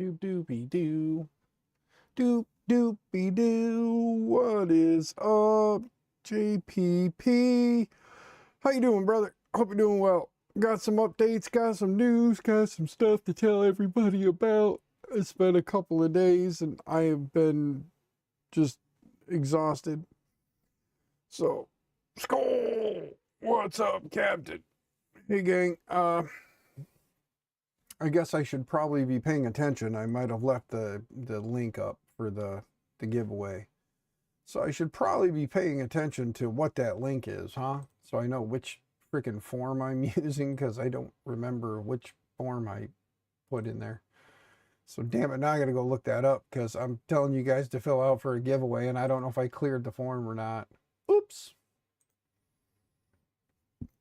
Doop doopy doo. Doop doopy doo. What is up, JPP? How you doing, brother? Hope you're doing well. Got some updates, got some news, got some stuff to tell everybody about. It's been a couple of days and I have been just exhausted. So, Skull! What's up, Captain? Hey, gang. I guess I should probably be paying attention. I might have left the link up for the giveaway. So I should probably be paying attention to what that link is, huh? So I know which freaking form I'm using because I don't remember which form I put in there. So damn it, now I gotta go look that up because I'm telling you guys to fill out for a giveaway and I don't know if I cleared the form or not. Oops.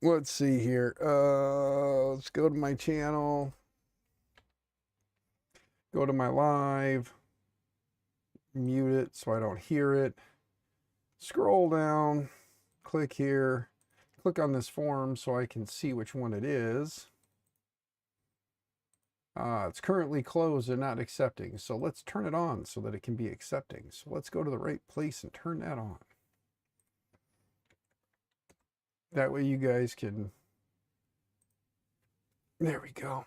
Let's see here. Let's go to my channel. Go to my live. Mute it so I don't hear it. Scroll down. Click here. Click on this form so I can see which one it is. It's currently closed and not accepting. So let's turn it on so that it can be accepting. So let's go to the right place and turn that on. That way you guys can... There we go.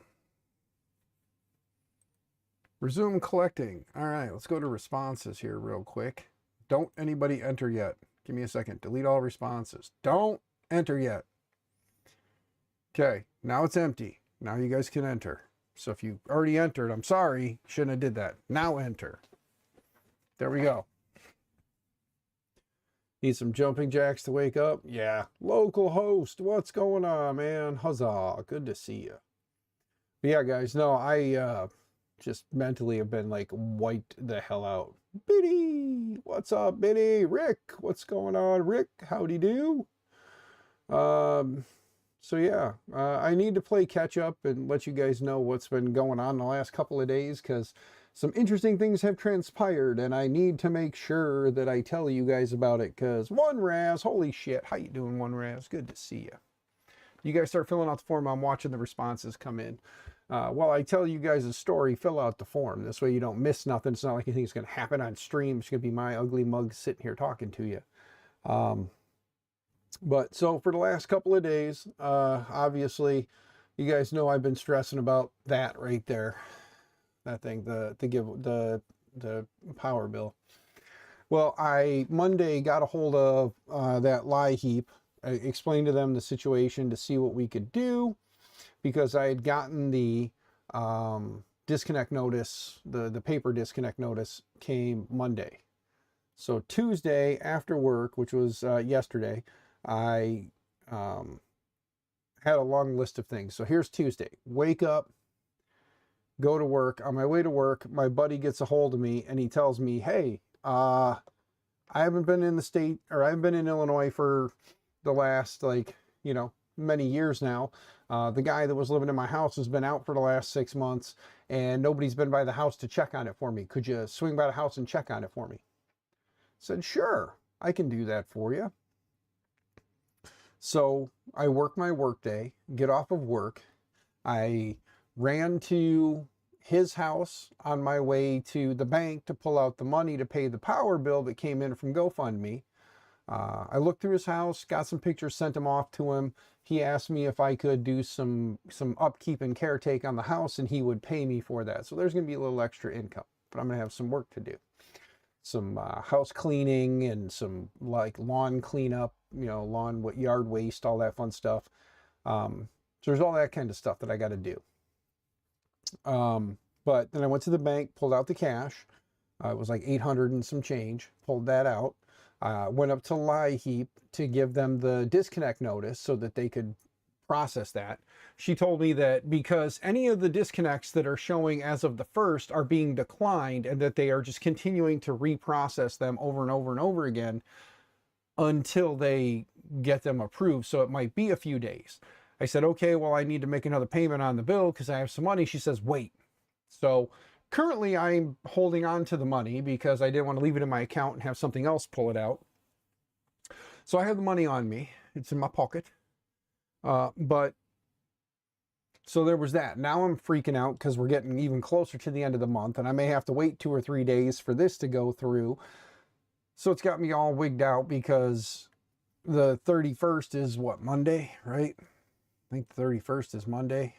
Resume collecting. All right, let's go to responses here real quick. Don't anybody enter yet. Give me a second. Delete all responses. Don't enter yet. Okay, now it's empty. Now you guys can enter. So if you already entered, I'm sorry. Shouldn't have did that. Now enter. There we go. Need some jumping jacks to wake up? Yeah. Local host, what's going on, man? Huzzah. Good to see you. But yeah, guys, no, I just mentally have been like wiped the hell out. Biddy, what's up, Biddy? Rick, what's going on? Rick, howdy do? So yeah, I need to play catch up and let you guys know what's been going on the last couple of days because some interesting things have transpired and I need to make sure that I tell you guys about it because One Raz, holy shit, how you doing, One Raz? Good to see you. You guys start filling out the form. I'm watching the responses come in. While I tell you guys a story, fill out the form. This way you don't miss nothing. It's not like anything's going to happen on stream. It's going to be my ugly mug sitting here talking to you. But so for the last couple of days, obviously, you guys know I've been stressing about that right there. That thing, the power bill. Well, I Monday got a hold of that lie heap. I explained to them the situation to see what we could do because I had gotten the disconnect notice, the paper disconnect notice came Monday. So Tuesday after work, which was yesterday, I had a long list of things. So here's Tuesday. Wake up, go to work. On my way to work, my buddy gets a hold of me and he tells me, hey, I haven't been in the state, or I haven't been in Illinois for the last, many years now. The guy that was living in my house has been out for the last 6 months and nobody's been by the house to check on it for me. Could you swing by the house and check on it for me? I said, sure, I can do that for you. So I work my work day, get off of work. I ran to his house on my way to the bank to pull out the money to pay the power bill that came in from GoFundMe. I looked through his house, got some pictures, sent them off to him. He asked me if I could do some upkeep and caretake on the house and he would pay me for that. So there's going to be a little extra income, but I'm going to have some work to do. Some house cleaning and some like lawn cleanup, yard waste, all that fun stuff. So there's all that kind of stuff that I got to do. But then I went to the bank, pulled out the cash. It was like 800 and some change, pulled that out. Went up to Lie Heap to give them the disconnect notice so that they could process that. She told me that because any of the disconnects that are showing as of the 1st are being declined and that they are just continuing to reprocess them over and over and over again until they get them approved. So it might be a few days. I said, okay, well, I need to make another payment on the bill because I have some money. She says, wait. So currently I'm holding on to the money because I didn't want to leave it in my account and have something else pull it out. So I have the money on me. It's in my pocket. But So there was that. Now I'm freaking out because we're getting even closer to the end of the month, and I may have to wait 2 or 3 days for this to go through. So it's got me all wigged out because the 31st is what, Monday, right? I think the 31st is Monday.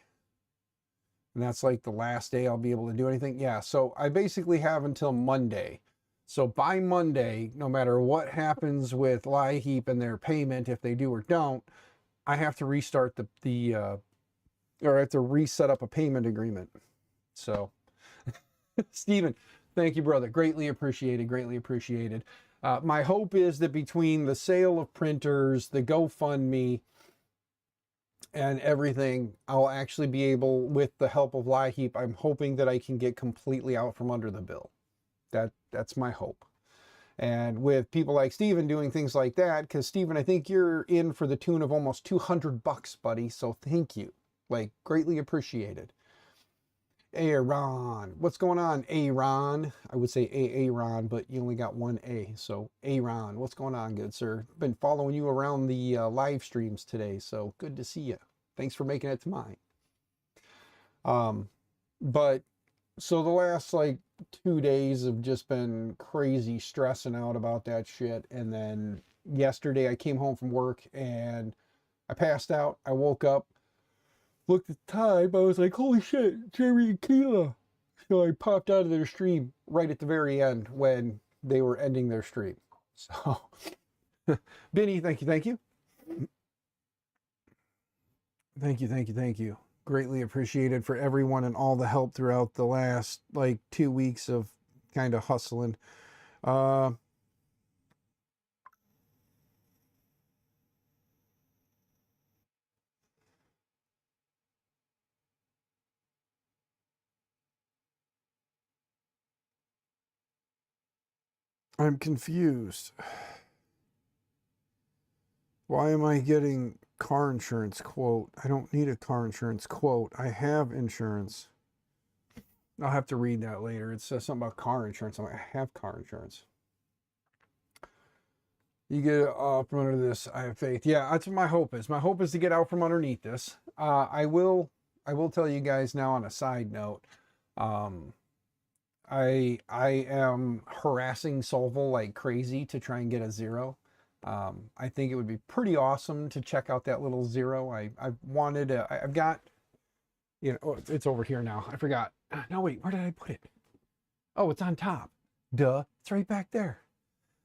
And that's like the last day I'll be able to do anything. Yeah, so I basically have until Monday. So by Monday, no matter what happens with LIHEAP and their payment, if they do or don't, I have to restart or I have to reset up a payment agreement. So, Stephen, thank you, brother. Greatly appreciated, greatly appreciated. My hope is that between the sale of printers, the GoFundMe, and everything, I'll actually be able, with the help of LIHEAP, I'm hoping that I can get completely out from under the bill. That's my hope. And with people like Steven doing things like that, because Steven, I think you're in for the tune of almost $200, buddy. So thank you. Like, greatly appreciated. Aaron, what's going on, Aaron? I would say Aaron, but you only got one A. So Aaron, what's going on, good sir? Been following you around the live streams today, so good to see you. Thanks for making it to mine. But so the last like 2 days have just been crazy stressing out about that shit. And then yesterday I came home from work and I passed out. I woke up, looked at the time, I was like, holy shit, Jerry and Keela. So I popped out of their stream right at the very end when they were ending their stream. So, Benny, thank you, thank you. Thank you, thank you, thank you. Greatly appreciated for everyone and all the help throughout the last like 2 weeks of kind of hustling. I'm confused. Why am I getting car insurance quote? I don't need a car insurance quote. I have insurance. I'll have to read that later. It says something about car insurance. I'm like, I have car insurance. You get from under this. I have faith. Yeah, that's what my hope is. My hope is to get out from underneath this. I will tell you guys now on a side note. I am harassing Solvil like crazy to try and get a 0. I think it would be pretty awesome to check out that little 0. I've wanted to, I've got, you know, oh, it's over here now. I forgot. No, wait, where did I put it? Oh, it's on top. Duh, it's right back there.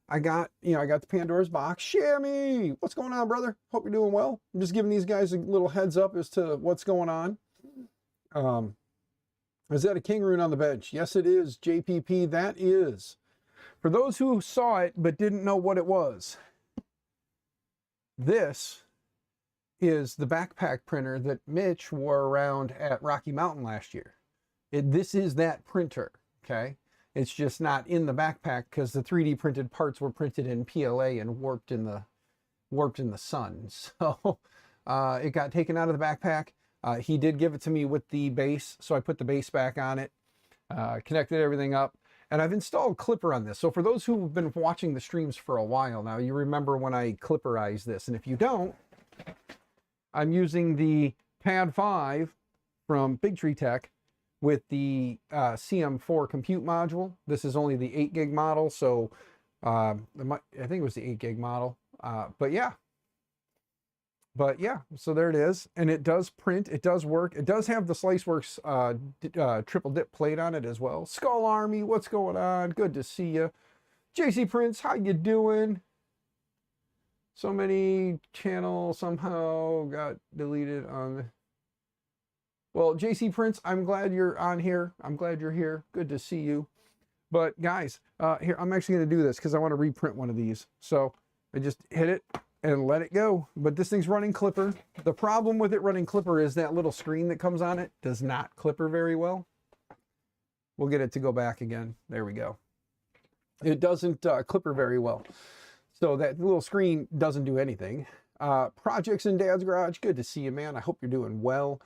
I got the Pandora's box. Shammy, what's going on, brother? Hope you're doing well. I'm just giving these guys a little heads up as to what's going on. Is that a king rune on the bench? Yes, it is, JPP. That is. For those who saw it but didn't know what it was, this is the backpack printer that Mitch wore around at Rocky Mountain last year. This is that printer, okay? It's just not in the backpack because the 3D printed parts were printed in PLA and warped in the sun. So it got taken out of the backpack. He did give it to me with the base, so I put the base back on it, connected everything up, and I've installed Clipper on this. So for those who've been watching the streams for a while now, you remember when I Clipperized this, and if you don't, I'm using the Pad 5 from Big Tree Tech with the CM4 compute module. This is only the 8 gig model, so I think it was the 8 gig model, but yeah, so there it is. And it does print, it does work. It does have the SliceWorks triple dip plate on it as well. Skull Army, what's going on? Good to see you. JC Prince, how you doing? So many channels somehow got deleted on. Well, JC Prince, I'm glad you're on here. I'm glad you're here. Good to see you. But guys, here, I'm actually going to do this because I want to reprint one of these. So I just hit it and let it go. But this thing's running Clipper. The problem with it running Clipper is that little screen that comes on it does not Clipper very well. We'll get it to go back again. There we go. It doesn't Clipper very well. So that little screen doesn't do anything. Projects in Dad's Garage, good to see you, man. I hope you're doing well.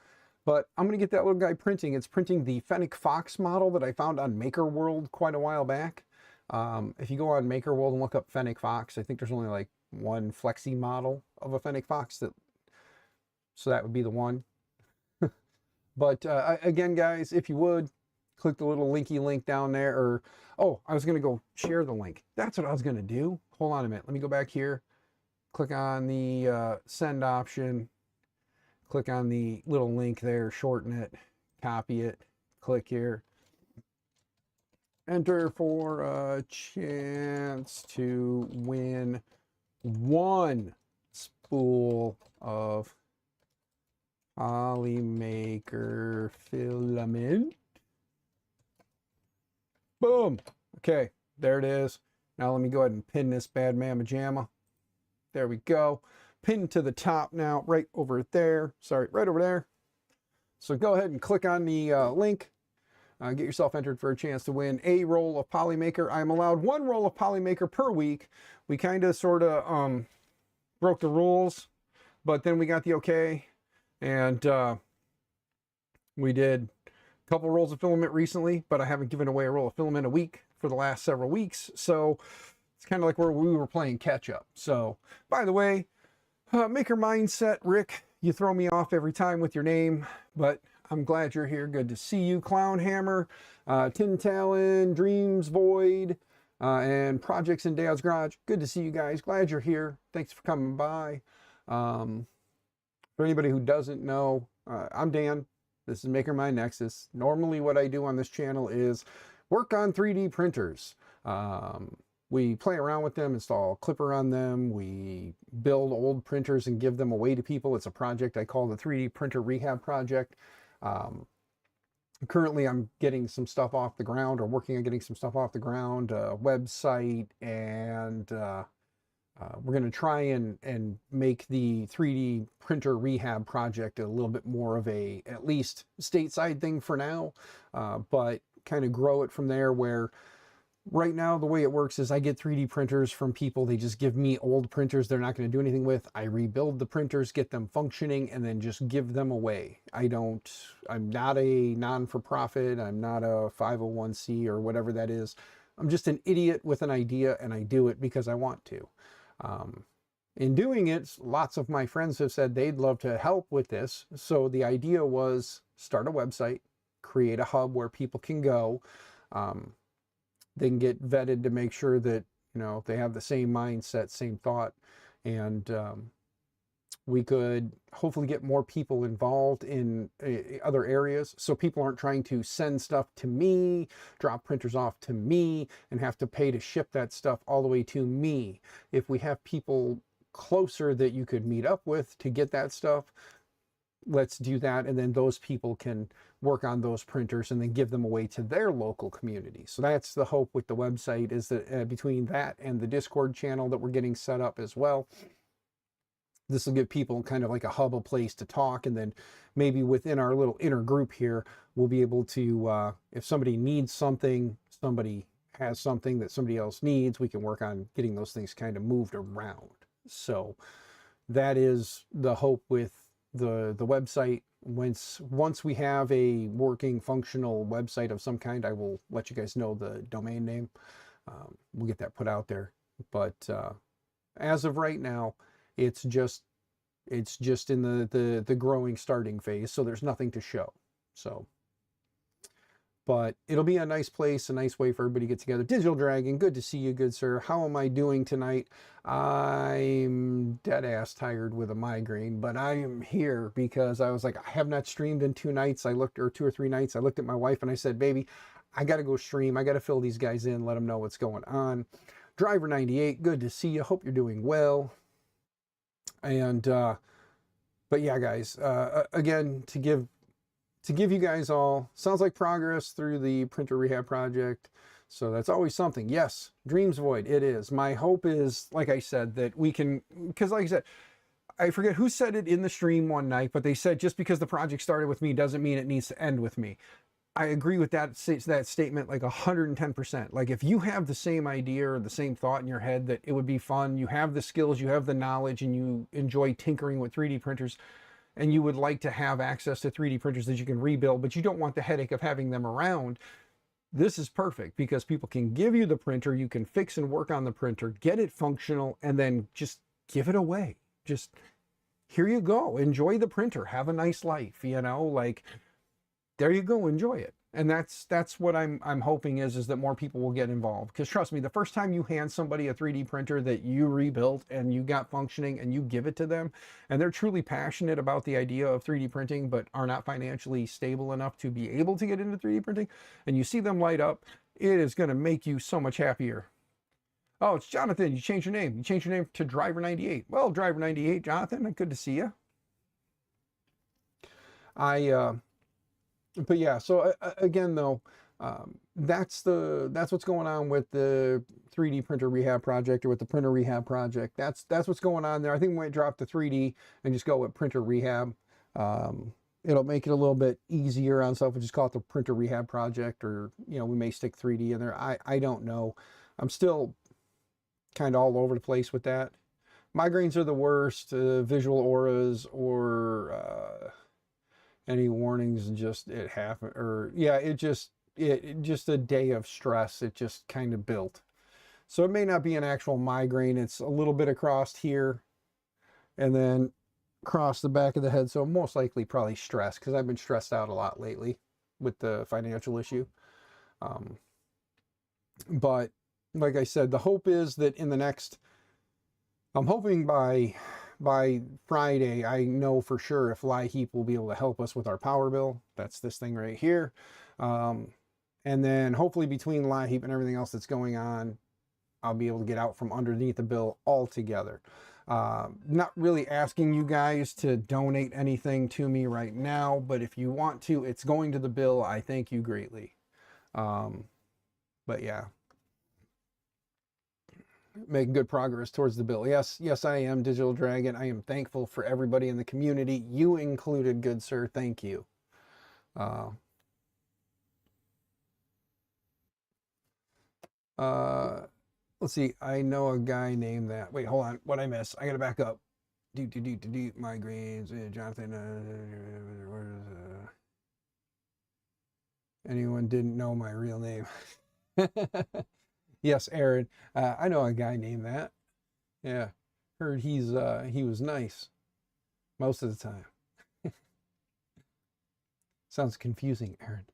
But I'm going to get that little guy printing. It's printing the Fennec Fox model that I found on Maker World quite a while back. If you go on Maker World and look up Fennec Fox, I think there's only like one flexi model of a Fennec Fox. So that would be the one. But again, guys, if you would, click the little linky link down there. Or, oh, I was going to go share the link. That's what I was going to do. Hold on a minute. Let me go back here. Click on the send option. Click on the little link there, shorten it, copy it, click here. Enter for a chance to win 1 spool of Polymaker filament. Boom. Okay, there it is. Now let me go ahead and pin this bad mamma jamma. There we go. Pin to the top now, right over there. Sorry, right over there. So go ahead and click on the link. Get yourself entered for a chance to win a roll of Polymaker. I'm allowed 1 roll of Polymaker per week. We kind of sort of broke the rules, but then we got the okay. And we did a couple rolls of filament recently, but I haven't given away a roll of filament a week for the last several weeks. So it's kind of like where we were playing catch up. So, by the way, Maker Mindset, Rick, you throw me off every time with your name, but I'm glad you're here. Good to see you. Clown Hammer, Tin Talon, Dreams Void, and Projects in Dad's Garage. Good to see you guys. Glad you're here. Thanks for coming by. For anybody who doesn't know, I'm Dan. This is Maker My Nexus. Normally what I do on this channel is work on 3D printers. We play around with them, install Clipper on them. We build old printers and give them away to people. It's a project I call the 3D Printer Rehab Project. Currently, I'm getting some stuff off the ground, or working on getting some stuff off the ground, a website, and we're going to try and make the 3D Printer Rehab Project a little bit more of a, at least stateside thing for now, but kind of grow it from there, where right now, the way it works is I get 3D printers from people. They just give me old printers they're not going to do anything with. I rebuild the printers, get them functioning, and then just give them away. I'm not a non-for-profit. I'm not a 501c or whatever that is. I'm just an idiot with an idea, and I do it because I want to. In doing it, lots of my friends have said they'd love to help with this. So the idea was start a website, create a hub where people can go. They can get vetted to make sure that, you know, they have the same mindset, same thought, and we could hopefully get more people involved in other areas, so people aren't trying to send stuff to me, drop printers off to me, and have to pay to ship that stuff all the way to me. If we have people closer that you could meet up with to get that stuff, let's do that, and then those people can work on those printers and then give them away to their local community. So that's the hope with the website, is that between that and the Discord channel that we're getting set up as well, this will give people kind of like a hub, a place to talk, and then maybe within our little inner group here, we'll be able to, if somebody needs something, somebody has something that somebody else needs, we can work on getting those things kind of moved around. So that is the hope with the website. Once we have a working, functional website of some kind, I will let you guys know the domain name. We'll get that put out there. But as of right now, it's just in the growing, starting phase, so there's nothing to show. So, but it'll be a nice place, a nice way for everybody to get together. Digital Dragon, good to see you, good sir. How am I doing tonight? I'm dead ass tired with a migraine, but I am here because I was like, I have not streamed in 2 nights. Or 2 or 3 nights. I looked at my wife and I said, baby, I got to go stream. I got to fill these guys in, let them know what's going on. Driver 98, good to see you. Hope you're doing well. And, but yeah, guys, again, to give you guys all, sounds like progress through the Printer Rehab Project. So that's always something. Yes, Dreams Void, it is. My hope is, like I said, that we can, because like I said, I forget who said it in the stream one night, but they said just because the project started with me doesn't mean it needs to end with me. I agree with that statement like 110%. Like if you have the same idea or the same thought in your head that it would be fun, you have the skills, you have the knowledge, and you enjoy tinkering with 3D printers, and you would like to have access to 3D printers that you can rebuild, but you don't want the headache of having them around, this is perfect, because people can give you the printer, you can fix and work on the printer, get it functional, and then just give it away. Just, here you go, enjoy the printer, have a nice life, you know, like, there you go, enjoy it. And that's what I'm hoping is that more people will get involved. Because trust me, the first time you hand somebody a 3D printer that you rebuilt and you got functioning and you give it to them, and they're truly passionate about the idea of 3D printing but are not financially stable enough to be able to get into 3D printing, and you see them light up, it is going to make you so much happier. Oh, it's Jonathan. You changed your name. You changed your name to Driver98. Well, Driver98, Jonathan, good to see you. But yeah, so again, though, that's what's going on with the 3D printer rehab project, or with the printer rehab project. That's what's going on there. I think we might drop the 3D and just go with printer rehab. It'll make it a little bit easier on stuff. We'll just call it the printer rehab project, or, you know, we may stick 3D in there. I don't know. I'm still kind of all over the place with that. Migraines are the worst. Visual auras or any warnings, just it happened, or yeah, it just a day of stress. It just kind of built. So it may not be an actual migraine. It's a little bit across here and then across the back of the head. So most likely probably stress, because I've been stressed out a lot lately with the financial issue. But like I said, the hope is that in the next, I'm hoping by Friday, I know for sure if LIHEAP will be able to help us with our power bill. That's this thing right here. And then hopefully between LIHEAP and everything else that's going on, I'll be able to get out from underneath the bill altogether. Not really asking you guys to donate anything to me right now, but if you want to, it's going to the bill. I thank you greatly. But yeah, making good progress towards the bill. Yes, I am, Digital Dragon. I am thankful for everybody in the community, you included, good sir. Thank you. Let's see. I know a guy named that. Wait, hold on. What'd I miss? I gotta back up. Migraines. Jonathan. Anyone didn't know my real name? Yes, Aaron. I know a guy named that. Yeah, heard he was nice most of the time. Sounds confusing, Aaron.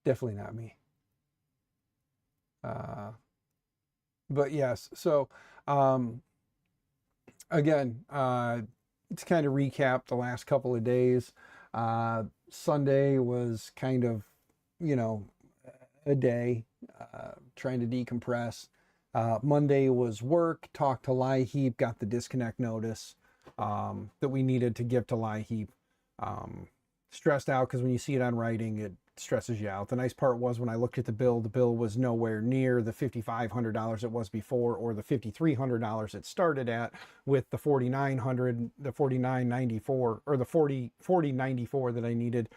Definitely not me. But yes, so again, to kind of recap the last couple of days, Sunday was kind of, you know, a day trying to decompress. Monday was work, talked to LIHEAP, got the disconnect notice that we needed to give to LIHEAP. Stressed out because when you see it on writing, it stresses you out. The nice part was when I looked at the bill was nowhere near the $5,500 it was before, or the $5,300 it started at, with the $4,900, the $4,994, or the $40,94 that I needed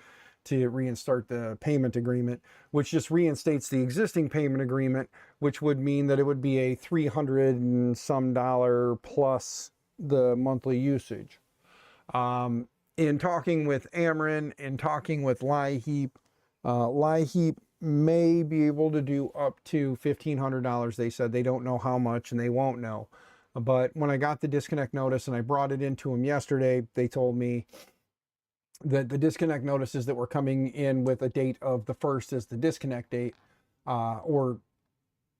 to reinstate the payment agreement, which just reinstates the existing payment agreement, which would mean that it would be a $300 and some plus the monthly usage. In talking with Ameren and talking with LIHEAP, LIHEAP may be able to do up to $1,500. They said they don't know how much and they won't know. But when I got the disconnect notice and I brought it into them yesterday, they told me that the disconnect notices that were coming in with a date of the 1st as the disconnect date, or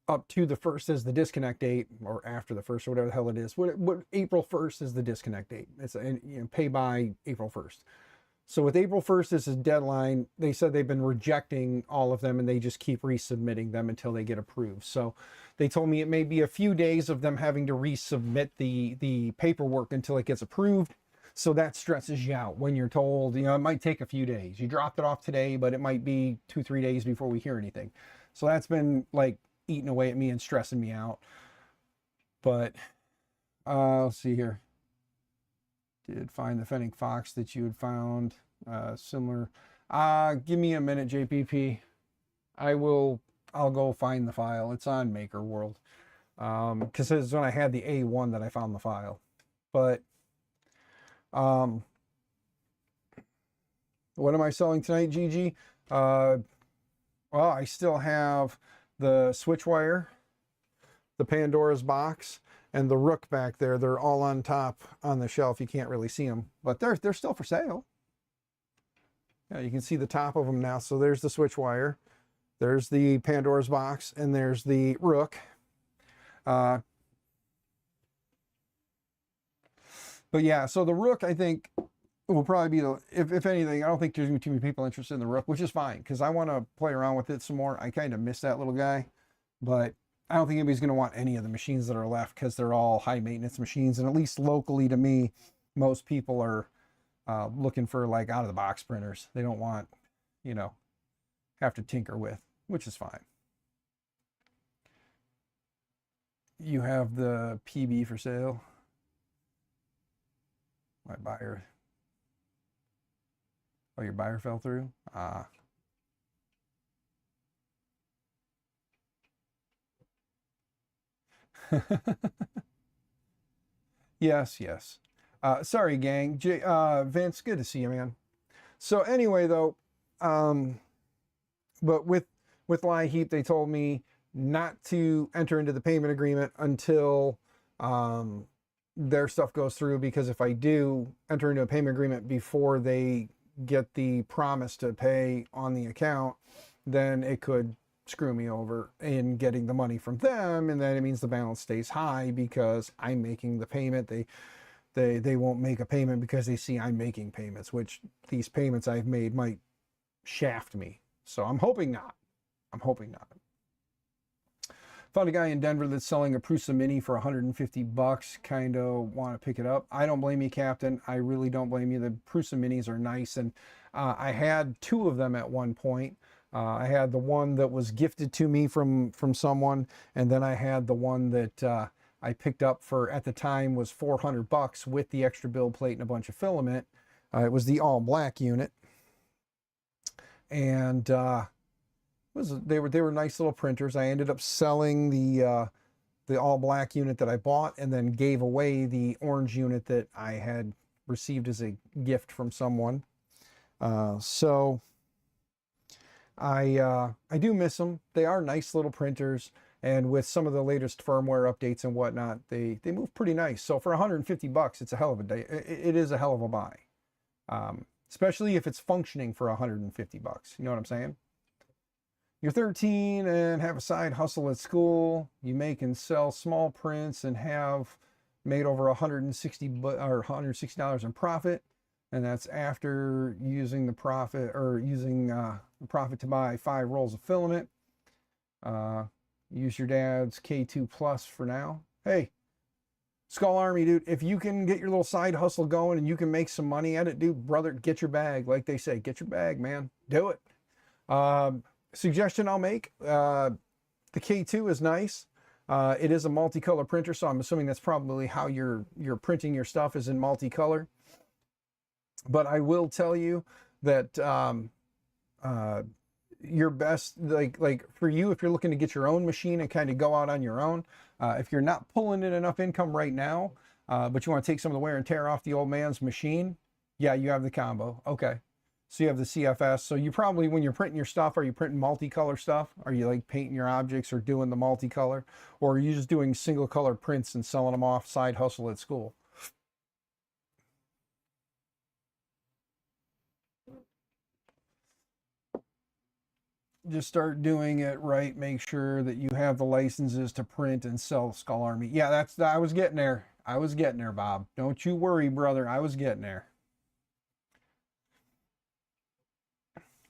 up to the 1st as the disconnect date, or after the 1st, or whatever the hell it is. What April 1st is the disconnect date. It's pay by April 1st. So with April 1st as a deadline, they said they've been rejecting all of them and they just keep resubmitting them until they get approved. So they told me it may be a few days of them having to resubmit the paperwork until it gets approved. So that stresses you out when you're told, it might take a few days. You dropped it off today, but it might be 2-3 days before we hear anything. So that's been like eating away at me and stressing me out. But let's see here. Did find the Fennec Fox that you had found similar. Give me a minute, JPP. I'll go find the file. It's on Maker World. Because it's when I had the A1 that I found the file. But what am I selling tonight, Gigi? Well, I still have the switch wire, the Pandora's box, and the Rook back there. They're all on top on the shelf. You can't really see them, but they're still for sale. Yeah, you can see the top of them now. So there's the switch wire, there's the Pandora's box, and there's the rook. But yeah, so the rook, I think, will probably be the, if anything, I don't think there's going to be too many people interested in the rook, which is fine, because I want to play around with it some more. I kind of miss that little guy, but I don't think anybody's going to want any of the machines that are left, because they're all high maintenance machines. And at least locally to me, most people are looking for like out of the box printers. They don't want, you know, have to tinker with, which is fine. You have the PB for sale. My buyer. Oh, your buyer fell through? Ah. Yes, yes. Sorry, gang. Vince, good to see you, man. So anyway, though, but with LIHEAP, they told me not to enter into the payment agreement until their stuff goes through, because if I do enter into a payment agreement before they get the promise to pay on the account, then it could screw me over in getting the money from them, and then it means the balance stays high because I'm making the payment. They won't make a payment because they see I'm making payments, which these payments I've made might shaft me. So I'm hoping not. I'm hoping not. Found a guy in Denver that's selling a Prusa Mini for 150 bucks. Kind of want to pick it up. I don't blame you, Captain. I really don't blame you. The Prusa Minis are nice, and I had two of them at one point. I had the one that was gifted to me from someone, and then I had the one that I picked up for, at the time, was 400 bucks with the extra build plate and a bunch of filament. It was the all black unit, and they were nice little printers. I ended up selling the all black unit that I bought, and then gave away the orange unit that I had received as a gift from someone. So I do miss them. They are nice little printers, and with some of the latest firmware updates and whatnot, they move pretty nice. So for 150 bucks, it's a hell of a day. It is a hell of a buy, especially if it's functioning for 150 bucks. You know what I'm saying? You're 13 and have a side hustle at school. You make and sell small prints and have made over $160 in profit. And that's after using the profit, or using the profit to buy 5 rolls of filament. Use your dad's K2 Plus for now. Hey, Skull Army, dude, if you can get your little side hustle going and you can make some money at it, dude, brother, get your bag. Like they say, get your bag, man. Do it. Suggestion I'll make, the K2 is nice. It is a multicolor printer, so I'm assuming that's probably how you're printing your stuff, is in multicolor. But I will tell you that your best, like for you, if you're looking to get your own machine and kind of go out on your own, if you're not pulling in enough income right now, but you want to take some of the wear and tear off the old man's machine, yeah, you have the combo. Okay. So you have the CFS. So you probably, when you're printing your stuff, are you printing multicolor stuff? Are you like painting your objects or doing the multicolor? Or are you just doing single color prints and selling them off side hustle at school? Just start doing it right. Make sure that you have the licenses to print and sell Skull Army. Yeah, I was getting there. I was getting there, Bob. Don't you worry, brother. I was getting there.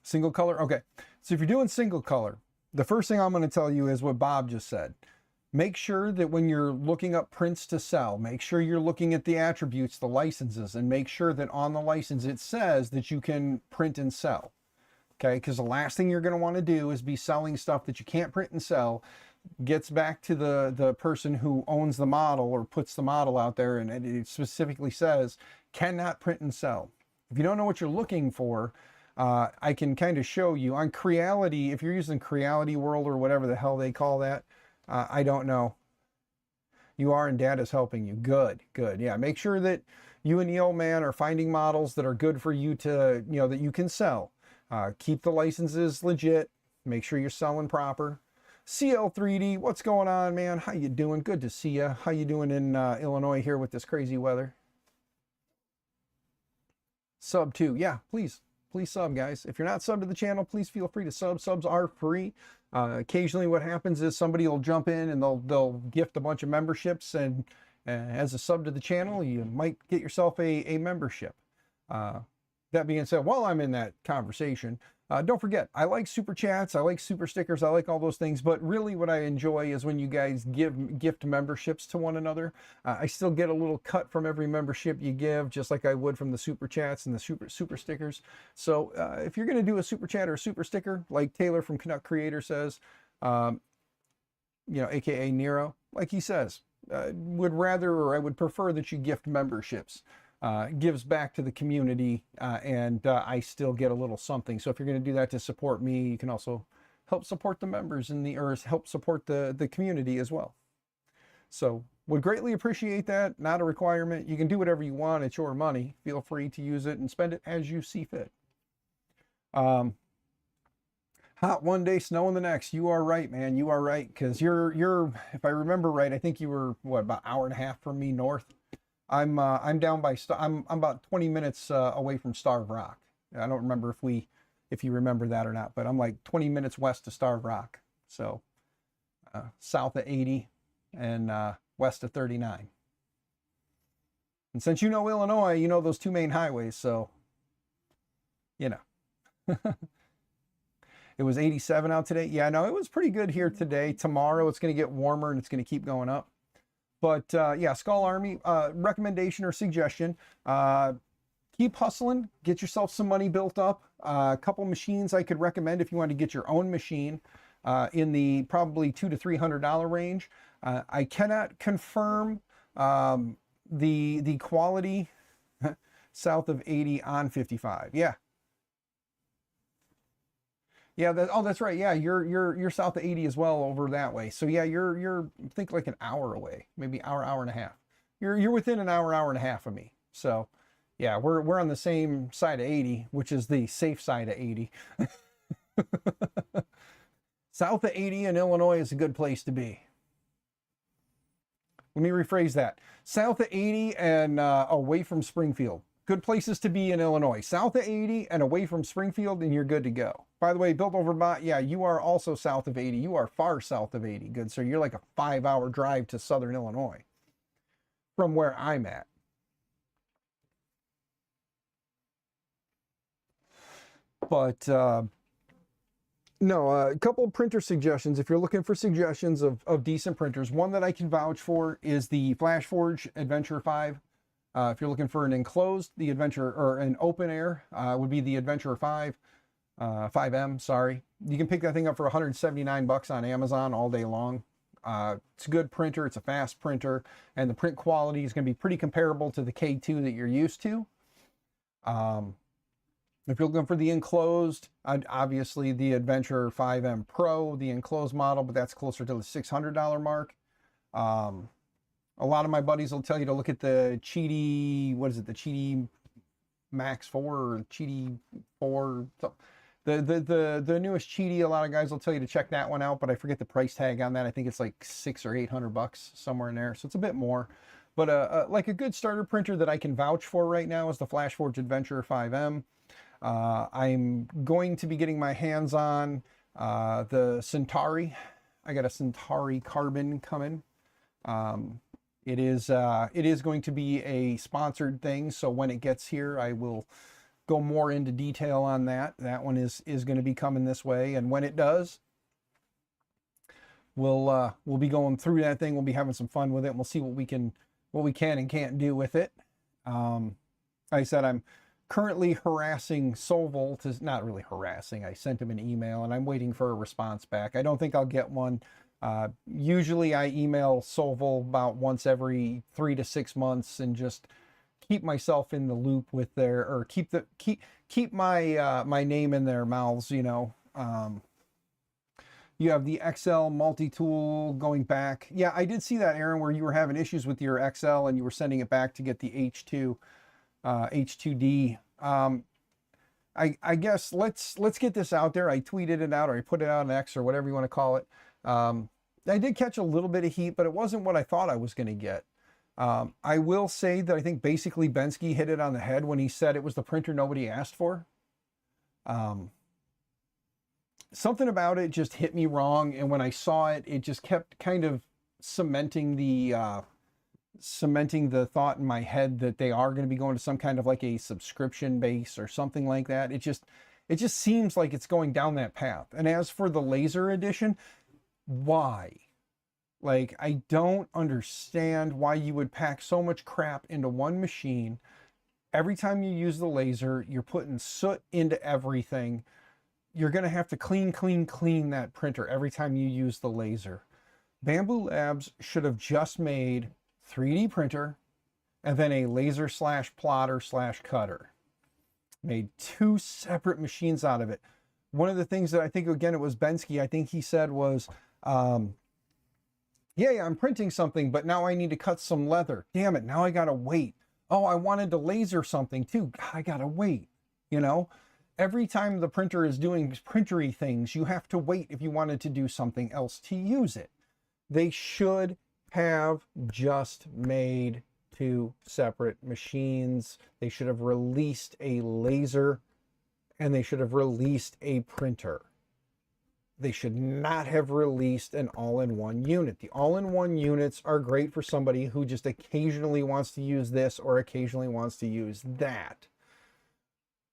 Single color? Okay. So if you're doing single color, the first thing I'm going to tell you is what Bob just said. Make sure that when you're looking up prints to sell, make sure you're looking at the attributes, the licenses, and make sure that on the license it says that you can print and sell. Okay, because the last thing you're going to want to do is be selling stuff that you can't print and sell. Gets back to the person who owns the model or puts the model out there, and it specifically says cannot print and sell. If you don't know what you're looking for, I can kind of show you on Creality. If you're using Creality World or whatever the hell they call that, I don't know. You are, and Dad is helping you. Good, good. Yeah, make sure that you and the old man are finding models that are good for you to, that you can sell. Keep the licenses legit. Make sure you're selling proper. CL3D, what's going on, man? How you doing? Good to see you. How you doing in Illinois here with this crazy weather? Sub 2, yeah, please please sub, guys. If you're not subbed to the channel, please feel free to sub. Subs are free. Occasionally what happens is somebody will jump in and they'll gift a bunch of memberships, and as a sub to the channel, you might get yourself a membership. That being said, while I'm in that conversation, don't forget, I like super chats, I like super stickers, I like all those things, but really what I enjoy is when you guys gift memberships to one another. I still get a little cut from every membership you give, just like I would from the super chats and the super stickers. So if you're going to do a super chat or a super sticker, like Taylor from Canuck Creator says, you know, aka Nero, like he says, would rather, or I would prefer that you gift memberships. Gives back to the community, and I still get a little something. So if you're going to do that to support me, you can also help support the members in the, or help support the community as well. So would greatly appreciate that. Not a requirement. You can do whatever you want. It's your money. Feel free to use it and spend it as you see fit. Hot one day, snow in the next. You are right, man. You are right. Because you're, if I remember right, I think you were, what, about an hour and a half from me north. I'm down by, I'm about 20 minutes away from Starved Rock. I don't remember if you remember that or not, but I'm like 20 minutes west of Starved Rock. So south of 80 and west of 39. And since you know Illinois, you know those two main highways, so, you know. It was 87 out today. Yeah, no, it was pretty good here today. Tomorrow it's going to get warmer and it's going to keep going up. But yeah, Skull Army, recommendation or suggestion, keep hustling, get yourself some money built up. A couple machines I could recommend if you want to get your own machine in the probably $200 to $300 range. I cannot confirm the quality south of 80 on 55. Yeah. Yeah, oh, that's right. Yeah, you're south of 80 as well over that way. So yeah, you're I think like an hour away, maybe hour and a half. You're within an hour and a half of me. So yeah, we're on the same side of 80, which is the safe side of 80. South of 80 in Illinois is a good place to be. Let me rephrase that. South of 80 and away from Springfield. Good places to be in Illinois. South of 80 and away from Springfield, and you're good to go. By the way, Built Over Bot, yeah, you are also south of 80. You are far south of 80. Good, so you're like a 5-hour drive to southern Illinois from where I'm at. But no, a couple of printer suggestions. If you're looking for suggestions of decent printers, one that I can vouch for is the FlashForge Adventure 5. If you're looking for an enclosed, the Adventure, or an open air, would be the Adventure 5M, sorry. You can pick that thing up for 179 bucks on Amazon all day long. It's a good printer, it's a fast printer, and the print quality is going to be pretty comparable to the K2 that you're used to. If you're looking for the enclosed, obviously the Adventure 5M Pro, the enclosed model, but that's closer to the $600 mark. A lot of my buddies will tell you to look at the Cheaty, what is it, the Cheaty Max 4 or Cheaty 4. So the newest Cheaty, a lot of guys will tell you to check that one out, but I forget the price tag on that. I think it's like $600 or $800 somewhere in there, so it's a bit more. But like a good starter printer that I can vouch for right now is the FlashForge Adventure 5M. I'm going to be getting my hands on the Centauri. I got a Centauri Carbon coming. It is going to be a sponsored thing, so when it gets here, I will go more into detail on that. That one is going to be coming this way, and when it does, we'll be going through that thing. We'll be having some fun with it, and we'll see what we can and can't do with it. Like I said, I'm currently harassing Soval to, not really harassing, I sent him an email, and I'm waiting for a response back. I don't think I'll get one. Usually I email Soval about once every 3 to 6 months and just keep myself in the loop with their, or keep my my name in their mouths, you know. You have the XL multi-tool going back. Yeah, I did see that, Aaron, where you were having issues with your XL and you were sending it back to get the H2 H2D. I guess let's get this out there. I tweeted it out, or I put it out on X, or whatever you want to call it. I did catch a little bit of heat, but it wasn't what I thought I was going to get. I will say that I think basically Bensky hit it on the head when he said it was the printer nobody asked for. Something about it just hit me wrong, and when I saw it, it just kept kind of cementing the thought in my head that they are going to be going to some kind of like a subscription base or something like that. It just seems like it's going down that path. And as for the laser edition, why? Like, I don't understand why you would pack so much crap into one machine. Every time you use the laser, you're putting soot into everything. You're going to have to clean that printer every time you use the laser. Bambu Labs should have just made 3D printer and then a laser slash plotter slash cutter. Made two separate machines out of it. One of the things that I think, again, it was Bensky, I think he said was, yeah, I'm printing something, but now I need to cut some leather. Damn it, now I gotta wait. Oh, I wanted to laser something too. I gotta wait, you know? Every time the printer is doing printery things, you have to wait if you wanted to do something else to use it. They should have just made two separate machines. They should have released a laser and they should have released a printer. They should not have released an all-in-one unit. The all-in-one units are great for somebody who just occasionally wants to use this or occasionally wants to use that,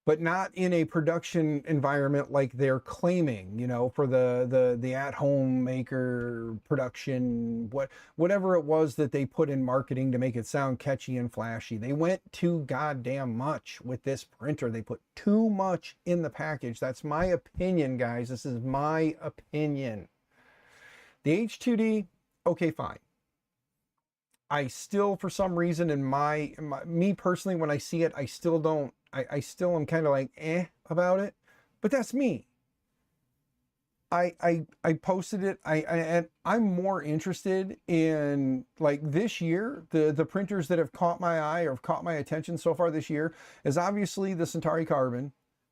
but not in a production environment like they're claiming, you know, for the at-home maker production, whatever it was that they put in marketing to make it sound catchy and flashy. They went too goddamn much with this printer. They put too much in the package. That's my opinion, guys. This is my opinion. The H2D, okay, fine. I still, for some reason, me personally, when I see it, I still don't, I still am kind of like, about it, but that's me. I posted it, and I'm more interested in, like, this year, the printers that have caught my eye or have caught my attention so far this year is obviously the Centauri Carbon.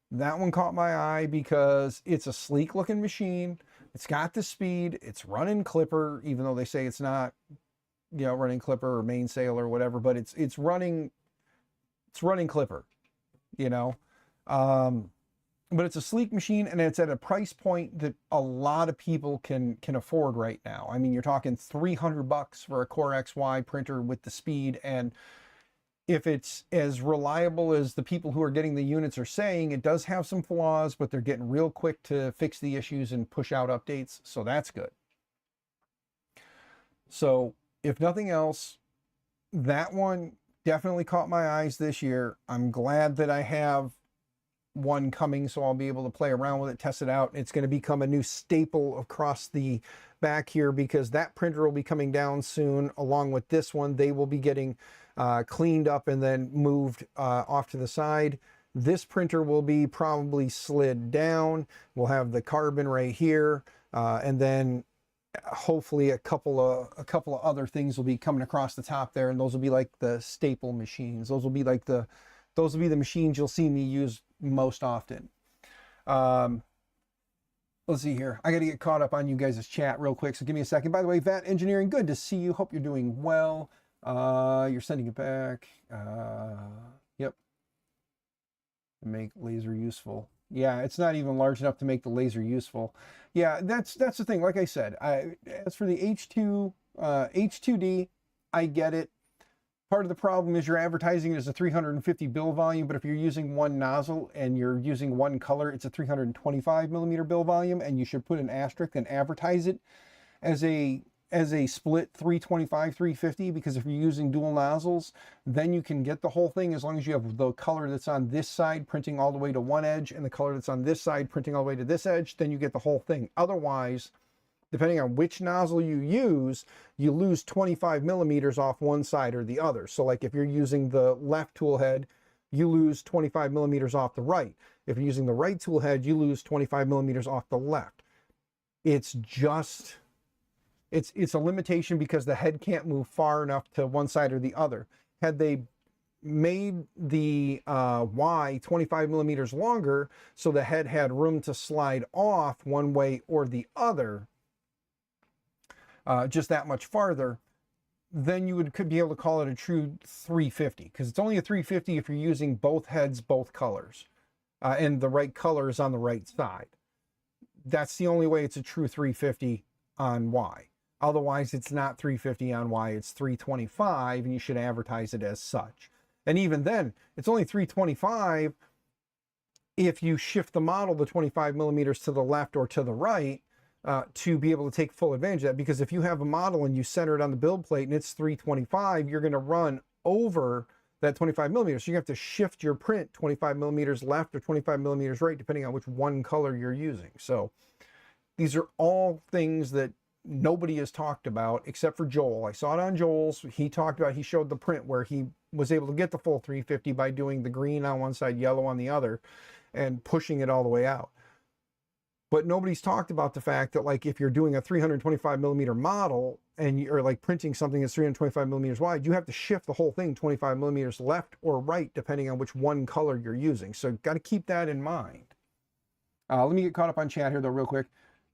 That one caught my eye because it's a sleek looking machine. It's got the speed, it's running Clipper, even though they say it's not, you know, running Clipper or mainsail or whatever, but it's running Clipper, you know. But it's a sleek machine and it's at a price point that a lot of people can afford right now. I mean, you're talking $300 for a Core XY printer with the speed, and if it's as reliable as the people who are getting the units are saying, it does have some flaws, but they're getting real quick to fix the issues and push out updates, so that's good. So if nothing else, that one definitely caught my eyes this year. I'm glad that I have one coming, so I'll be able to play around with it, test it out. It's going to become a new staple across the back here because that printer will be coming down soon along with this one. They will be getting cleaned up and then moved off to the side. This printer will be probably slid down. We'll have the Carbon right here, and then hopefully a couple of other things will be coming across the top there, and those will be like the staple machines. Those will be the machines you'll see me use most often. Let's see here. I got to get caught up on you guys' chat real quick, so give me a second. By the way, Vat Engineering, good to see you. Hope you're doing well. You're sending it back. Yep. Make laser useful. Yeah, it's not even large enough to make the laser useful. Yeah, that's the thing. Like I said, as for the H2D, I get it. Part of the problem is you're advertising it as a 350 bill volume, but if you're using one nozzle and you're using one color, it's a 325 millimeter bill volume, and you should put an asterisk and advertise it as a split 325, 350, because if you're using dual nozzles, then you can get the whole thing as long as you have the color that's on this side printing all the way to one edge and the color that's on this side printing all the way to this edge, then you get the whole thing. Otherwise, depending on which nozzle you use, you lose 25 millimeters off one side or the other. So like if you're using the left tool head, you lose 25 millimeters off the right. If you're using the right tool head, you lose 25 millimeters off the left. It's just, it's a limitation because the head can't move far enough to one side or the other. Had they made the Y 25 millimeters longer so the head had room to slide off one way or the other, just that much farther, then you could be able to call it a true 350, because it's only a 350 if you're using both heads, both colors. and the right color is on the right side. That's the only way it's a true 350 on Y. Otherwise, it's not 350 on Y, it's 325, and you should advertise it as such. And even then, it's only 325 if you shift the model to 25 millimeters to the left or to the right to be able to take full advantage of that. Because if you have a model and you center it on the build plate and it's 325, you're going to run over that 25 millimeters. So you have to shift your print 25 millimeters left or 25 millimeters right, depending on which one color you're using. So these are all things that nobody has talked about except for Joel. I saw it on Joel's. He talked about, he showed the print where he was able to get the full 350 by doing the green on one side, yellow on the other, and pushing it all the way out. But nobody's talked about the fact that, like, if you're doing a 325 millimeter model and you're like printing something that's 325 millimeters wide, you have to shift the whole thing 25 millimeters left or right, depending on which one color you're using. So got to keep that in mind. Let me get caught up on chat here though real quick.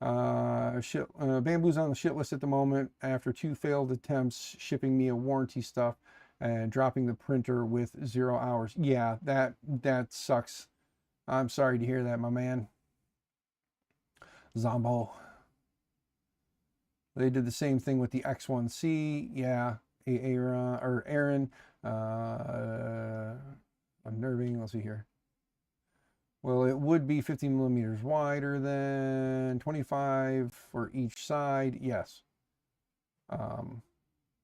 Bamboo's on the shit list at the moment after 2 failed attempts shipping me a warranty stuff and dropping the printer with 0 hours. Yeah, that sucks. I'm sorry to hear that, my man. Zombo. They did the same thing with the X1C. Yeah, Aaron. Unnerving. Let's see here. Well, it would be 50 millimeters wider than 25 for each side. Yes.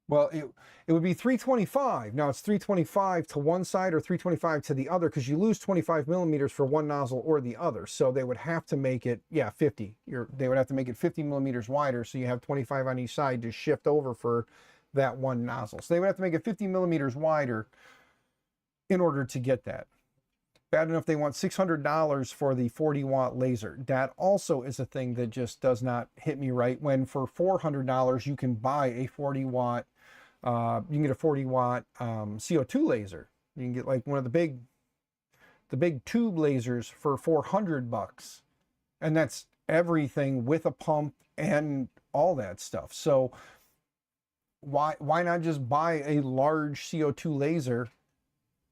Well, it would be 325. Now it's 325 to one side or 325 to the other because you lose 25 millimeters for one nozzle or the other. So they would have to make it, yeah, 50. They would have to make it 50 millimeters wider. So you have 25 on each side to shift over for that one nozzle. So they would have to make it 50 millimeters wider in order to get that. Bad enough they want $600 for the 40-watt laser. That also is a thing that just does not hit me right, when for $400 you can buy a 40-watt, you can get a 40-watt CO2 laser. You can get like one of the big tube lasers for $400, and that's everything with a pump and all that stuff. So why not just buy a large CO2 laser,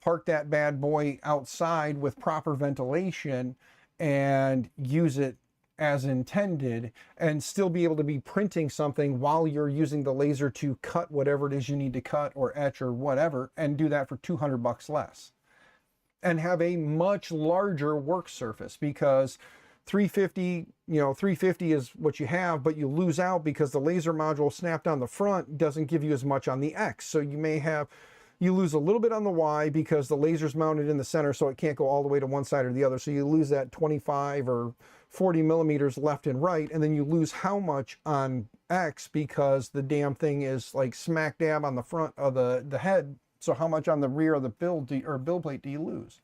park that bad boy outside with proper ventilation and use it as intended, and still be able to be printing something while you're using the laser to cut whatever it is you need to cut or etch or whatever, and do that for $200 less and have a much larger work surface. Because 350, 350 is what you have, but you lose out because the laser module snapped on the front doesn't give you as much on the X. So you lose a little bit on the Y because the laser's mounted in the center, so it can't go all the way to one side or the other. So you lose that 25 or 40 millimeters left and right, and then you lose how much on X because the damn thing is like smack dab on the front of the head. So how much on the rear of the build plate do you lose?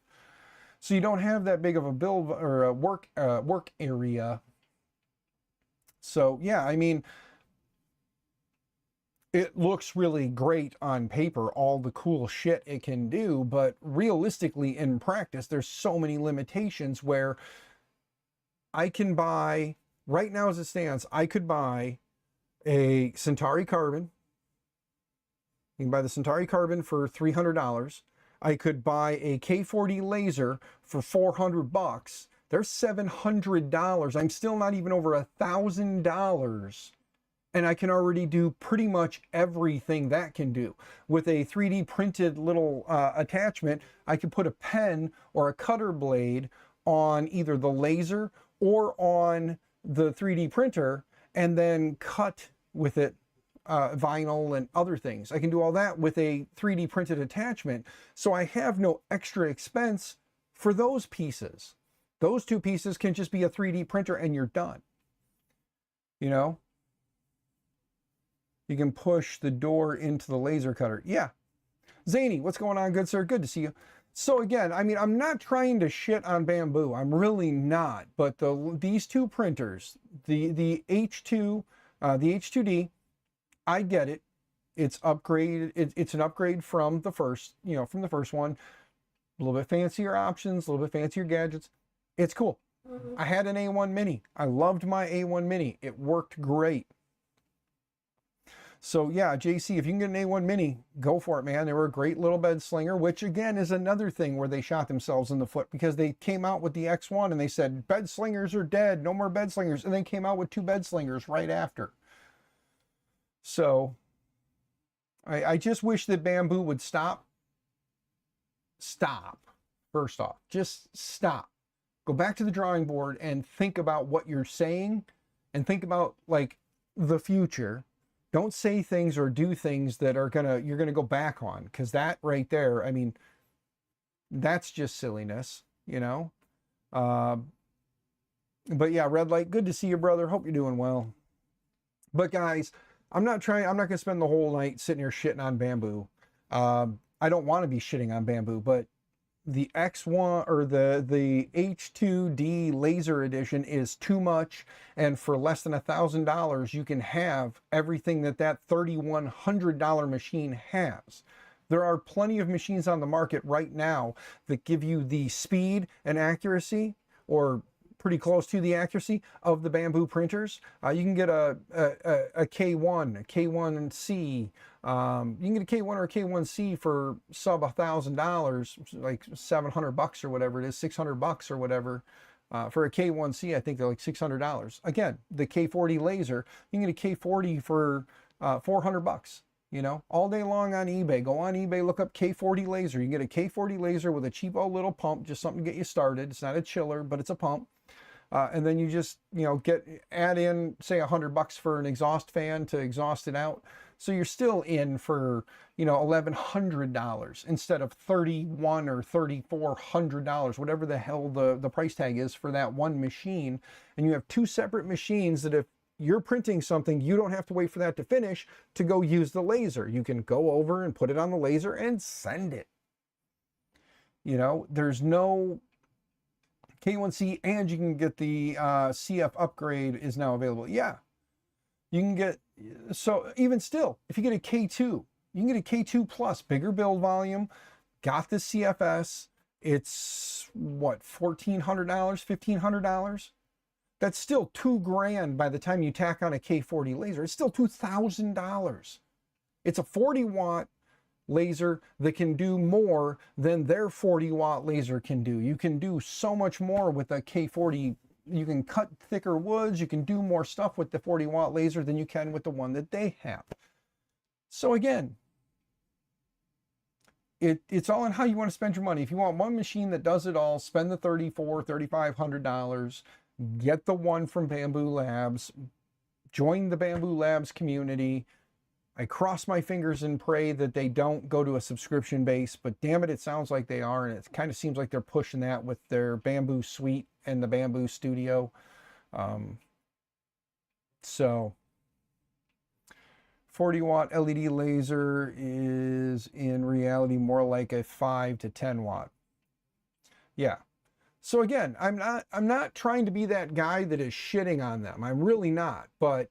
So you don't have that big of a build or a work area. So yeah, I mean, it looks really great on paper, all the cool shit it can do, but realistically in practice, there's so many limitations where I can buy, right now as it stands, I could buy a Centauri Carbon. You can buy the Centauri Carbon for $300. I could buy a K40 laser for $400. There's $700. I'm still not even over $1,000. And I can already do pretty much everything that can do. With a 3D printed little attachment, I could put a pen or a cutter blade on either the laser or on the 3D printer and then cut with it vinyl and other things. I can do all that with a 3D printed attachment. So I have no extra expense for those pieces. Those two pieces can just be a 3D printer and you're done. You know? You can push the door into the laser cutter. Yeah. Zany, what's going on, good sir? Good to see you. So again, I mean, I'm not trying to shit on Bamboo. I'm really not. But these two printers, the H2, the H2D, I get it. It's upgraded. It's an upgrade from the first, from the first one. A little bit fancier options, a little bit fancier gadgets. It's cool. I had an A1 Mini. I loved my A1 Mini. It worked great. So yeah, JC, if you can get an A1 Mini, go for it, man. They were a great little bed slinger, which again is another thing where they shot themselves in the foot, because they came out with the X1 and they said bed slingers are dead, no more bed slingers, and then came out with 2 bed slingers right after. So I just wish that Bamboo would stop. First off, just stop. Go back to the drawing board and think about what you're saying, and think about like the future. Don't say things or do things that are you're gonna go back on, because that right there, I mean, that's just silliness, you know. But yeah, Red Light, good to see you, brother. Hope you're doing well. But guys, I'm not gonna spend the whole night sitting here shitting on Bamboo. I don't want to be shitting on Bamboo, but the X1 or the H2D laser edition is too much, and for less than $1,000 you can have everything that $3,100 machine has. There are plenty of machines on the market right now that give you the speed and accuracy, or pretty close to the accuracy, of the Bamboo printers. You can get a K1, a K1C. You can get a K1 or a K1C for sub $1,000, like $700 or whatever it is, $600 or whatever. For a K1C, I think they're like $600. Again, the K40 laser, you can get a K40 for $400. You know, all day long on eBay. Go on eBay, look up K40 laser. You can get a K40 laser with a cheapo little pump, just something to get you started. It's not a chiller, but it's a pump. And then you just, you know, add in, say, $100 for an exhaust fan to exhaust it out. So you're still in for, you know, $1,100 instead of $3,100 or $3,400, whatever the hell the price tag is for that one machine. And you have 2 separate machines that if you're printing something, you don't have to wait for that to finish to go use the laser. You can go over and put it on the laser and send it. You know, there's no K1C, and you can get the CF upgrade is now available. Yeah, you can get, so even still, if you get a K2, you can get a K2 plus, bigger build volume, got the CFS. It's what, $1,400, $1,500? That's still $2,000 by the time you tack on a K40 laser. It's still $2,000. It's a 40-watt laser that can do more than their 40-watt laser can do. You can do so much more with a K40. You can cut thicker woods. You can do more stuff with the 40-watt laser than you can with the one that they have. So again, it's all in how you want to spend your money. If you want one machine that does it all, spend the $3,400, $3,500. Get the one from Bamboo Labs. Join the Bamboo Labs community. I cross my fingers and pray that they don't go to a subscription base, but damn it, it sounds like they are, and it kind of seems like they're pushing that with their Bamboo Suite and the Bamboo Studio. So 40-watt LED laser is in reality more like a 5 to 10 watt. Yeah. So again, I'm not trying to be that guy that is shitting on them. I'm really not. But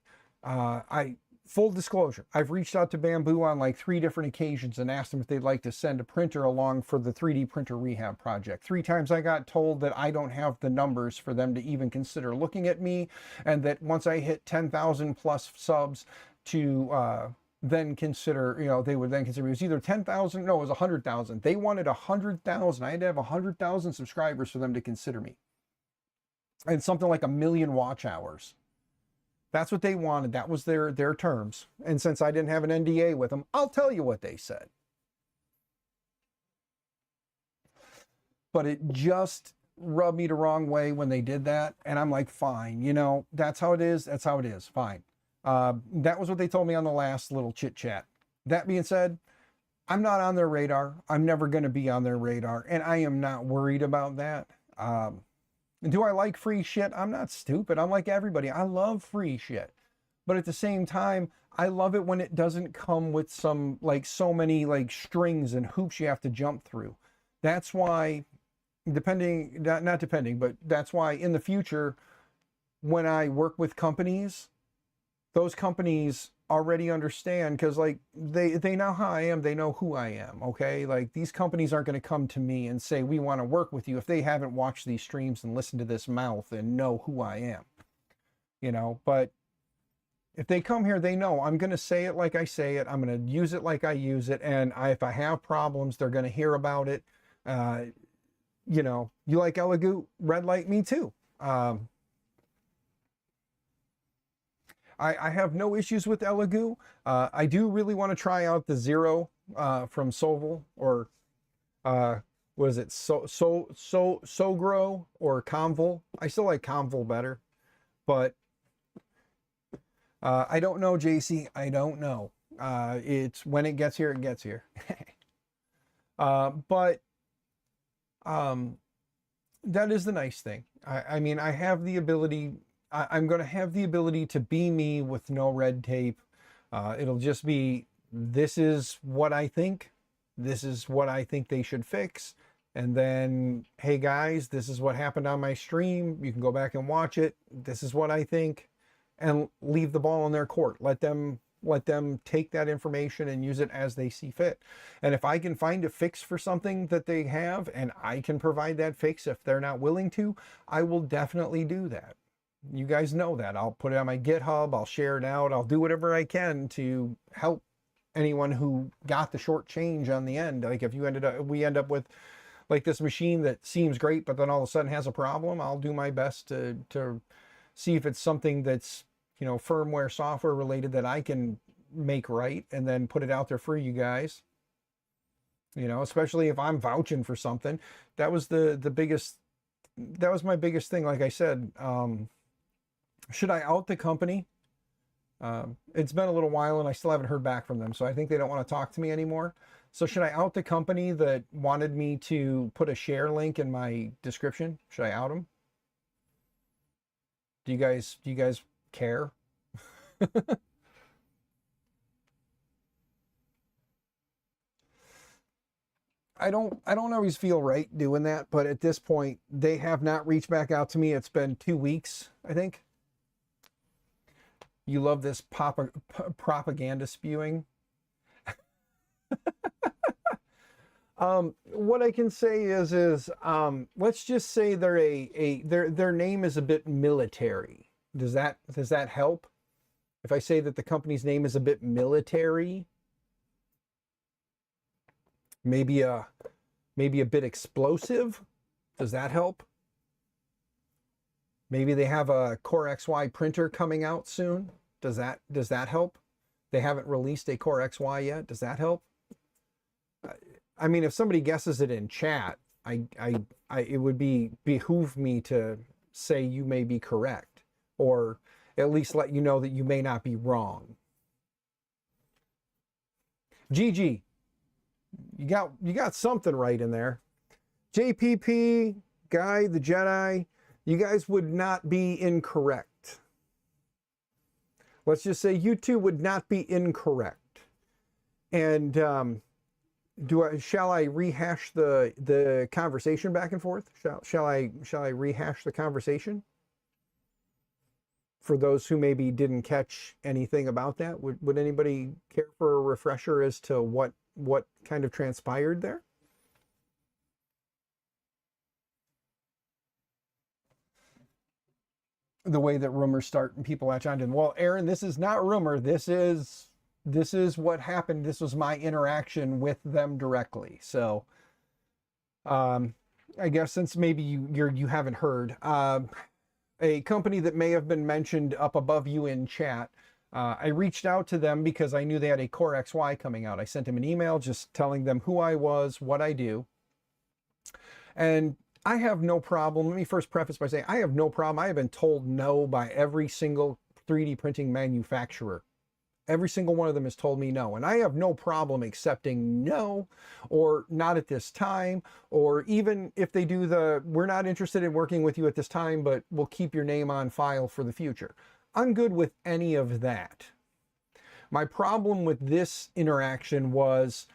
full disclosure, I've reached out to Bamboo on like 3 different occasions and asked them if they'd like to send a printer along for the 3D printer rehab project. 3 times I got told that I don't have the numbers for them to even consider looking at me, and that once I hit 10,000 plus subs to then consider, you know, they would then consider, it was either 10,000, no, it was 100,000. They wanted 100,000. I had to have 100,000 subscribers for them to consider me. And something like 1 million watch hours. That's what they wanted. That was their terms. And since I didn't have an NDA with them, I'll tell you what they said. But it just rubbed me the wrong way when they did that. And I'm like, fine, you know, that's how it is. That's how it is. Fine. That was what they told me on the last little chit chat. That being said, I'm not on their radar. I'm never going to be on their radar. And I am not worried about that. Do I like free shit? I'm not stupid. I'm like everybody. I love free shit. But at the same time, I love it when it doesn't come with some, like, so many, like, strings and hoops you have to jump through. That's why, not depending, but that's why in the future, when I work with companies, those companies already understand, because like they know how I am, they know who I am, okay? Like, these companies aren't going to come to me and say we want to work with you if they haven't watched these streams and listened to this mouth and know who I am, you know. But If they come here, they know I'm going to say it like I say it. I'm going to use it like I use it. And if I have problems, they're going to hear about it. You know, you like Elegoo? Red light, me too. I have no issues with Elegoo. I do really want to try out the Zero from Sovol, or what is it? Sogro or Convol. I still like Convol better, but I don't know, JC. I don't know. It's when it gets here, it gets here. But that is the nice thing. I mean, I have the ability. I'm going to have the ability to be me with no red tape. It'll just be, this is what I think. This is what I think they should fix. And then, hey guys, this is what happened on my stream. You can go back and watch it. This is what I think. And leave the ball in their court. Let them take that information and use it as they see fit. And if I can find a fix for something that they have, and I can provide that fix if they're not willing to, I will definitely do that. You guys know that. I'll put it on my GitHub. I'll share it out. I'll do whatever I can to help anyone who got the short change on the end. Like if we end up with like this machine that seems great, but then all of a sudden has a problem, I'll do my best to see if it's something that's, you know, firmware, software related that I can make right, and then put it out there for you guys. You know, especially if I'm vouching for something. That was my biggest thing. Like I said, should I out the company? It's been a little while and I still haven't heard back from them. So I think they don't want to talk to me anymore. So should I out the company that wanted me to put a share link in my description? Should I out them? Do you guys care? I don't always feel right doing that, but at this point they have not reached back out to me. It's been 2 weeks, I think. You love this propaganda spewing. What I can say is let's just say their name is a bit military. Does that help? If I say that the company's name is a bit military, maybe a bit explosive, does that help? Maybe they have a Core XY printer coming out soon. Does that help? They haven't released a Core XY yet. Does that help? I mean, if somebody guesses it in chat, it would behoove me to say you may be correct, or at least let you know that you may not be wrong. GG, you got something right in there. JPP, Guy the Jedi, you guys would not be incorrect. Let's just say you two would not be incorrect. And shall I rehash the conversation back and forth? Shall I rehash the conversation? For those who maybe didn't catch anything about that, would anybody care for a refresher as to what kind of transpired there? The way that rumors start and people latch onto them. Well, Aaron, this is not rumor. This is what happened. This was my interaction with them directly. So, I guess since maybe you haven't heard, a company that may have been mentioned up above you in chat, I reached out to them because I knew they had a Core XY coming out. I sent them an email just telling them who I was, what I do, and I have no problem. Let me first preface by saying I have no problem. I have been told no by every single 3D printing manufacturer. Every single one of them has told me no. And I have no problem accepting no, or not at this time, or even if they do we're not interested in working with you at this time, but we'll keep your name on file for the future. I'm good with any of that. My problem with this interaction was,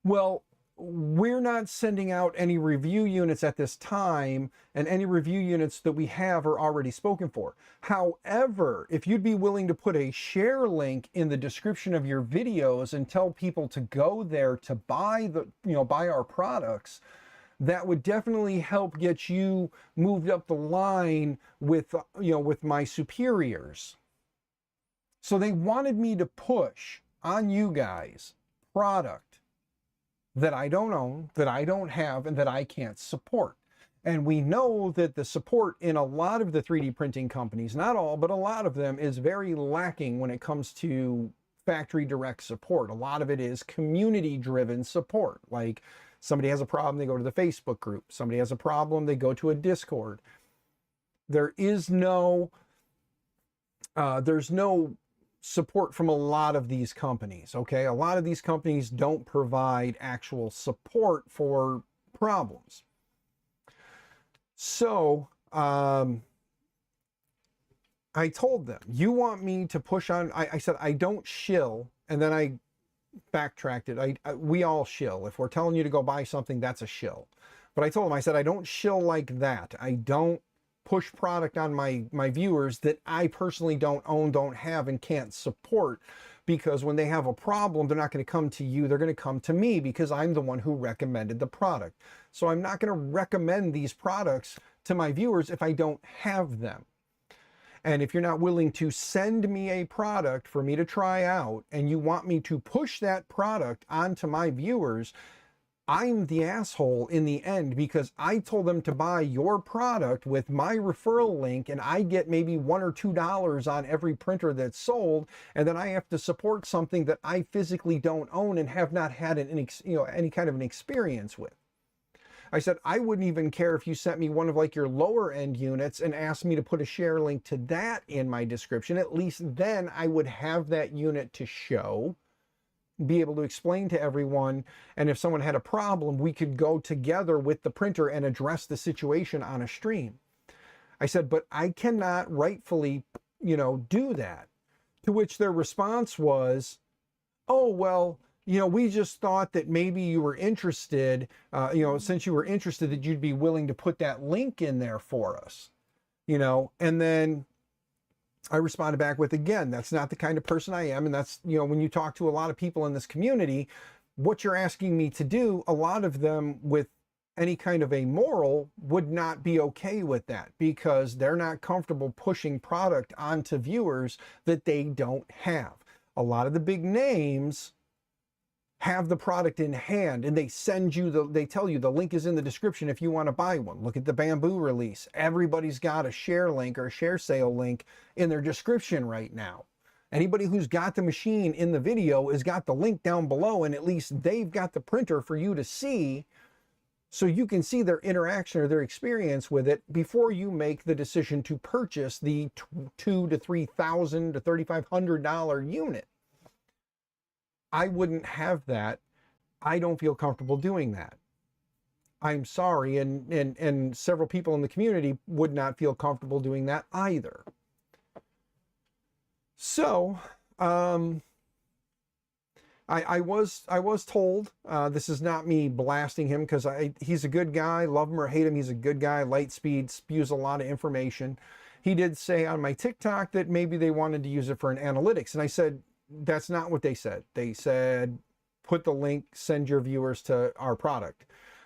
well, we're not sending out any review units at this time, and any review units that we have are already spoken for. However, if you'd be willing to put a share link in the description of your videos and tell people to go there to buy our products, that would definitely help get you moved up the line with my superiors. So they wanted me to push on you guys product that I don't own, that I don't have, and that I can't support. And we know that the support in a lot of the 3D printing companies, not all, but a lot of them, is very lacking when it comes to factory direct support. A lot of it is community driven support. Like somebody has a problem, they go to the Facebook group. Somebody has a problem, they go to a Discord. There is no, there's no support from a lot of these companies, okay? A lot of these companies don't provide actual support for problems. So I told them, you want me to push on, I said, I don't shill, and then I backtracked it. We all shill. If we're telling you to go buy something, that's a shill. But I told them, I said, I don't shill like that. I don't push product on my viewers that I personally don't own, don't have, and can't support, because when they have a problem, they're not going to come to you, they're going to come to me because I'm the one who recommended the product. So I'm not going to recommend these products to my viewers if I don't have them. And if you're not willing to send me a product for me to try out, and you want me to push that product onto my viewers, I'm the asshole in the end, because I told them to buy your product with my referral link, and I get maybe $1 or $2 on every printer that's sold, and then I have to support something that I physically don't own and have not had any kind of an experience with. I said, I wouldn't even care if you sent me one of like your lower end units and asked me to put a share link to that in my description. At least then I would have that unit to show, be able to explain to everyone, and if someone had a problem, we could go together with the printer and address the situation on a stream. I said, but I cannot rightfully, do that. To which their response was, oh, well, we just thought that maybe you were interested, since you were interested, that you'd be willing to put that link in there for us, and then I responded back with, again, that's not the kind of person I am. And that's, when you talk to a lot of people in this community, what you're asking me to do, a lot of them with any kind of a moral would not be okay with that, because they're not comfortable pushing product onto viewers that they don't have. A lot of the big names have the product in hand, and they send you they tell you the link is in the description if you want to buy one. Look at the Bamboo release. Everybody's got a share link or a share sale link in their description right now. Anybody who's got the machine in the video has got the link down below, and at least they've got the printer for you to see, so you can see their interaction or their experience with it before you make the decision to purchase the $2,000 to $3,000 to $3,500 unit. I wouldn't have that. I don't feel comfortable doing that. I'm sorry, and several people in the community would not feel comfortable doing that either. So, I was told, this is not me blasting him, because he's a good guy, love him or hate him, he's a good guy, Lightspeed, spews a lot of information. He did say on my TikTok that maybe they wanted to use it for an analytics, and I said, that's not what they said. They said, put the link, send your viewers to our product.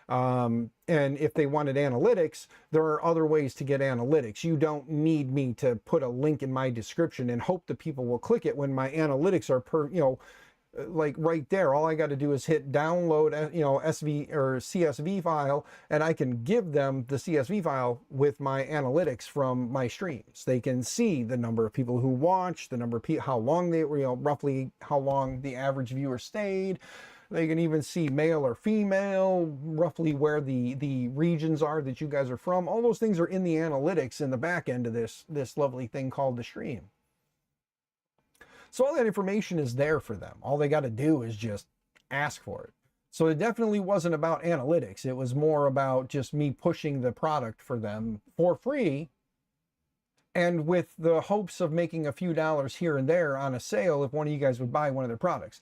And if they wanted analytics, there are other ways to get analytics. You don't need me to put a link in my description and hope that people will click it when my analytics are like right there. All I got to do is hit download, SV or CSV file, and I can give them the CSV file with my analytics from my streams. They can see the number of people who watched, the number of people, how long they were, roughly how long the average viewer stayed. They can even see male or female, roughly where the regions are that you guys are from. All those things are in the analytics in the back end of this lovely thing called the stream. So all that information is there for them. All they got to do is just ask for it. So it definitely wasn't about analytics. It was more about just me pushing the product for them for free, and with the hopes of making a few dollars here and there on a sale if one of you guys would buy one of their products.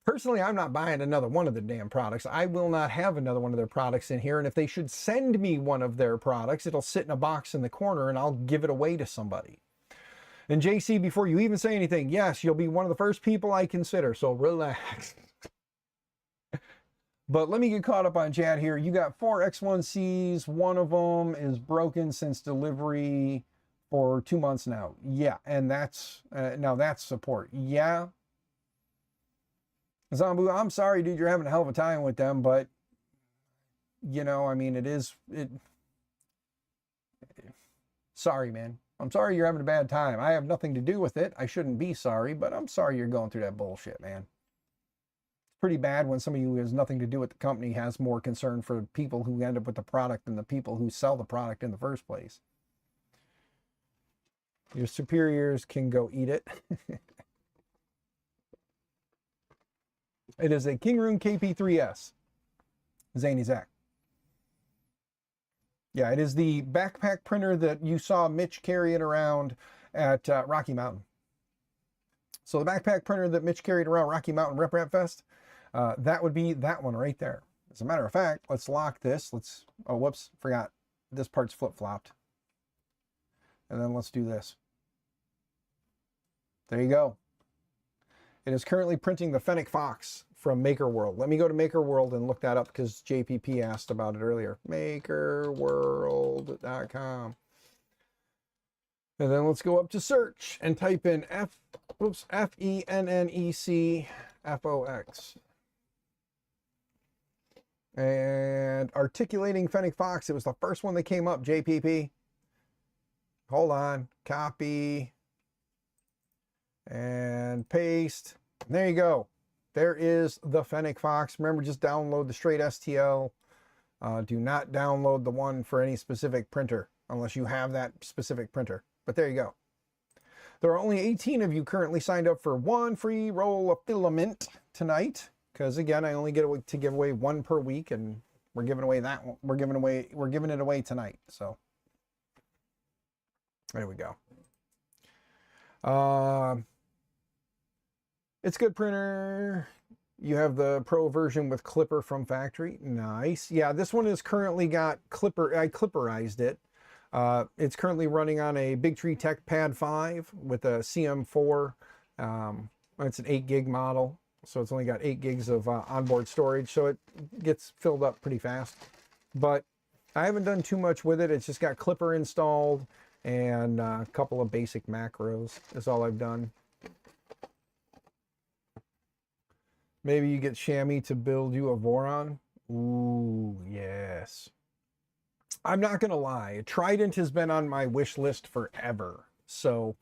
Personally, I'm not buying another one of the damn products. I will not have another one of their products in here. And if they should send me one of their products, it'll sit in a box in the corner and I'll give it away to somebody. And JC, before you even say anything, yes, you'll be one of the first people I consider, so relax. But let me get caught up on chat here. You got 4 X1Cs. One of them is broken since delivery for 2 months now. Yeah, and that's now that's support. Yeah, Zambu, I'm sorry, dude. You're having a hell of a time with them, but you know, I mean, it. Sorry, man. I'm sorry you're having a bad time. I have nothing to do with it. I shouldn't be sorry, but I'm sorry you're going through that bullshit, man. It's pretty bad when somebody who has nothing to do with the company has more concern for people who end up with the product than the people who sell the product in the first place. Your superiors can go eat it. It is a Kingroon KP3S. Zany Zach. Yeah, it is the backpack printer that you saw Mitch carrying around at Rocky Mountain. So the backpack printer that Mitch carried around Rocky Mountain Rep Rap Fest, that would be that one right there. As a matter of fact, let's lock this. Oh, whoops, forgot. This part's flip-flopped. And then let's do this. There you go. It is currently printing the Fennec Fox from Maker World. Let me go to Maker World and look that up because JPP asked about it earlier. Makerworld.com. And then let's go up to search and type in FENNECFOX. And articulating Fennec Fox. It was the first one that came up, JPP. Hold on. Copy. And paste. There you go. There is the Fennec Fox. Remember, just download the straight STL. Do not download the one for any specific printer unless you have that specific printer. But there you go. There are only 18 of you currently signed up for one free roll of filament tonight. Because again, I only get to give away one per week, and we're giving away that one. We're giving it away tonight. So there we go. It's a good printer. You have the Pro version with Clipper from factory. Nice. Yeah, this one is currently got Clipper. I Clipperized it. It's currently running on a Linktree TechPad 5 with a CM4. It's an 8 gig model, so it's only got 8 gigs of onboard storage, so it gets filled up pretty fast. But I haven't done too much with it. It's just got Clipper installed and a couple of basic macros. That's all I've done. Maybe you get Chamois to build you a Voron. Ooh, yes. I'm not going to lie. Trident has been on my wish list forever. So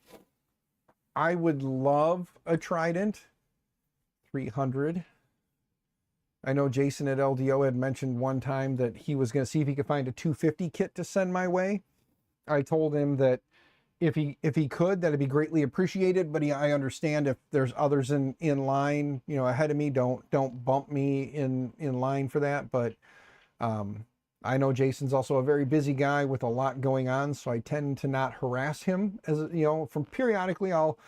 I would love a Trident 300. I know Jason at LDO had mentioned one time that he was going to see if he could find a 250 kit to send my way. I told him that if he could, that'd be greatly appreciated. But I understand if there's others in line, you know, ahead of me, don't bump me in line for that. But I know Jason's also a very busy guy with a lot going on, so I tend to not harass him. As you know, from periodically I'll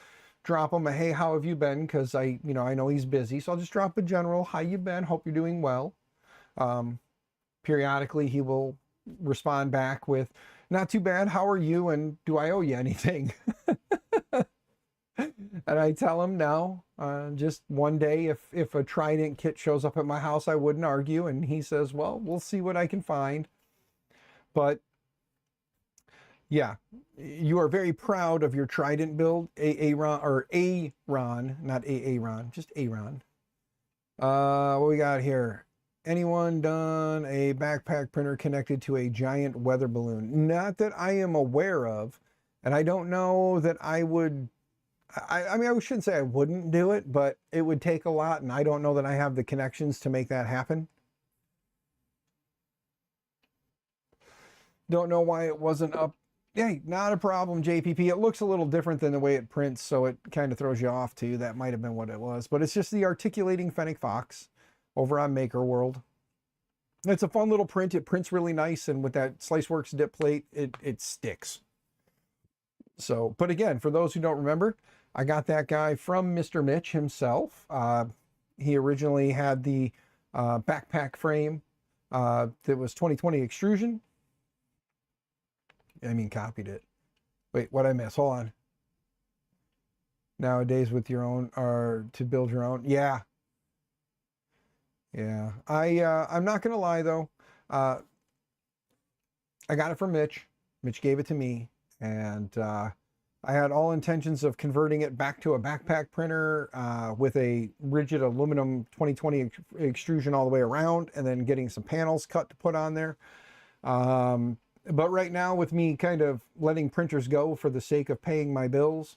drop him a hey, how have you been? Because I know he's busy, so I'll just drop a general how you been. Hope you're doing well. Periodically he will respond back with, not too bad, how are you, and do I owe you anything? And I tell him no, just one day if a Trident kit shows up at my house, I wouldn't argue. And he says, well, we'll see what I can find. But yeah, you are very proud of your Trident build, Aaron, not Aaron, just Aaron. What we got here? Anyone done a backpack printer connected to a giant weather balloon? Not that I am aware of, and I don't know that I would. I mean, I shouldn't say I wouldn't do it, but it would take a lot, and I don't know that I have the connections to make that happen. Don't know why it wasn't up. Hey, not a problem, JPP. It looks a little different than the way it prints, so it kind of throws you off too. That might have been what it was, but it's just the articulating Fennec Fox over on Maker World. It's a fun little print. It prints really nice, and with that SliceWorks dip plate, it sticks. So, but again, for those who don't remember, I got that guy from Mr. Mitch himself. He originally had the backpack frame that was 2020 extrusion. I mean, copied it. Wait, what'd I miss? Hold on. Nowadays with your own, or to build your own. Yeah. Yeah. I'm not going to lie though. I got it from Mitch. Mitch gave it to me. And I had all intentions of converting it back to a backpack printer with a rigid aluminum 2020 extrusion all the way around, and then getting some panels cut to put on there. But right now, with me kind of letting printers go for the sake of paying my bills,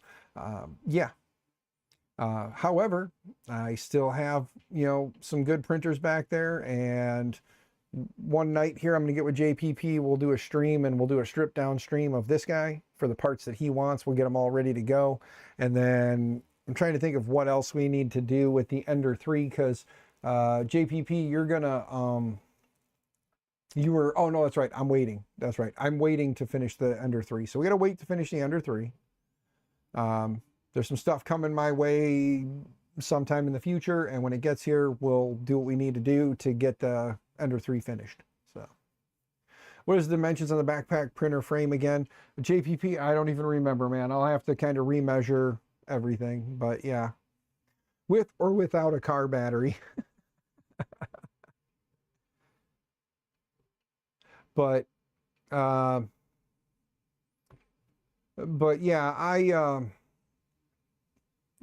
yeah. However, I still have, some good printers back there, and one night here I'm going to get with JPP. We'll do a stream, and we'll do a strip down stream of this guy for the parts that he wants. We'll get them all ready to go. And then I'm trying to think of what else we need to do with the Ender 3, because JPP, you're going to, oh no, that's right. I'm waiting. That's right. I'm waiting to finish the Ender 3. So we got to wait to finish the Ender 3. There's some stuff coming my way sometime in the future, and when it gets here, we'll do what we need to do to get the Ender 3 finished. So what is the dimensions on the backpack printer frame again? JPP, I don't even remember, man. I'll have to kind of remeasure everything, but yeah, with or without a car battery. But yeah,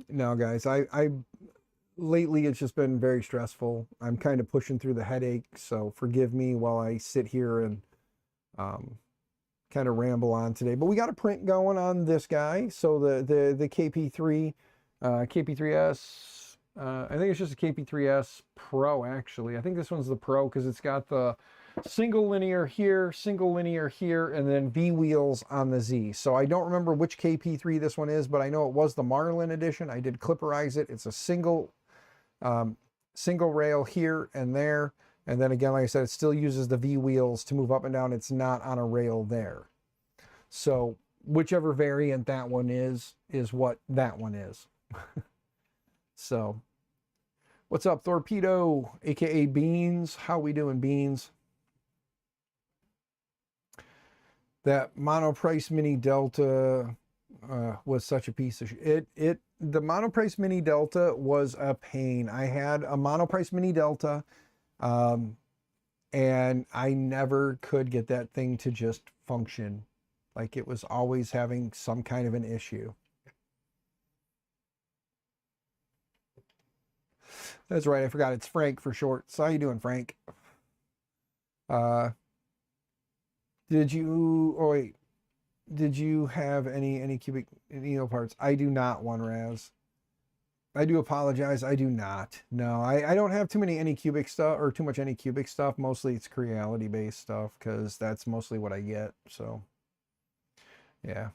no guys, I lately it's just been very stressful. I'm kind of pushing through the headache, so forgive me while I sit here and kind of ramble on today. But we got a print going on this guy. So the KP3 KP3S, I think it's just a KP3S Pro actually. I think this one's the Pro because it's got the single linear here, and then V wheels on the Z. So I don't remember which KP3 this one is, but I know it was the Marlin edition. I did clipperize it. It's a single rail here and there. And then again, like I said, it still uses the V wheels to move up and down. It's not on a rail there. So whichever variant that one is what that one is. So what's up, Torpedo, aka Beans? How we doing, Beans? That Monoprice Mini Delta was such a piece of shit. The Monoprice Mini Delta was a pain. I had a Monoprice Mini Delta, and I never could get that thing to just function. Like, it was always having some kind of an issue. That's right, I forgot it's Frank for short. So how you doing, Frank? Did you have any cubic needle parts? I do not, one Raz. I do apologize. I do not. No, I don't have too many Anycubic stuff, or too much Anycubic stuff. Mostly it's Creality based stuff because that's mostly what I get. So yeah.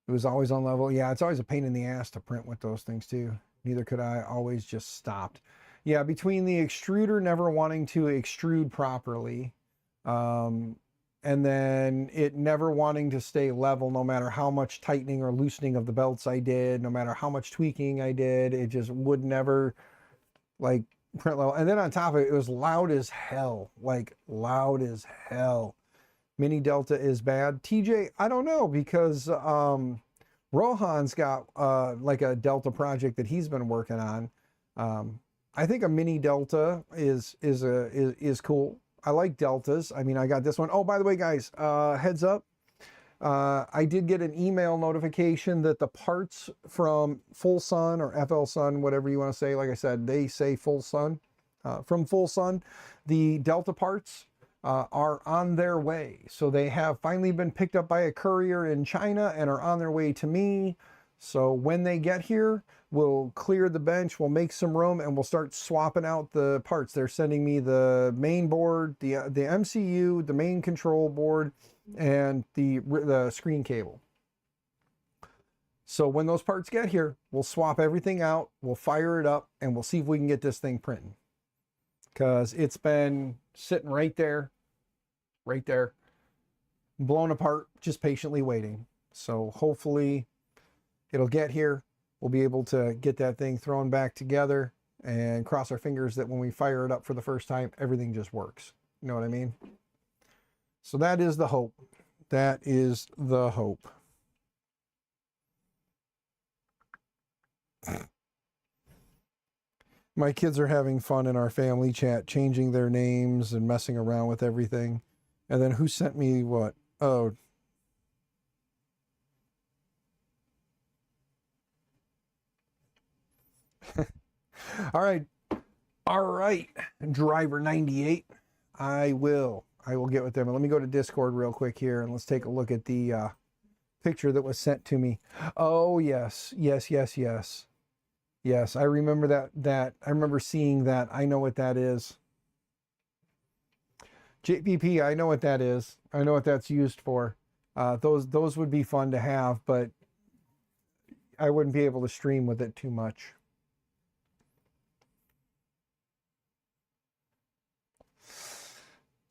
It was always on level. Yeah, it's always a pain in the ass to print with those things too. Neither could I. Always just stopped. Yeah, between the extruder never wanting to extrude properly, and then it never wanting to stay level no matter how much tightening or loosening of the belts I did, no matter how much tweaking I did, it just would never like print level. And then on top of it, it was loud as hell, like loud as hell. Mini Delta is bad. TJ, I don't know, because Rohan's got like a Delta project that he's been working on. I think a Mini Delta is cool. I like Deltas. I mean, I got this one. Oh, by the way, guys, heads up. I did get an email notification that the parts from Full Sun or FL Sun, whatever you want to say, like I said, they say Full Sun. From Full Sun, the Delta parts are on their way. So they have finally been picked up by a courier in China and are on their way to me. So when they get here, we'll clear the bench, we'll make some room, and we'll start swapping out the parts. They're sending me the main board, the MCU, the main control board, and the screen cable. So when those parts get here, we'll swap everything out, we'll fire it up, and we'll see if we can get this thing printing. Because it's been sitting right there, blown apart, just patiently waiting. So hopefully it'll get here. We'll be able to get that thing thrown back together and cross our fingers that when we fire it up for the first time, everything just works. You know what I mean? So that is the hope. That is the hope. My kids are having fun in our family chat, changing their names and messing around with everything. And then who sent me what? Oh, all right. All right. Driver 98. I will get with them. And let me go to Discord real quick here and let's take a look at the picture that was sent to me. Oh, yes. Yes, yes, yes. Yes, I remember that I remember seeing that. I know what that is. JPP, I know what that is. I know what that's used for. Those would be fun to have, but I wouldn't be able to stream with it too much.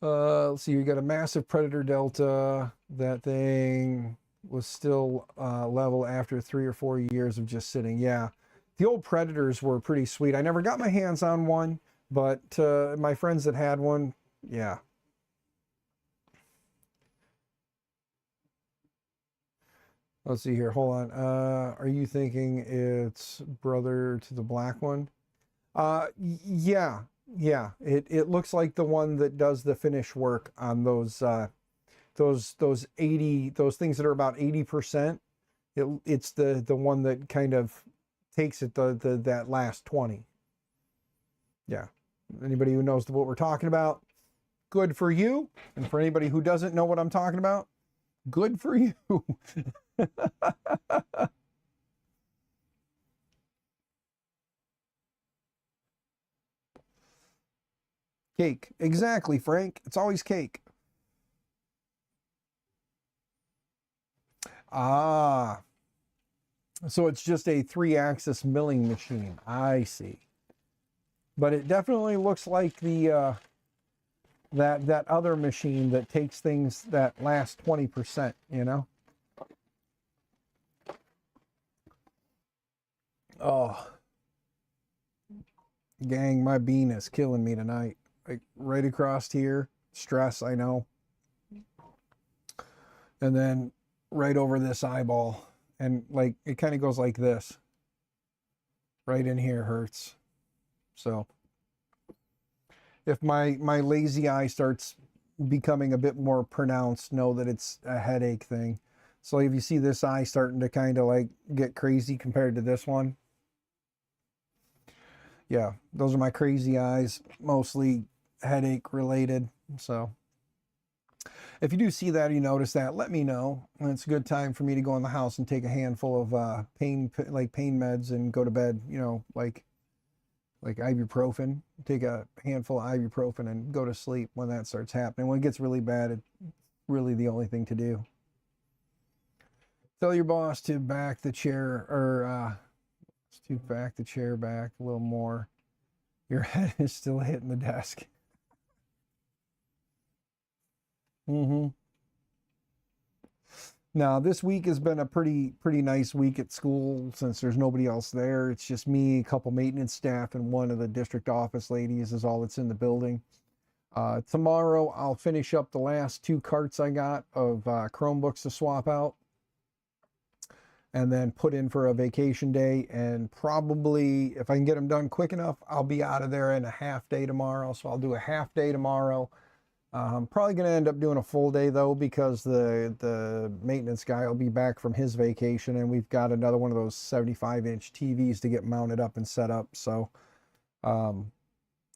Let's see, you got a massive Predator Delta. That thing was still level after 3 or 4 years of just sitting. Yeah, the old Predators were pretty sweet. I never got my hands on one, but my friends that had one, yeah. Let's see here. Hold on. Are you thinking it's brother to the black one? Yeah. Yeah. It looks like the one that does the finish work on those 80, those things that are about 80%. It's the one that kind of takes it that last 20. Yeah. Anybody who knows what we're talking about, good for you. And for anybody who doesn't know what I'm talking about, good for you. Cake. Exactly, Frank. It's always cake. Ah. So it's just a 3-axis milling machine. I see. But it definitely looks like the that other machine that takes things that last 20%, you know? Oh. Gang, my bean is killing me tonight. Like right across here. Stress, I know. And then right over this eyeball. And like it kind of goes like this. Right in here hurts. So if my lazy eye starts becoming a bit more pronounced, know that it's a headache thing. So if you see this eye starting to kind of like get crazy compared to this one, yeah, those are my crazy eyes, mostly headache related. So if you do see that or you notice that, let me know. And it's a good time for me to go in the house and take a handful of pain meds and go to bed, you know, like ibuprofen. Take a handful of ibuprofen and go to sleep when that starts happening. When it gets really bad, it's really the only thing to do. Tell your boss to back the chair, or to back the chair back a little more. Your head is still hitting the desk. Now, this week has been a pretty nice week at school since there's nobody else there. It's just me, a couple maintenance staff, and one of the district office ladies is all that's in the building. Tomorrow, I'll finish up the last 2 carts I got of Chromebooks to swap out and then put in for a vacation day. And probably, if I can get them done quick enough, I'll be out of there in a half day tomorrow. So I'll do a half day tomorrow. I'm probably going to end up doing a full day though, because the maintenance guy will be back from his vacation and we've got another one of those 75-inch TVs to get mounted up and set up. So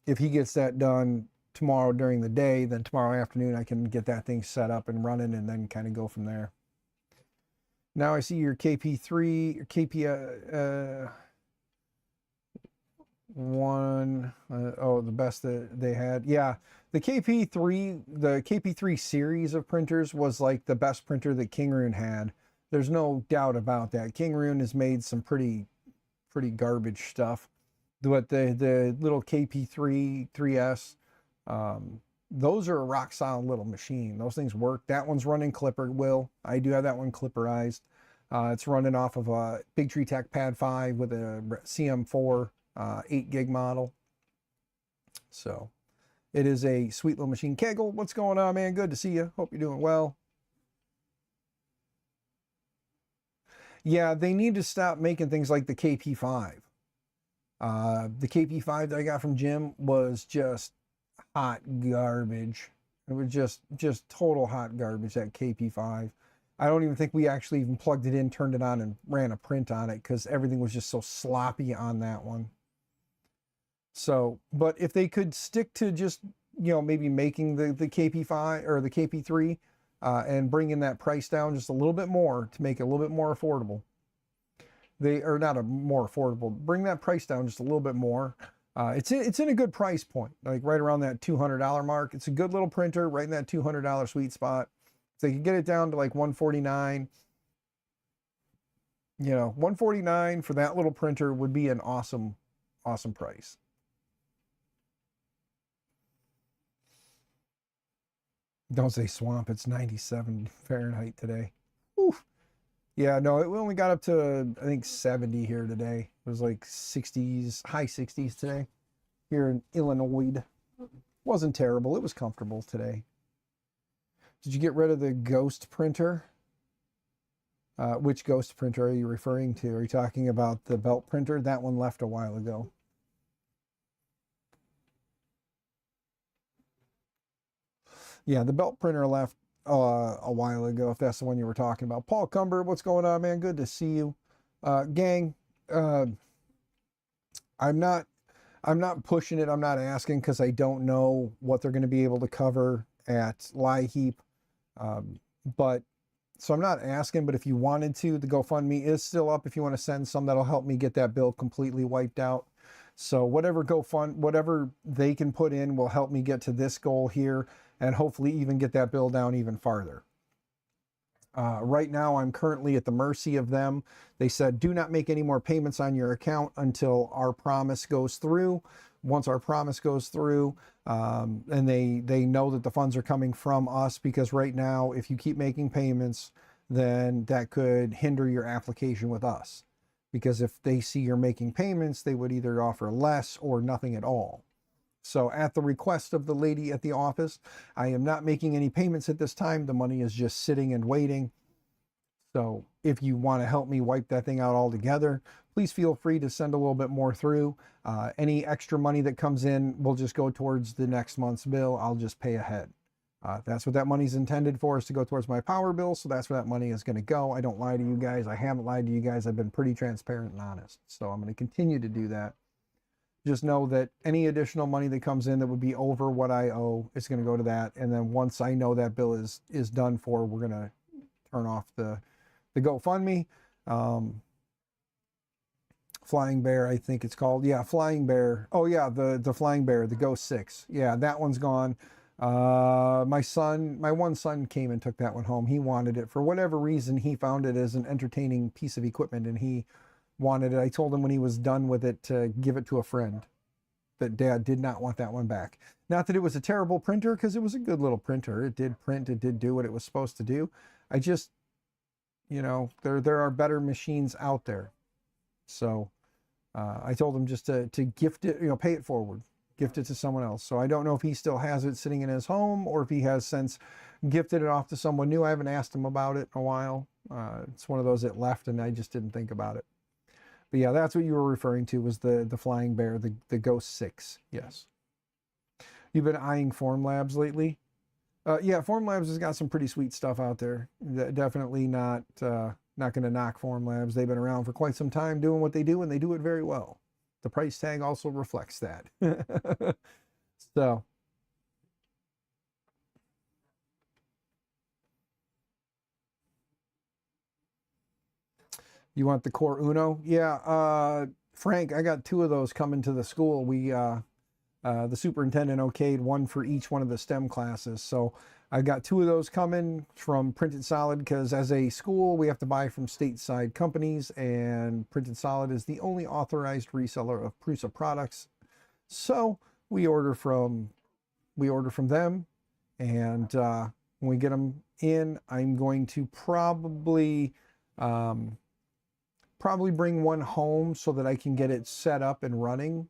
if he gets that done tomorrow during the day, then tomorrow afternoon I can get that thing set up and running and then kind of go from there. Now I see your KP3, your KP one, oh, the best that they had. Yeah, the KP3 series of printers was like the best printer that Kingroon had. There's no doubt about that. Kingroon has made some pretty garbage stuff. But the little KP3 3S, those are a rock solid little machine. Those things work. That one's running Clipper. I do have that one clipperized. It's running off of a Big Tree Tech Pad 5 with a CM4 8 gig model. So it is a sweet little machine. Kegel, what's going on, man? Good to see you. Hope you're doing well. Yeah, they need to stop making things like the KP5. The KP5 that I got from Jim was just hot garbage. It was just total hot garbage, that KP5. I don't even think we actually even plugged it in, turned it on, and ran a print on it because everything was just so sloppy on that one. So, but if they could stick to just, maybe making the KP5 or the KP3 and bringing that price down just a little bit more to make it a little bit more affordable. They are not a more affordable, bring that price down just a little bit more. It's in a good price point, like right around that $200 mark. It's a good little printer, right in that $200 sweet spot. If they could get it down to like $149, $149 for that little printer would be an awesome price. Don't say swamp. It's 97 Fahrenheit today. Oof. Yeah, no, it only got up to, I think, 70 here today. It was like 60s, high 60s today here in Illinois. Wasn't terrible. It was comfortable today. Did you get rid of the ghost printer? Which ghost printer are you referring to? Are you talking about the belt printer? That one left a while ago. Yeah, the belt printer left a while ago, if that's the one you were talking about. Paul Cumber, what's going on, man? Good to see you. Gang, I'm not pushing it. I'm not asking because I don't know what they're going to be able to cover at LIHEAP. But so I'm not asking, but if you wanted to, the GoFundMe is still up if you want to send some. That'll help me get that bill completely wiped out. So whatever they can put in will help me get to this goal here and hopefully even get that bill down even farther. Right now, I'm currently at the mercy of them. They said, do not make any more payments on your account until our promise goes through. Once our promise goes through, and they know that the funds are coming from us, because right now, if you keep making payments, then that could hinder your application with us. Because if they see you're making payments, they would either offer less or nothing at all. So at the request of the lady at the office, I am not making any payments at this time. The money is just sitting and waiting. So if you want to help me wipe that thing out altogether, please feel free to send a little bit more through. Any extra money that comes in will just go towards the next month's bill. I'll just pay ahead. That's what that money's intended for, is to go towards my power bill. So that's where that money is going to go. I don't lie to you guys. I haven't lied to you guys. I've been pretty transparent and honest. So I'm going to continue to do that. Just know that any additional money that comes in that would be over what I owe, it's going to go to that. And then once I know that bill is done for, we're going to turn off the GoFundMe. Flying Bear, I think it's called. Yeah, Flying Bear. Oh yeah, the Flying Bear, the Ghost 6. Yeah, that one's gone. My one son came and took that one home. He wanted it for whatever reason. He found it as an entertaining piece of equipment and he wanted it. I told him when he was done with it to give it to a friend, that Dad did not want that one back. Not that it was a terrible printer, because it was a good little printer. It did print, it did do what it was supposed to do. I just, there are better machines out there. So I told him just to gift it, pay it forward, gift it to someone else. So I don't know if he still has it sitting in his home or if he has since gifted it off to someone new. I haven't asked him about it in a while. It's one of those that left and I just didn't think about it. But yeah, that's what you were referring to, was the Flying Bear, the Ghost 6. Yes. You've been eyeing Formlabs lately? Yeah, Formlabs has got some pretty sweet stuff out there. Definitely not going to knock Formlabs. They've been around for quite some time doing what they do, and they do it very well. The price tag also reflects that. So. You want the Core Uno? Yeah, Frank, I got 2 of those coming to the school. The superintendent okayed one for each one of the STEM classes. So I got 2 of those coming from Printed Solid, because as a school, we have to buy from stateside companies, and Printed Solid is the only authorized reseller of Prusa products. So we order from them, and when we get them in, I'm going to probably bring one home so that I can get it set up and running.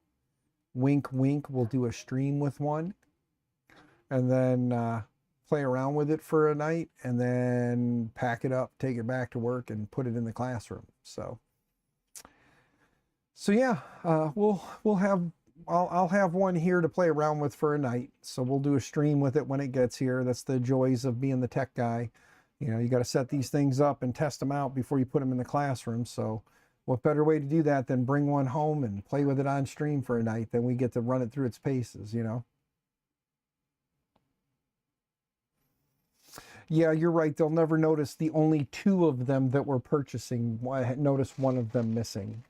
Wink, wink, we'll do a stream with one. And then play around with it for a night, and then pack it up, take it back to work, and put it in the classroom. So yeah, we'll have I'll have one here to play around with for a night. So we'll do a stream with it when it gets here. That's the joys of being the tech guy. You know, you got to set these things up and test them out before you put them in the classroom. So what better way to do that than bring one home and play with it on stream for a night? Then we get to run it through its paces, you know? Yeah, you're right. They'll never notice the only two of them that we're purchasing. Notice one of them missing.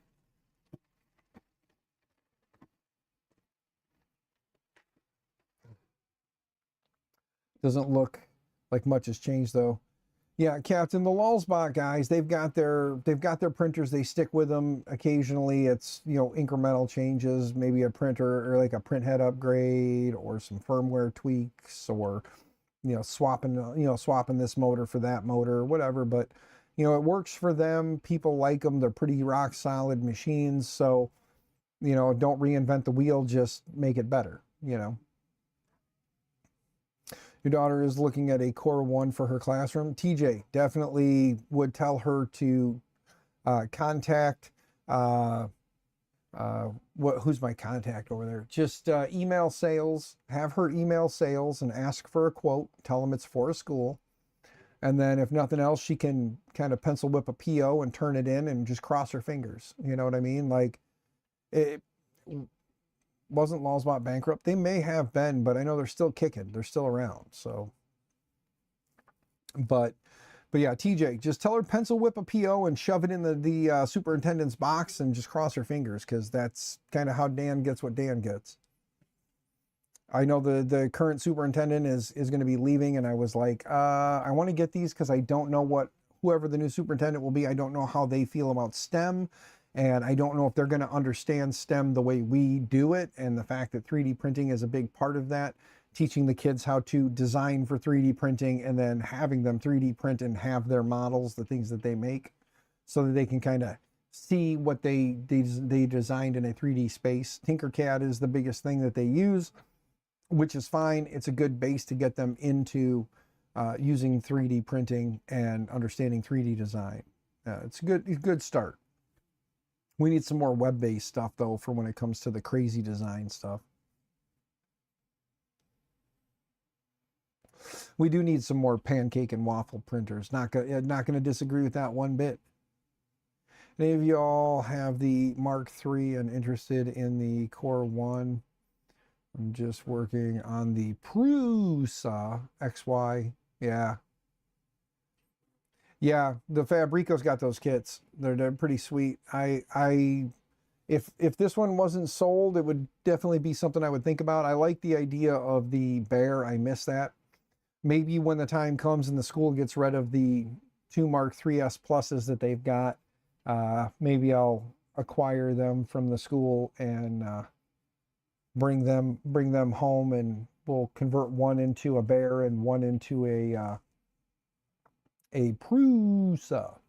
Doesn't look like much has changed though. Yeah, Captain, the Lulzbot guys, they've got their printers. They stick with them occasionally. It's, you know, incremental changes, maybe a printer or like a print head upgrade or some firmware tweaks, or swapping this motor for that motor or whatever. But you know, it works for them. People like them. They're pretty rock solid machines. So, you know, don't reinvent the wheel, just make it better, you know. Your daughter is looking at a Core 1 for her classroom. TJ, definitely would tell her to contact, who's my contact over there? Just email sales, have her email sales and ask for a quote. Tell them it's for a school. And then if nothing else, she can kind of pencil whip a PO and turn it in and just cross her fingers. You know what I mean? Like, it wasn't Lulzbot bankrupt? They may have been, but I know they're still kicking. They're still around. So, but yeah, TJ, just tell her pencil whip a PO and shove it in the superintendent's box and just cross her fingers, because that's kind of how Dan gets what Dan gets. I know the current superintendent is going to be leaving, and I was like, I want to get these because I don't know whoever the new superintendent will be. I don't know how they feel about STEM. And I don't know if they're going to understand STEM the way we do it, and the fact that 3D printing is a big part of that, teaching the kids how to design for 3D printing and then having them 3D print and have their models, the things that they make, so that they can kind of see what they designed in a 3D space. Tinkercad is the biggest thing that they use, which is fine. It's a good base to get them into using 3D printing and understanding 3D design. It's a good start. We need some more web-based stuff, though, for when it comes to the crazy design stuff. We do need some more pancake and waffle printers. Not going to disagree with that one bit. Any of y'all have the Mark III and interested in the Core 1? I'm just working on the Prusa XY. Yeah, the Fabrico's got those kits. They're pretty sweet. If this one wasn't sold, it would definitely be something I would think about. I like the idea of the bear. I miss that. Maybe when the time comes and the school gets rid of the 2 Mark IIIs Pluses that they've got, maybe I'll acquire them from the school and bring them home, and we'll convert one into a bear and one into a Prusa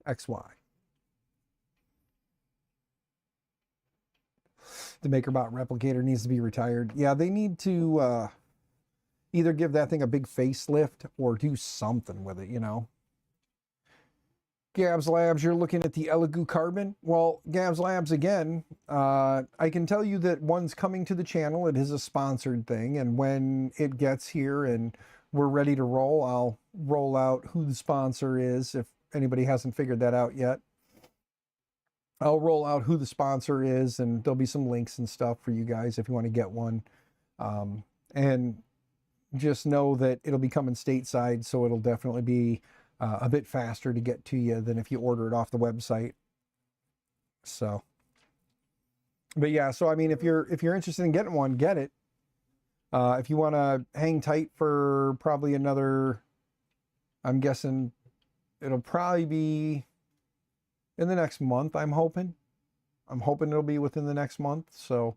XY. The MakerBot replicator needs to be retired. Yeah, they need to either give that thing a big facelift or do something with it, you know. Gabs Labs, you're looking at the Elegoo Carbon. Well, Gabs Labs, again, I can tell you that one's coming to the channel. It is a sponsored thing, and when it gets here and we're ready to roll, I'll roll out who the sponsor is, if anybody hasn't figured that out yet. I'll roll out who the sponsor is, and there'll be some links and stuff for you guys if you want to get one. And just know that it'll be coming stateside, so it'll definitely be a bit faster to get to you than if you order it off the website. So, but yeah, so I mean, if you're interested in getting one, get it. If you want to hang tight for probably another, I'm guessing it'll probably be in the next month, I'm hoping. I'm hoping it'll be within the next month. So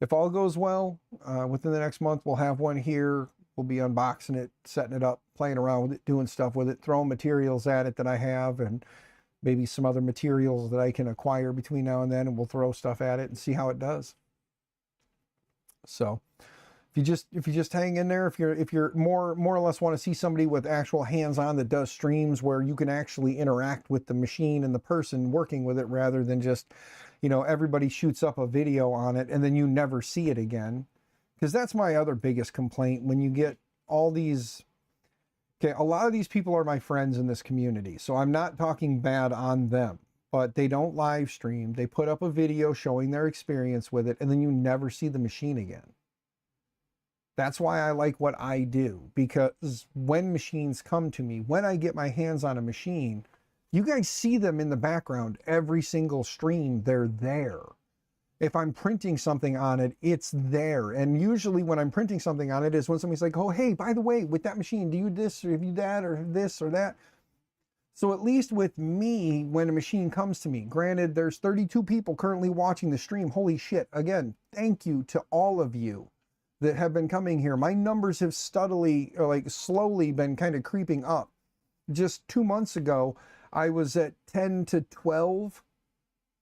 if all goes well, within the next month, we'll have one here. We'll be unboxing it, setting it up, playing around with it, doing stuff with it, throwing materials at it that I have, and maybe some other materials that I can acquire between now and then, and we'll throw stuff at it and see how it does. So if you just hang in there, if you're more or less want to see somebody with actual hands-on that does streams where you can actually interact with the machine and the person working with it, rather than just, you know, everybody shoots up a video on it and then you never see it again. Because that's my other biggest complaint when you get all these. Okay, a lot of these people are my friends in this community, so I'm not talking bad on them, but they don't live stream. They put up a video showing their experience with it, and then you never see the machine again. That's why I like what I do, because when machines come to me, when I get my hands on a machine, you guys see them in the background. Every single stream, they're there. If I'm printing something on it, it's there. And usually when I'm printing something on it is when somebody's like, oh, hey, by the way, with that machine, do you this or do that or this or that? So at least with me, when a machine comes to me, granted, there's 32 people currently watching the stream. Holy shit. Again, thank you to all of you that have been coming here. My numbers have steadily, or like slowly been kind of creeping up. Just 2 months ago, I was at 10 to 12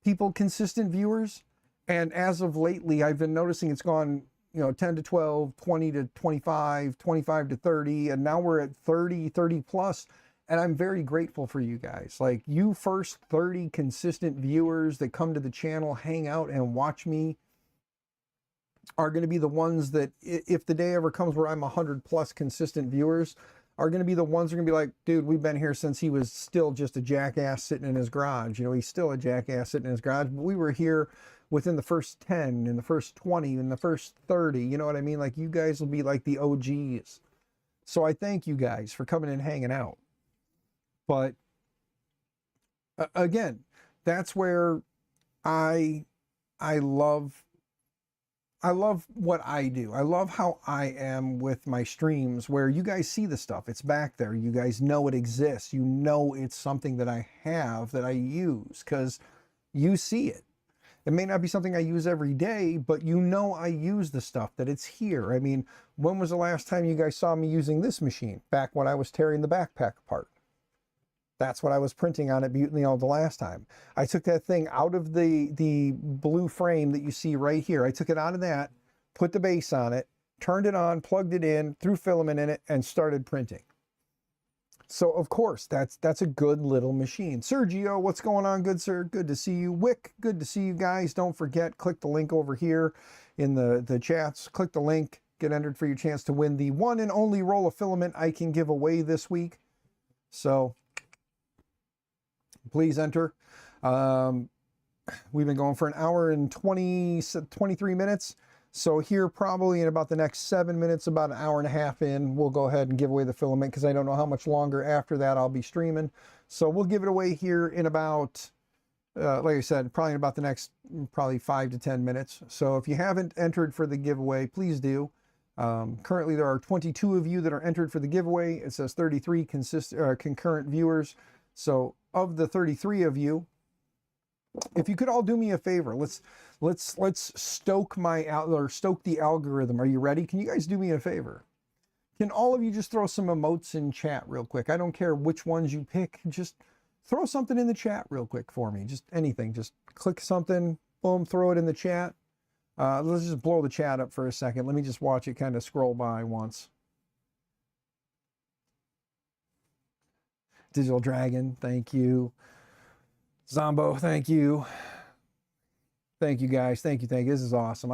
people, consistent viewers. And as of lately, I've been noticing it's gone, you know, 10 to 12, 20 to 25, 25 to 30, and now we're at 30, 30 plus. And I'm very grateful for you guys. Like, you first 30 consistent viewers that come to the channel, hang out and watch me are going to be the ones that, if the day ever comes where I'm 100 plus consistent viewers, are going to be the ones that are going to be like, dude, we've been here since he was still just a jackass sitting in his garage. You know, he's still a jackass sitting in his garage, but we were here within the first 10, in the first 20, in the first 30. You know what I mean? Like, you guys will be like the OGs. So I thank you guys for coming and hanging out. But again, that's where I love what I do. I love how I am with my streams, where you guys see the stuff. It's back there. You guys know it exists. You know it's something that I have, that I use, because you see it. It may not be something I use every day, but you know I use the stuff, that it's here. I mean, when was the last time you guys saw me using this machine? Back when I was tearing the backpack apart. That's what I was printing on it, you know, the last time. I took that thing out of the blue frame that you see right here. I took it out of that, put the base on it, turned it on, plugged it in, threw filament in it, and started printing. So, of course, that's a good little machine. Sergio, what's going on, good sir? Good to see you. Wick, good to see you guys. Don't forget, click the link over here in the chats. Click the link, get entered for your chance to win the one and only roll of filament I can give away this week. So please enter. We've been going for an hour and 23 minutes. So here, probably in about the next 7 minutes, about an hour and a half in, we'll go ahead and give away the filament, because I don't know how much longer after that I'll be streaming. So we'll give it away here in about, like I said, probably in about the next probably 5 to 10 minutes. So if you haven't entered for the giveaway, please do. Currently there are 22 of you that are entered for the giveaway. It says 33 concurrent viewers. So of the 33 of you, if you could all do me a favor, let's stoke the algorithm. Are you ready? Can you guys do me a favor? Can all of you just throw some emotes in chat real quick? I don't care which ones you pick. Just throw something in the chat real quick for me. Just anything. Just click something, boom, throw it in the chat. Let's just blow the chat up for a second. Let me just watch it kind of scroll by once. Digital Dragon, thank you. Zombo, thank you. Thank you guys. Thank you. This is awesome.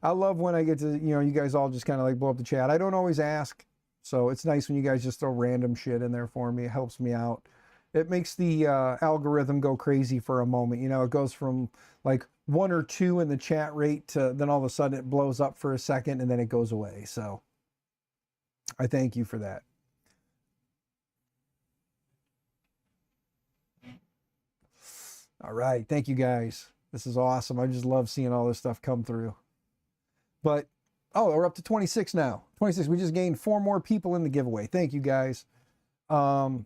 I love when I get to, you know, you guys all just kind of like blow up the chat. I don't always ask, so it's nice when you guys just throw random shit in there for me. It helps me out. It makes the algorithm go crazy for a moment. You know, it goes from like 1 or 2 in the chat rate to then all of a sudden it blows up for a second and then it goes away. So I thank you for that. All right. Thank you guys. This is awesome. I just love seeing all this stuff come through. But, oh, we're up to 26 now. 26. We just gained 4 more people in the giveaway. Thank you guys. Dan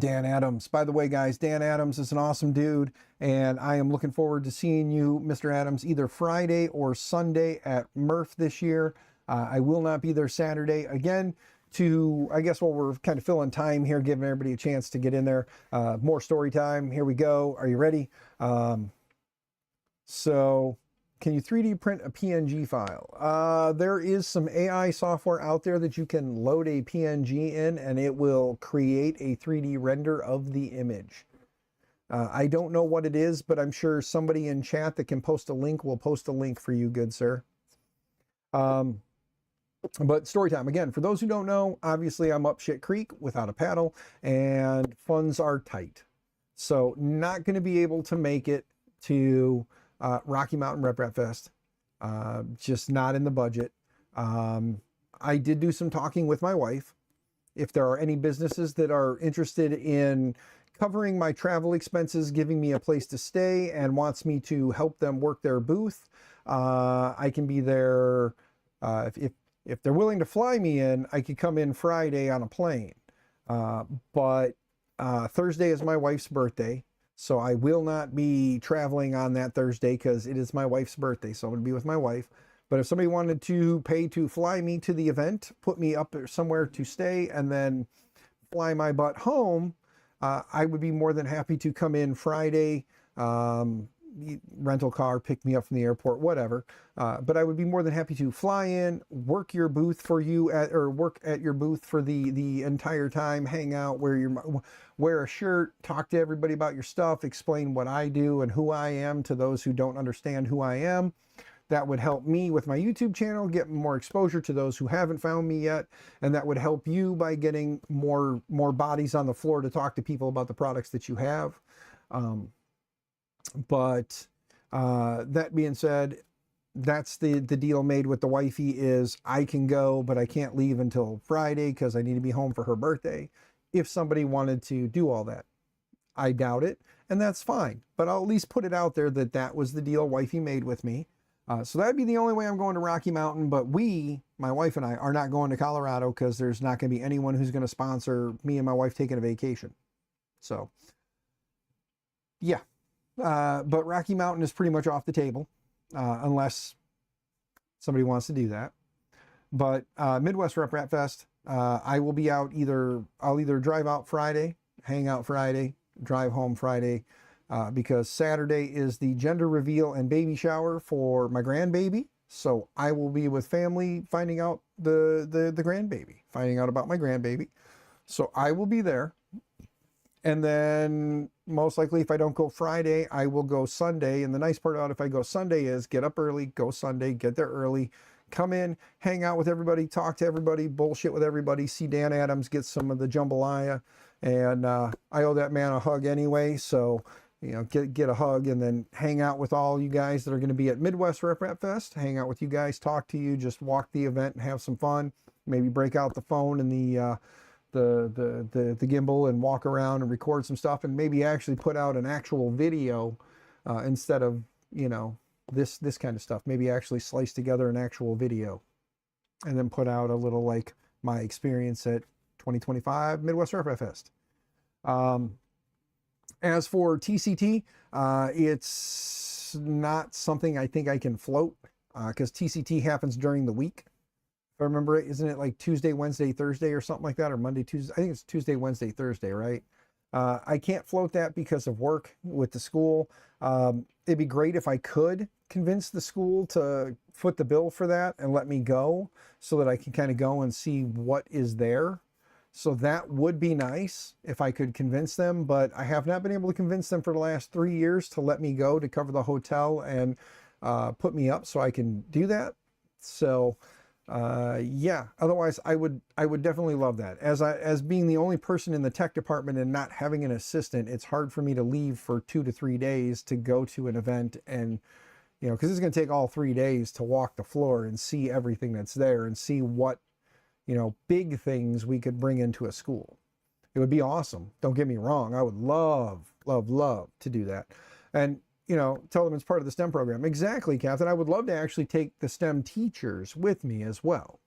Adams. By the way, guys, Dan Adams is an awesome dude. And I am looking forward to seeing you, Mr. Adams, either Friday or Sunday at Murph this year. I will not be there Saturday. Again, I guess while we're kind of filling time here, giving everybody a chance to get in there. More story time. Here we go. Are you ready? So can you 3D print a PNG file? There is some AI software out there that you can load a PNG in and it will create a 3D render of the image. I don't know what it is, but I'm sure somebody in chat that can post a link will post a link for you, good sir. But story time again, for those who don't know, obviously I'm up shit creek without a paddle and funds are tight. So not going to be able to make it to Rocky Mountain Rep Rap Fest. Just not in the budget. I did do some talking with my wife. If there are any businesses that are interested in covering my travel expenses, giving me a place to stay, and wants me to help them work their booth, I can be there. If they're willing to fly me in, I could come in Friday on a plane. But Thursday is my wife's birthday, so I will not be traveling on that Thursday because it is my wife's birthday, so I'm going to be with my wife. But if somebody wanted to pay to fly me to the event, put me up somewhere to stay, and then fly my butt home, I would be more than happy to come in Friday, rental car, pick me up from the airport, whatever. But I would be more than happy to fly in, work your booth for you, or work at your booth for the entire time, hang out, wear a shirt, talk to everybody about your stuff, explain what I do and who I am to those who don't understand who I am. That would help me with my YouTube channel, get more exposure to those who haven't found me yet. And that would help you by getting more bodies on the floor to talk to people about the products that you have. But that being said, that's the deal made with the wifey is I can go, but I can't leave until Friday because I need to be home for her birthday. If somebody wanted to do all that, I doubt it, and that's fine. But I'll at least put it out there that that was the deal wifey made with me. So that'd be the only way I'm going to Rocky Mountain. But my wife and I, are not going to Colorado because there's not going to be anyone who's going to sponsor me and my wife taking a vacation. So, yeah. But Rocky Mountain is pretty much off the table, unless somebody wants to do that. But Midwest Rep Rap Fest, I will be out I'll either drive out Friday, hang out Friday, drive home Friday, because Saturday is the gender reveal and baby shower for my grandbaby. So I will be with family finding out the grandbaby, finding out about my grandbaby. So I will be there. And then most likely if I don't go Friday, I will go Sunday. And the nice part about if I go Sunday is get up early, go Sunday, get there early, come in, hang out with everybody, talk to everybody, bullshit with everybody, see Dan Adams, get some of the jambalaya. And I owe that man a hug anyway. So, you know, get a hug and then hang out with all you guys that are going to be at Midwest Rep Rap Fest. Hang out with you guys, talk to you, just walk the event and have some fun. Maybe break out the phone and the gimbal and walk around and record some stuff and maybe actually put out an actual video instead of, you know, this kind of stuff. Maybe actually slice together an actual video and then put out a little like my experience at 2025 Midwest Rep Rap Fest. As for TCT, it's not something I think I can float because TCT happens during the week. If I remember it, isn't it like Tuesday, Wednesday, Thursday or something like that, or Monday, Tuesday? I think it's Tuesday, Wednesday, Thursday, right? I can't float that because of work with the school. It'd be great if I could convince the school to foot the bill for that and let me go so that I can kind of go and see what is there. So that would be nice if I could convince them, but I have not been able to convince them for the last 3 years to let me go to cover the hotel and put me up so I can do that. So yeah, otherwise I would definitely love that. As being the only person in the tech department and not having an assistant, it's hard for me to leave for 2 to 3 days to go to an event and, you know, because it's going to take all 3 days to walk the floor and see everything that's there and see what, you know, big things we could bring into a school. It would be awesome. Don't get me wrong. I would love to do that. And, you know, tell them it's part of the STEM program. Exactly, Captain. I would love to actually take the STEM teachers with me as well.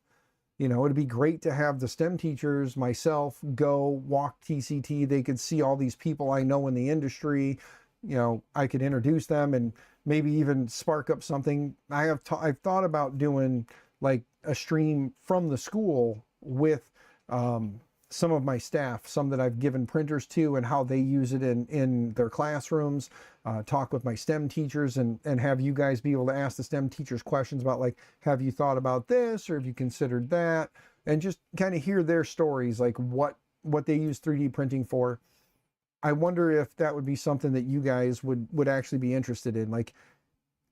You know, it'd be great to have the STEM teachers, myself, go walk TCT. They could see all these people I know in the industry. You know, I could introduce them and maybe even spark up something. I've thought about doing like a stream from the school with some of my staff, some that I've given printers to and how they use it in their classrooms, talk with my STEM teachers and have you guys be able to ask the STEM teachers questions about like, have you thought about this or have you considered that? And just kind of hear their stories, like what they use 3D printing for. I wonder if that would be something that you guys would actually be interested in. Like,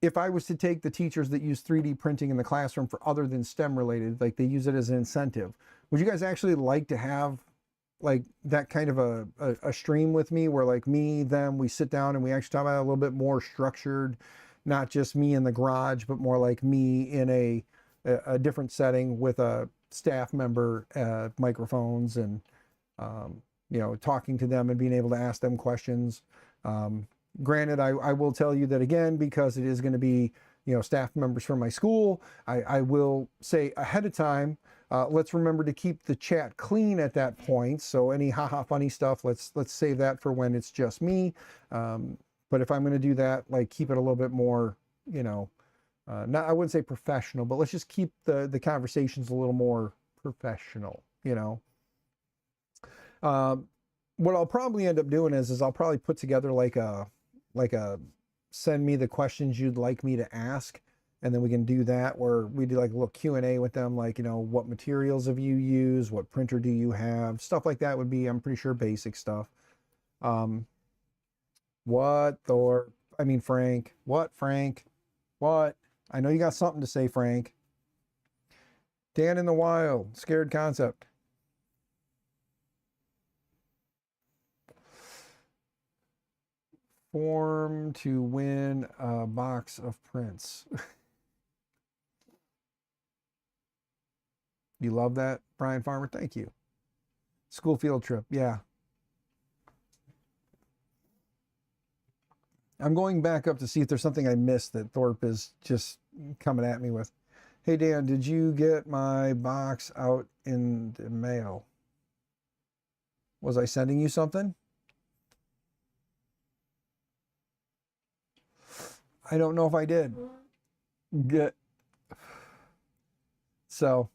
if I was to take the teachers that use 3D printing in the classroom for other than STEM related, like they use it as an incentive, would you guys actually like to have like that kind of a stream with me where like me, them, we sit down and we actually talk about it a little bit more structured, not just me in the garage, but more like me in a different setting with a staff member, microphones and, you know, talking to them and being able to ask them questions. Granted, I will tell you that again, because it is going to be, you know, staff members from my school, I will say ahead of time, let's remember to keep the chat clean at that point. So any haha funny stuff, let's save that for when it's just me. But if I'm going to do that, like keep it a little bit more, you know, not, I wouldn't say professional, but let's just keep the conversations a little more professional, you know. What I'll probably end up doing is I'll probably put together like a send me the questions you'd like me to ask, and then we can do that where we do like a little Q&A with them, like, you know, what materials have you used, what printer do you have, stuff like that would be, I'm pretty sure, basic stuff. What Thor, I mean Frank, what Frank, what? I know you got something to say, Frank. Dan in the Wild, scared concept. Form to win a box of prints. You love that, Brian Farmer? Thank you. School field trip, yeah. I'm going back up to see if there's something I missed that Thorpe is just coming at me with. Hey, Dan, did you get my box out in the mail? Was I sending you something? I don't know if I did. Good. So,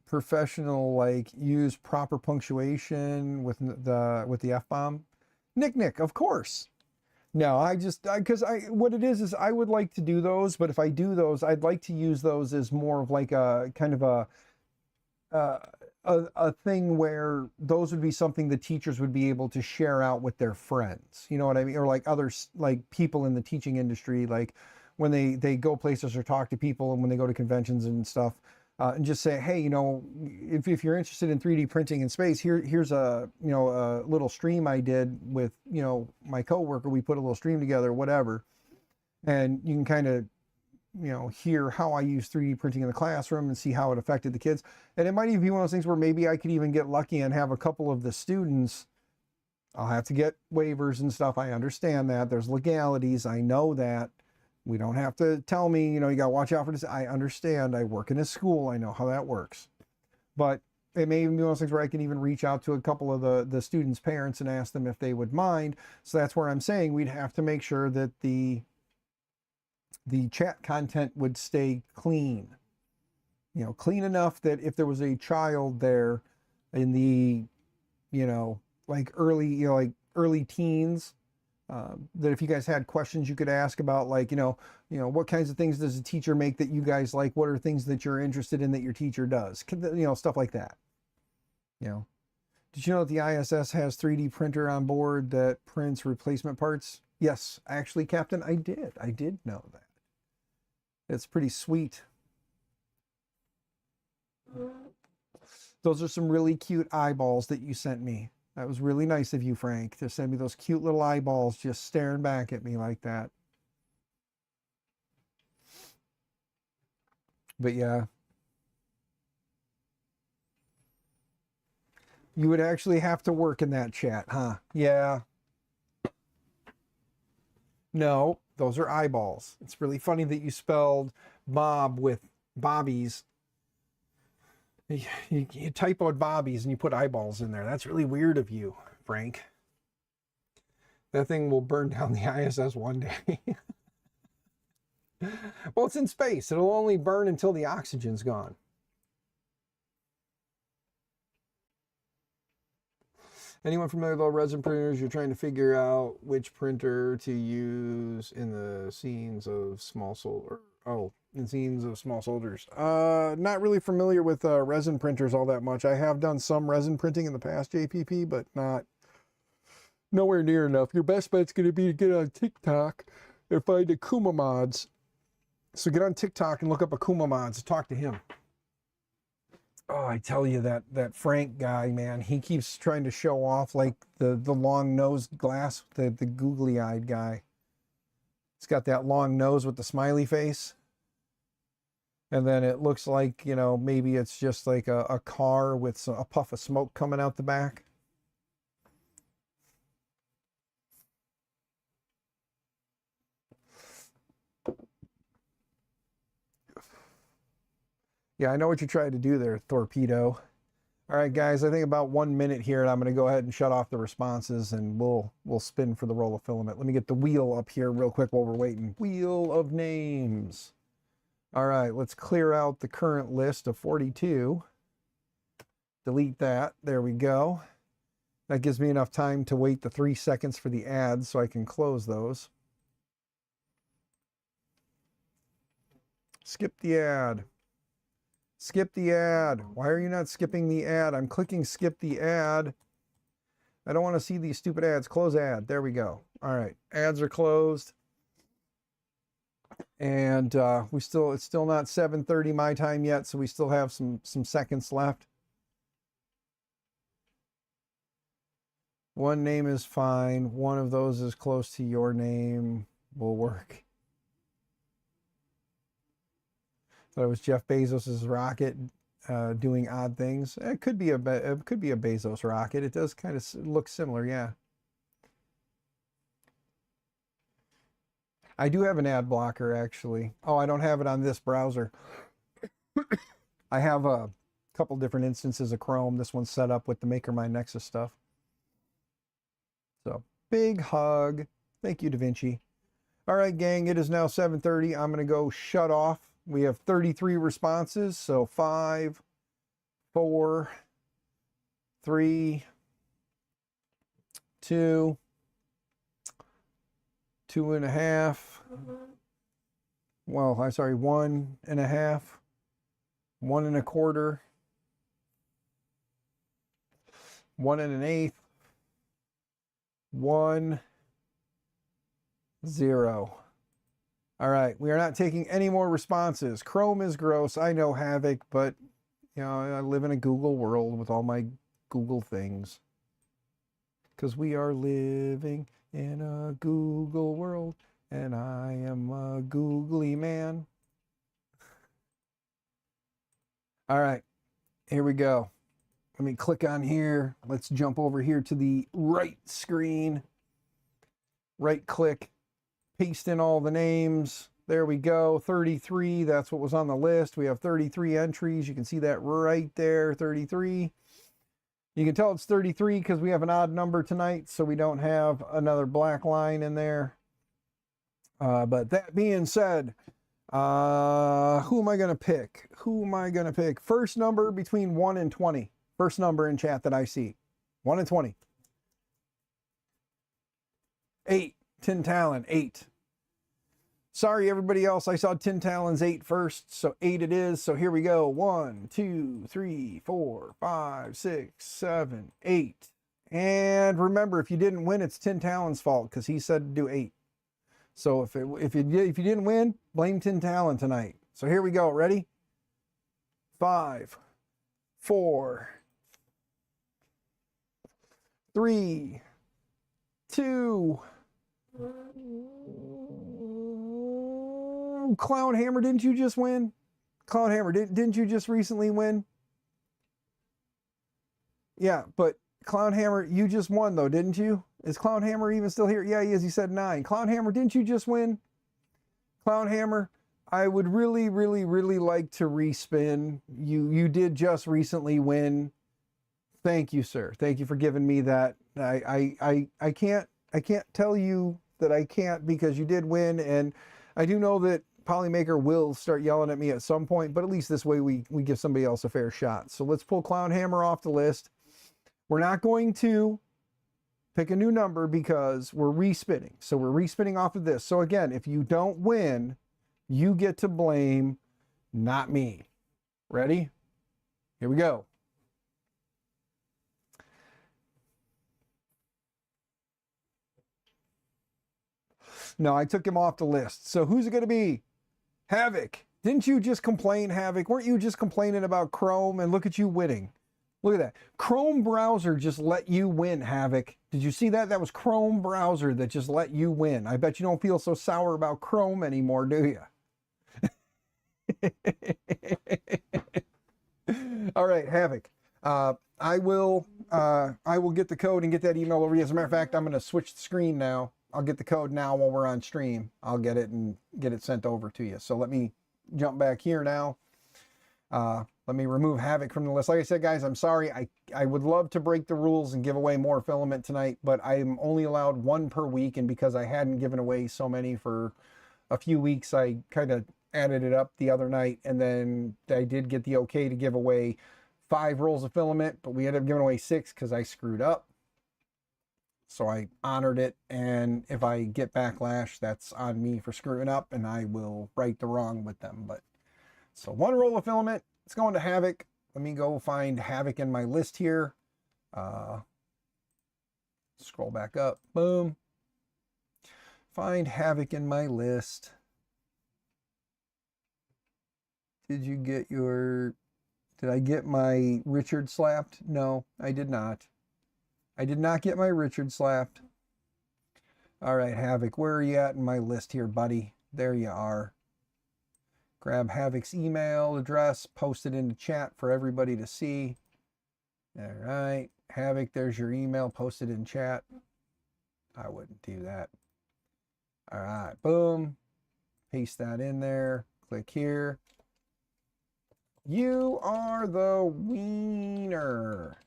professional, like use proper punctuation with the F-bomb. Nick, of course. No, because what it is I would like to do those, but if I do those, I'd like to use those as more of like a kind of a thing where those would be something the teachers would be able to share out with their friends. You know what I mean? Or like others, like people in the teaching industry, like when they go places or talk to people and when they go to conventions and stuff, and just say, hey, you know, if you're interested in 3D printing in space, here's a, you know, a little stream I did with, you know, my coworker. We put a little stream together, whatever. And you can kind of, you know, hear how I use 3D printing in the classroom and see how it affected the kids. And it might even be one of those things where maybe I could even get lucky and have a couple of the students. I'll have to get waivers and stuff. I understand that. There's legalities. I know that. We don't have to tell me, you know, you got to watch out for this. I understand. I work in a school. I know how that works. But it may even be one of those things where I can even reach out to a couple of the students' parents and ask them if they would mind. So that's where I'm saying we'd have to make sure that the chat content would stay clean. You know, clean enough that if there was a child there in the, you know, like early teens, that if you guys had questions you could ask about, like, you know, what kinds of things does a teacher make that you guys like? What are things that you're interested in that your teacher does? You know, stuff like that. You know, did you know that the ISS has 3D printer on board that prints replacement parts? Yes, actually, Captain, I did know that. It's pretty sweet. Those are some really cute eyeballs that you sent me. That was really nice of you, Frank, to send me those cute little eyeballs just staring back at me like that. But yeah. You would actually have to work in that chat, huh? Yeah. No, those are eyeballs. It's really funny that you spelled Bob with Bobbies. You typoed Bobbies and you put eyeballs in there. That's really weird of you, Frank. That thing will burn down the ISS one day. Well, it's in space. It'll only burn until the oxygen's gone. Anyone familiar with resin printers? You're trying to figure out which printer to use in the scenes of small soldiers. Oh, in scenes of small soldiers. Not really familiar with resin printers all that much. I have done some resin printing in the past, JPP, but not nowhere near enough. Your best bet's going to be to get on TikTok and find Akuma Mods. So get on TikTok and look up Akuma Mods. Talk to him. Oh, I tell you, that Frank guy, man, he keeps trying to show off like the long nosed glass, the googly eyed guy. He's got that long nose with the smiley face. And then it looks like, you know, maybe it's just like a car with a puff of smoke coming out the back. Yeah, I know what you're trying to do there, Torpedo. All right, guys, I think about 1 minute here, and I'm going to go ahead and shut off the responses, and we'll spin for the roll of filament. Let me get the wheel up here real quick while we're waiting. Wheel of names. All right, let's clear out the current list of 42. Delete that. There we go. That gives me enough time to wait the 3 seconds for the ads so I can close those. Skip the ad. Skip the ad. Why are you not skipping the ad? I'm clicking skip the ad. I don't want to see these stupid ads. Close ad. There we go. All right. Ads are closed. And it's still not 7:30 my time yet, so we still have some seconds left. One name is fine. One of those is close to your name. Will work. Thought it was Jeff Bezos's rocket doing odd things. It could be a Bezos rocket. It does kind of look similar, yeah. I do have an ad blocker actually. Oh, I don't have it on this browser. I have a couple different instances of Chrome. This one's set up with the MakerMy Nexus stuff. So big hug. Thank you, DaVinci. All right, gang, it is now 7:30. I'm going to go shut off. We have 33 responses, so 5, 4, 3, 2, 2.5. Well, I'm sorry, 1.5, 1.25, 1.125, 1, 0. All right, we are not taking any more responses. Chrome is gross. I know, Havoc, but you know, I live in a Google world with all my Google things. Because we are living in a Google world, and I am a googly man. All right, here we go. Let me click on here. Let's jump over here to the right screen. Right click. Paste in all the names. There we go. 33. That's what was on the list. We have 33 entries. You can see that right there. 33. You can tell it's 33 because we have an odd number tonight, so we don't have another black line in there. But that being said, who am I going to pick? Who am I going to pick? First number between 1 and 20. First number in chat that I see. 1 and 20. 8. Tin Talon, 8. Sorry, everybody else. I saw Tin Talon's 8 first, so 8 it is. So here we go. 1, 2, 3, 4, 5, 6, 7, 8. And remember, if you didn't win, it's Tin Talon's fault because he said to do 8. So if you didn't win, blame Tin Talon tonight. So here we go. Ready? 5, 4, 3, 2. Clown Hammer, didn't you just win? Clown Hammer, didn't you just recently win? Yeah, but Clown Hammer, you just won though, didn't you? Is Clown Hammer even still here? Yeah, he is. He said 9. Clown Hammer, didn't you just win? Clown Hammer, I would really, really, really like to respin. You did just recently win. Thank you, sir. Thank you for giving me that. I can't tell you that I can't because you did win, and I do know that Polymaker will start yelling at me at some point, but at least this way we give somebody else a fair shot. So let's pull Clown Hammer off the list. We're not going to pick a new number because we're respinning. So we're respinning off of this. So again, if you don't win, you get to blame, not me. Ready? Here we go. No, I took him off the list. So who's it going to be? Havoc. Didn't you just complain, Havoc? Weren't you just complaining about Chrome? And look at you winning. Look at that. Chrome browser just let you win, Havoc. Did you see that? That was Chrome browser that just let you win. I bet you don't feel so sour about Chrome anymore, do you? All right, Havoc. I will get the code and get that email over to you. As a matter of fact, I'm going to switch the screen now. I'll get the code now while we're on stream. I'll get it and get it sent over to you. So let me jump back here now. Let me remove Havoc from the list. Like I said, guys, I'm sorry. I would love to break the rules and give away more filament tonight, but I am only allowed one per week. And because I hadn't given away so many for a few weeks, I kind of added it up the other night. And then I did get the okay to give away 5 rolls of filament, but we ended up giving away 6 because I screwed up. So I honored it. And if I get backlash, that's on me for screwing up, and I will right the wrong with them. But so 1 roll of filament. It's going to Havoc. Let me go find Havoc in my list here. Scroll back up. Boom. Find Havoc in my list. Did I get my Richard slapped? No, I did not. I did not get my Richard slapped. All right, Havoc, where are you at in my list here, buddy? There you are. Grab Havoc's email address, post it into chat for everybody to see. All right, Havoc, there's your email, post it in chat. I wouldn't do that. All right, boom. Paste that in there. Click here. You are the wiener.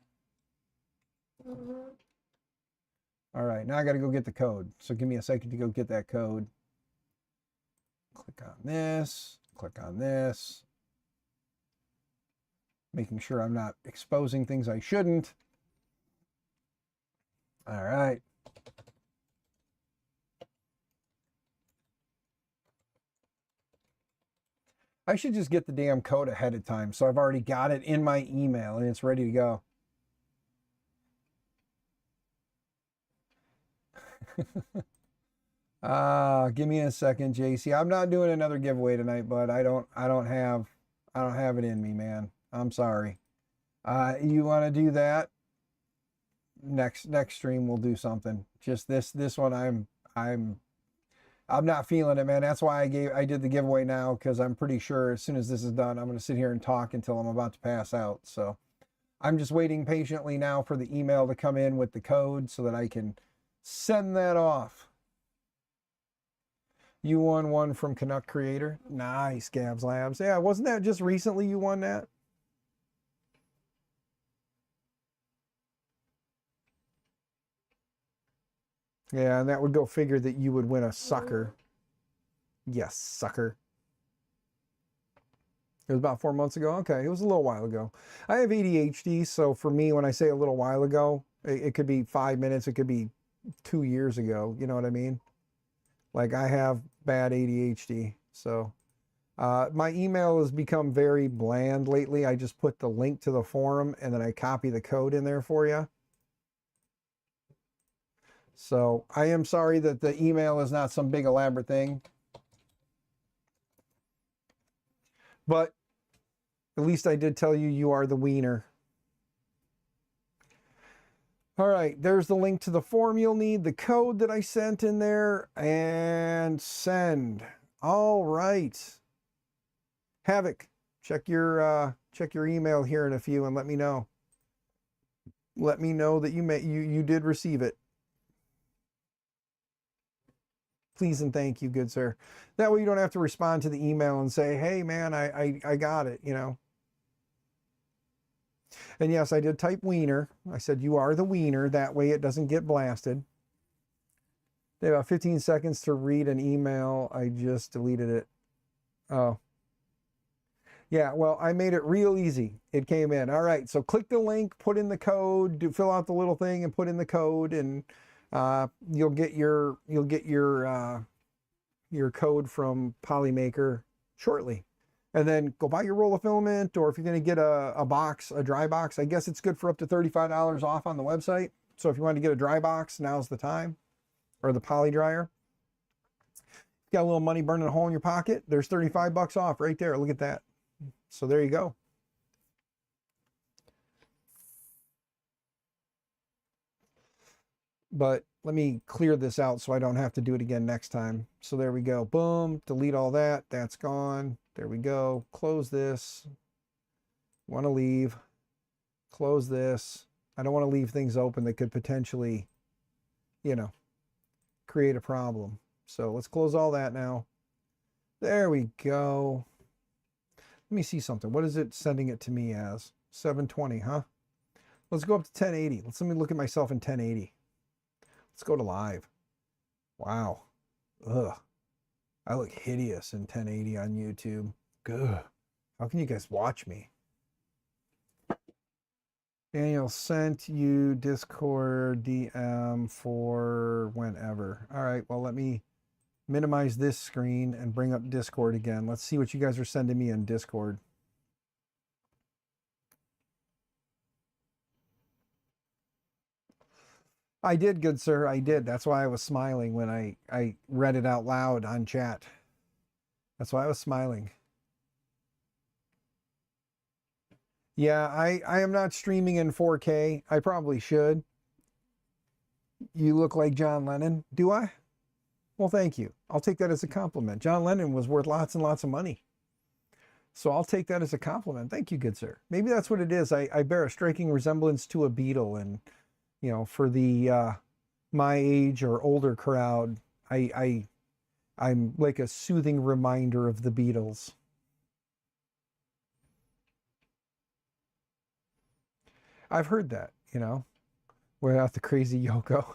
All right, now I got to go get the code. So give me a second to go get that code. Click on this. Click on this. Making sure I'm not exposing things I shouldn't. All right. I should just get the damn code ahead of time. So I've already got it in my email and it's ready to go. Give me a second, JC. I'm not doing another giveaway tonight, but I don't have it in me, man. I'm sorry. You want to do that? Next stream we'll do something. Just this one I'm not feeling it, man. That's why I did the giveaway now, because I'm pretty sure as soon as this is done, I'm going to sit here and talk until I'm about to pass out. So I'm just waiting patiently now for the email to come in with the code so that I can send that off. You won one from Canuck Creator. Nice, Gabs Labs. Yeah, wasn't that just recently you won that? Yeah, and that would go figure that you would win a sucker. Yes, sucker. It was about 4 months ago. Okay, it was a little while ago. I have ADHD, so for me, when I say a little while ago, it could be 5 minutes, it could be 2 years ago. You know what I mean? Like, I have bad ADHD, so my email has become very bland lately. I just put the link to the forum and then I copy the code in there for you. So I am sorry that the email is not some big elaborate thing, but at least I did tell you you are the wiener. All right, there's the link to the form you'll need, the code that I sent in there, and send. All right. Havoc, check your email here in a few and let me know. Let me know that you did receive it. Please and thank you, good sir. That way you don't have to respond to the email and say, hey man, I got it, you know. And yes, I did type wiener. I said, you are the wiener. That way it doesn't get blasted. They have about 15 seconds to read an email. I just deleted it. Oh. Yeah, well, I made it real easy. It came in. All right, so click the link, put in the code, fill out the little thing and put in the code, and you'll get your code from Polymaker shortly. And then go buy your roll of filament, or if you're going to get a box, a dry box, I guess it's good for up to $35 off on the website. So if you want to get a dry box, now's the time, or the poly dryer. Got a little money burning a hole in your pocket? There's 35 bucks off right there. Look at that. So there you go. But let me clear this out so I don't have to do it again next time. So there we go. Boom. Delete all that. That's gone. There we go. Close this. Want to leave. Close this. I don't want to leave things open that could potentially, you know, create a problem. So let's close all that now. There we go. Let me see something. What is it sending it to me as? 720, huh? Let's go up to 1080. Let me look at myself in 1080. Let's go to live. Wow. Ugh. I look hideous in 1080 on YouTube. Ugh. How can you guys watch me? Daniel sent you Discord DM for whenever. All right, well, let me minimize this screen and bring up Discord again. Let's see what you guys are sending me in Discord. I did, good sir. I did. That's why I was smiling when I read it out loud on chat. That's why I was smiling. Yeah, I am not streaming in 4K. I probably should. You look like John Lennon. Do I? Well, thank you. I'll take that as a compliment. John Lennon was worth lots and lots of money. So I'll take that as a compliment. Thank you, good sir. Maybe that's what it is. I bear a striking resemblance to a Beatle, and you know, for the my age or older crowd, I'm like a soothing reminder of the Beatles. I've heard that, you know, without the crazy Yoko.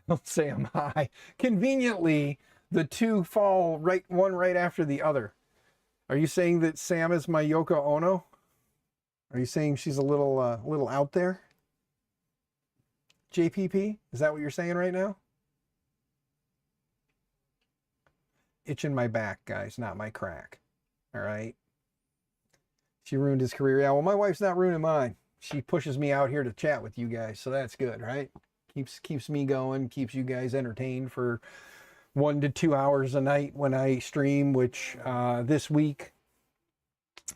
Don't say I'm high. Conveniently, the two fall one right after the other. Are you saying that Sam is my Yoko Ono? Are you saying she's a little out there? JPP? Is that what you're saying right now? Itching my back, guys, not my crack. All right. She ruined his career. Yeah, well, my wife's not ruining mine. She pushes me out here to chat with you guys, so that's good, right? Keeps me going, keeps you guys entertained for 1 to 2 hours a night when I stream, which this week,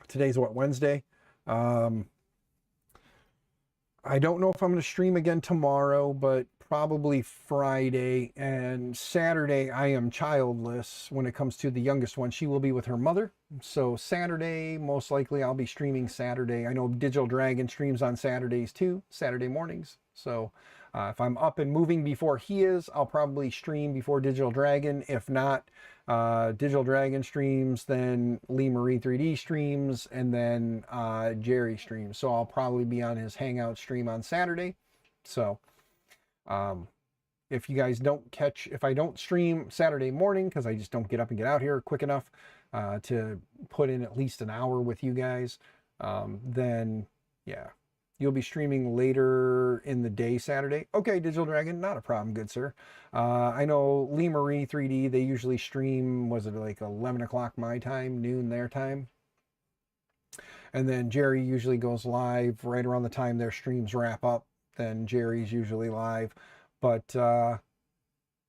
today's what, Wednesday? I don't know if I'm going to stream again tomorrow, but probably Friday. And Saturday, I am childless when it comes to the youngest one. She will be with her mother. So Saturday, most likely I'll be streaming Saturday. I know Digital Dragon streams on Saturdays too, Saturday mornings. So if I'm up and moving before he is, I'll probably stream before Digital Dragon. If not, Digital Dragon streams, then Lee Marie 3D streams, and then Jerry streams. So I'll probably be on his Hangout stream on Saturday. So if you guys don't catch, if I don't stream Saturday morning, because I just don't get up and get out here quick enough to put in at least an hour with you guys, then yeah, you'll be streaming later in the day Saturday. Okay, Digital Dragon, not a problem, good sir. I know Lee Marie 3D, they usually stream, was it like 11 o'clock my time, noon their time? And then Jerry usually goes live right around the time their streams wrap up. Then Jerry's usually live. But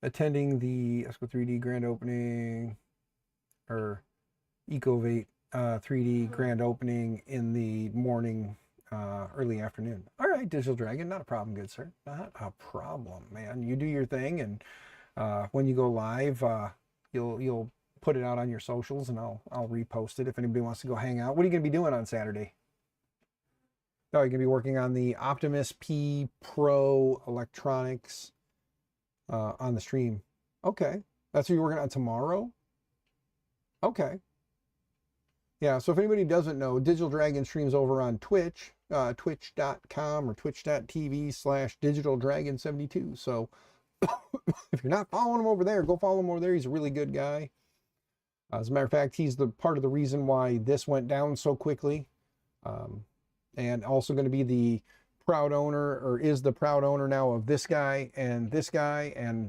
attending the Esco 3D grand opening, or Ecovate 3D grand opening in the morning, early afternoon. All right, Digital Dragon, not a problem, good sir. Not a problem, man. You do your thing, and when you go live, you'll put it out on your socials, and I'll repost it if anybody wants to go hang out. What are you going to be doing on Saturday? Oh, you're going to be working on the Optimus P Pro electronics on the stream. Okay. That's what you're working on tomorrow? Okay. Yeah, so if anybody doesn't know, Digital Dragon streams over on Twitch, twitch.com or twitch.tv/DigitalDragon72. So if you're not following him over there, go follow him over there. He's a really good guy. As a matter of fact, he's the part of the reason why this went down so quickly. And also going to be the proud owner, or is the proud owner now, of this guy, and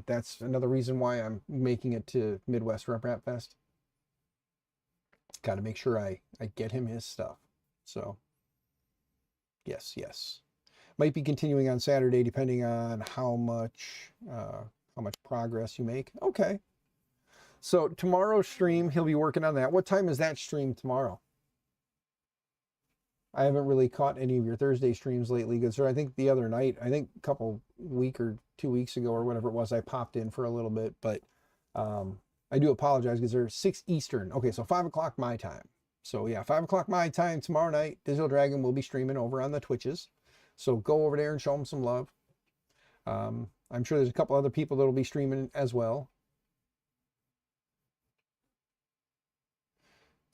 that's another reason why I'm making it to Midwest Rep Rap Fest. Got to make sure I get him his stuff. So yes. Might be continuing on Saturday, depending on how much progress you make. Okay. So tomorrow's stream, he'll be working on that. What time is that stream tomorrow? I haven't really caught any of your Thursday streams lately, good sir. I think the other night, I think a couple week or 2 weeks ago or whatever it was, I popped in for a little bit, but I do apologize because they're 6 Eastern. Okay, so 5 o'clock my time. So yeah, 5 o'clock my time tomorrow night. Digital Dragon will be streaming over on the Twitches. So go over there and show them some love. I'm sure there's a couple other people that will be streaming as well.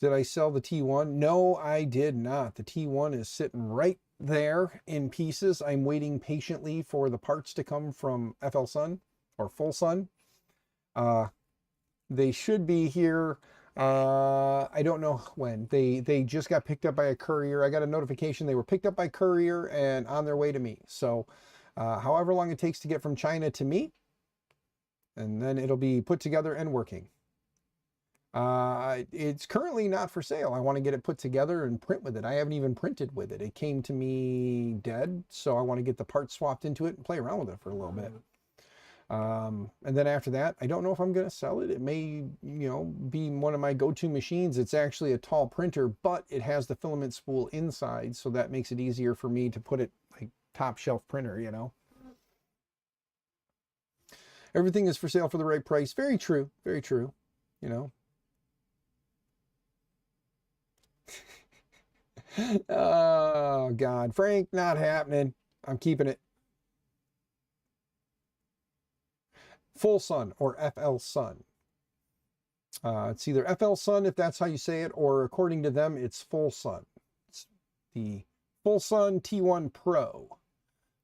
Did I sell the T1? No, I did not. The T1 is sitting right there in pieces. I'm waiting patiently for the parts to come from FL Sun or Full Sun. They should be here. I don't know when. They just got picked up by a courier. I got a notification they were picked up by courier and on their way to me. So however long it takes to get from China to me, and then it'll be put together and working. It's currently not for sale. I want to get it put together and print with it. I haven't even printed with it. It came to me dead, so I want to get the parts swapped into it and play around with it for a little bit. And then after that, I don't know if I'm going to sell it. It may, be one of my go-to machines. It's actually a tall printer, but it has the filament spool inside, so that makes it easier for me to put it like top shelf printer, Everything is for sale for the right price. Very true. Very true. Oh, God. Frank, not happening. I'm keeping it. Full Sun or FL Sun. It's either FL Sun, if that's how you say it, or according to them, it's Full Sun. It's the Full Sun T1 Pro.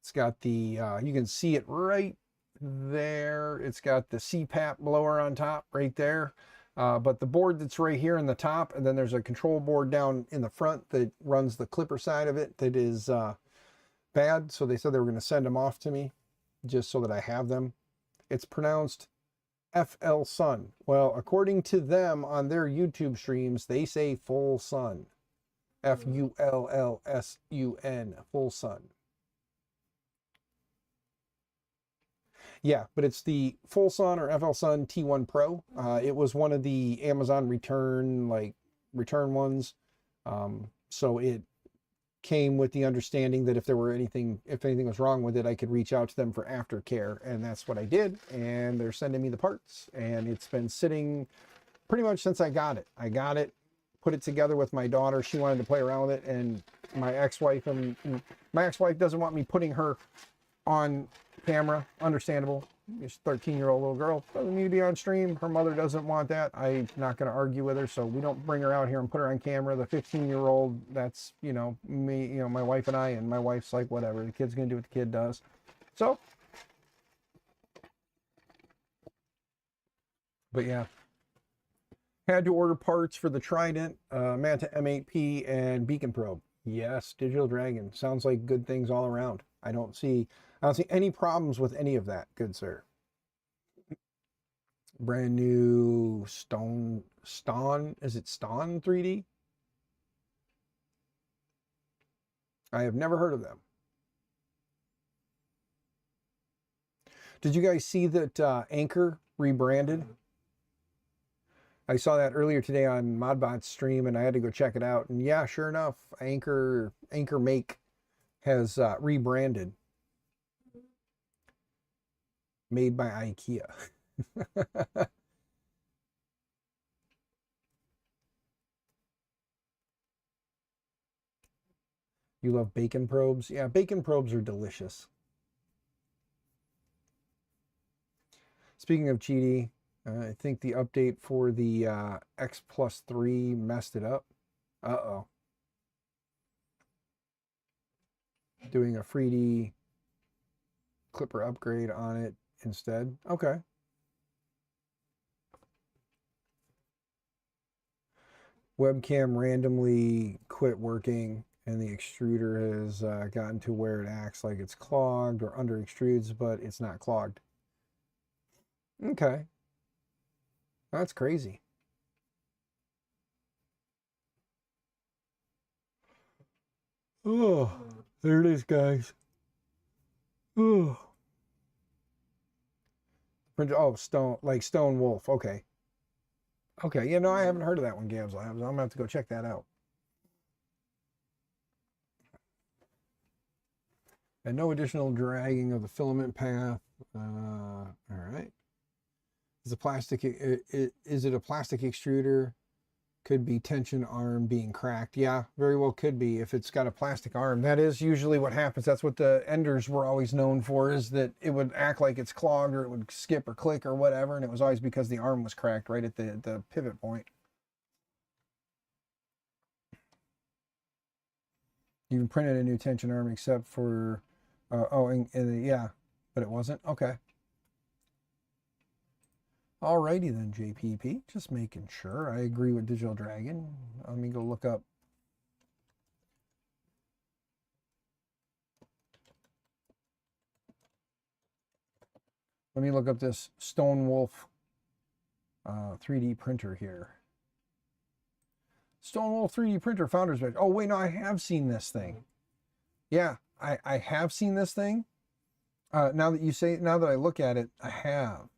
It's got the, you can see it right there. It's got the CPAP blower on top right there. But the board that's right here in the top, and then there's a control board down in the front that runs the clipper side of it that is bad. So they said they were going to send them off to me just so that I have them. It's pronounced FL Sun. Well, according to them on their YouTube streams, they say Full Sun. FULLSUN, Full Sun. Yeah, but it's the Full Sun or FL Sun T1 Pro. It was one of the Amazon return ones. So it came with the understanding that if anything was wrong with it, I could reach out to them for aftercare, and that's what I did. And they're sending me the parts, and it's been sitting pretty much since I got it. I got it, put it together with my daughter. She wanted to play around with it, and my ex-wife doesn't want me putting her on camera. Understandable. She's a 13-year-old little girl, doesn't need to be on stream. Her mother doesn't want that. I'm not going to argue with her, so we don't bring her out here and put her on camera. The 15-year-old, that's me, my wife and I, and my wife's like, whatever, the kid's going to do what the kid does. So, but yeah, had to order parts for the Trident, Manta M8P, and Beacon Probe. Yes, Digital Dragon. Sounds like good things all around. I don't see any problems with any of that, good sir. Brand new Stone, is it Stone 3D? I have never heard of them. Did you guys see that Anchor rebranded? I saw that earlier today on Modbot's stream, and I had to go check it out. And yeah, sure enough, Anchor Make has rebranded. Made by IKEA. You love bacon probes? Yeah, bacon probes are delicious. Speaking of cheaty, I think the update for the X Plus 3 messed it up. Uh-oh. Doing a 3D clipper upgrade on it instead. Okay. Webcam randomly quit working, and the extruder has gotten to where it acts like it's clogged or under extrudes, but it's not clogged. Okay. That's crazy. Oh, there it is, guys. Ugh. Oh, Stone Wolf. Okay. Okay. You know, I haven't heard of that one, Gabs Labs. I'm gonna have to go check that out. And no additional dragging of the filament path. All right. Is it a plastic extruder? Could be tension arm being cracked. Yeah, very well could be if it's got a plastic arm. That is usually what happens. That's what the Enders were always known for, is that it would act like it's clogged or it would skip or click or whatever, and it was always because the arm was cracked right at the pivot point. You even printed a new tension arm except for, yeah, but it wasn't? Okay. Alrighty then, JPP. Just making sure. I agree with Digital Dragon. Let me go look up. Let me look up this Stone Wolf 3D printer here. Stone Wolf 3D printer founder's badge. Oh wait, no, I have seen this thing. Yeah, I have seen this thing. Now that I look at it, I have.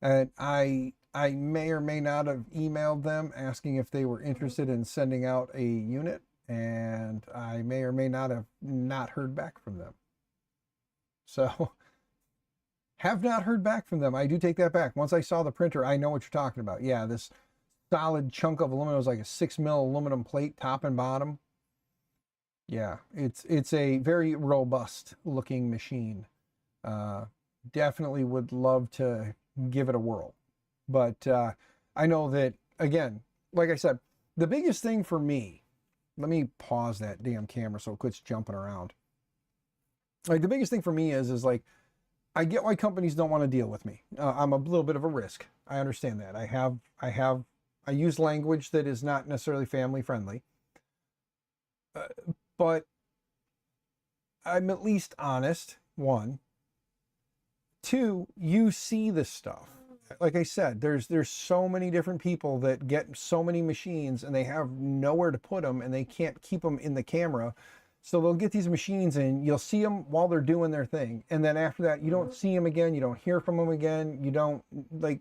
And I may or may not have emailed them asking if they were interested in sending out a unit, and I may or may not have not heard back from them. So, have not heard back from them. I do take that back. Once I saw the printer, I know what you're talking about. Yeah, this solid chunk of aluminum was like a 6mm aluminum plate, top and bottom. Yeah, it's a very robust looking machine. Definitely would love to give it a whirl. But I know that, again, like I said, the biggest thing for me, let me pause that damn camera so it quits jumping around. Like, the biggest thing for me is like, I get why companies don't want to deal with me. I'm a little bit of a risk. I understand that. I use language that is not necessarily family friendly. But I'm at least honest, one. Two, you see this stuff. Like I said, there's so many different people that get so many machines and they have nowhere to put them and they can't keep them in the camera. So they'll get these machines and you'll see them while they're doing their thing. And then after that, you don't see them again. You don't hear from them again. You don't, like,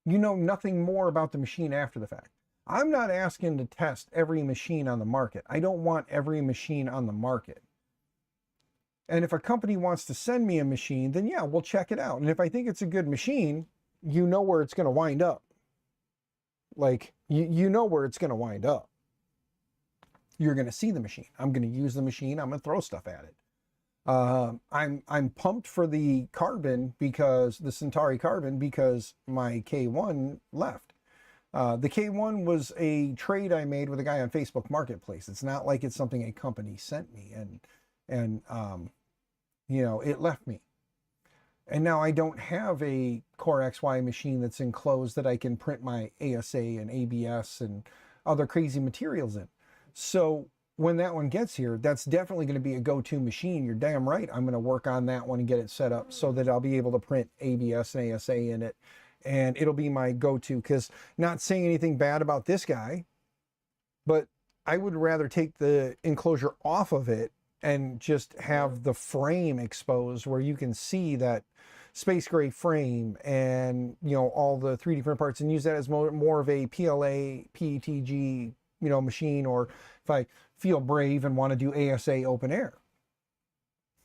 you know nothing more about the machine after the fact. I'm not asking to test every machine on the market. I don't want every machine on the market. And if a company wants to send me a machine, then yeah, we'll check it out. And if I think it's a good machine, you know where it's going to wind up. Like, you know where it's going to wind up. You're going to see the machine. I'm going to use the machine. I'm going to throw stuff at it. I'm pumped for the Carbon, because the Centauri Carbon, because my K1 left. The K1 was a trade I made with a guy on Facebook Marketplace. It's not like it's something a company sent me, and you know, it left me. And now I don't have a Core XY machine that's enclosed that I can print my ASA and ABS and other crazy materials in. So when that one gets here, that's definitely going to be a go-to machine. You're damn right. I'm going to work on that one and get it set up so that I'll be able to print ABS and ASA in it. And it'll be my go-to, because, not saying anything bad about this guy, but I would rather take the enclosure off of it and just have the frame exposed where you can see that space gray frame and, you know, all the 3D print parts, and use that as more of a PLA, PETG, you know, machine. Or if I feel brave and want to do ASA open air,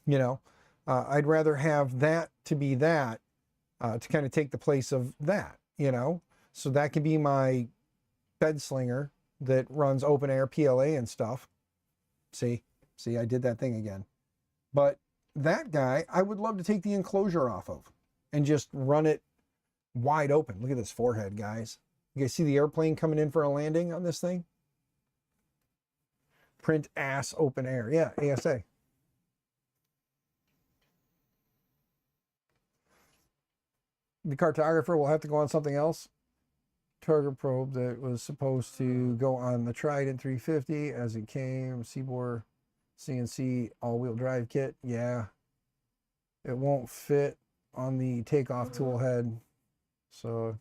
you know, I'd rather have that to be that, to kind of take the place of that, you know. So that can be my bed slinger that runs open air PLA and stuff. See, I did that thing again. But that guy, I would love to take the enclosure off of and just run it wide open. Look at this forehead, guys. You guys see the airplane coming in for a landing on this thing? Print ass open air. Yeah, ASA. The cartographer will have to go on something else. Target probe that was supposed to go on the Trident 350 as it came. Seabore CNC all-wheel drive kit. Yeah, it won't fit on the takeoff tool head, so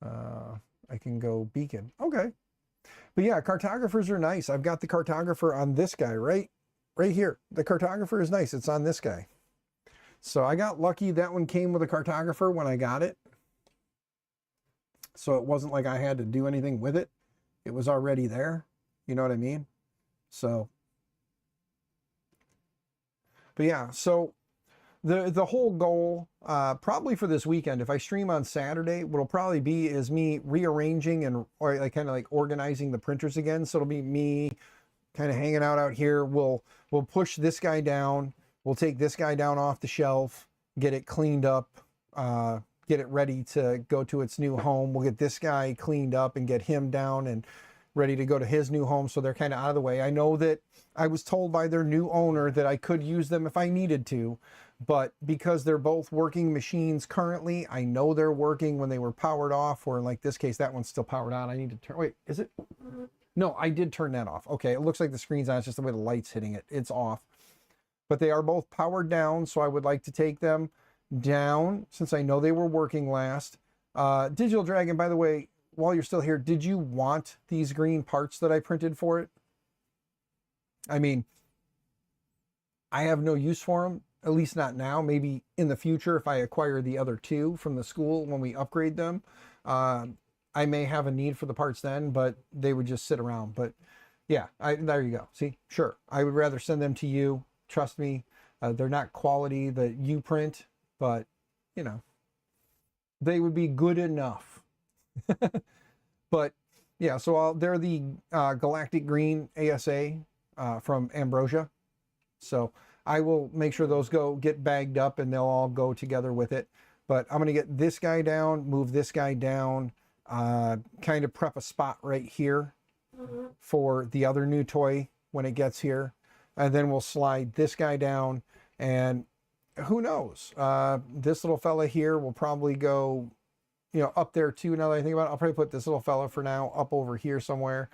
I can go beacon. Okay, but yeah, cartographers are nice. I've got the cartographer on this guy right here. The cartographer is nice. It's on this guy. So I got lucky. That one came with a cartographer when I got it. So it wasn't like I had to do anything with it. It was already there. You know what I mean? So, but yeah, so the whole goal, probably for this weekend, if I stream on Saturday, what'll probably be is me rearranging and or like kind of like organizing the printers again. So it'll be me kind of hanging out here. We'll push this guy down. We'll take this guy down off the shelf, get it cleaned up, get it ready to go to its new home. We'll get this guy cleaned up and get him down and ready to go to his new home, so they're kind of out of the way. I know that I was told by their new owner that I could use them if I needed to, but because they're both working machines currently, I know they're working when they were powered off, or in like this case, that one's still powered on. I need to turn, wait, is it? No, I did turn that off. Okay, it looks like the screen's on, it's just the way the light's hitting it. It's off. But they are both powered down, so I would like to take them down since I know they were working last. Digital Dragon, by the way, while you're still here, did you want these green parts that I printed for it? I mean, I have no use for them, at least not now. Maybe in the future, if I acquire the other two from the school when we upgrade them, I may have a need for the parts then, but they would just sit around. But yeah, there you go. See, sure. I would rather send them to you. Trust me, they're not quality that you print, but you know, they would be good enough. But yeah, so they're the Galactic Green ASA from Ambrosia. So I will make sure those get bagged up and they'll all go together with it. But I'm going to get this guy down, move this guy down, kind of prep a spot right here for the other new toy when it gets here. And then we'll slide this guy down, and who knows? This little fella here will probably go, you know, up there too. Now that I think about it, I'll probably put this little fella for now up over here somewhere.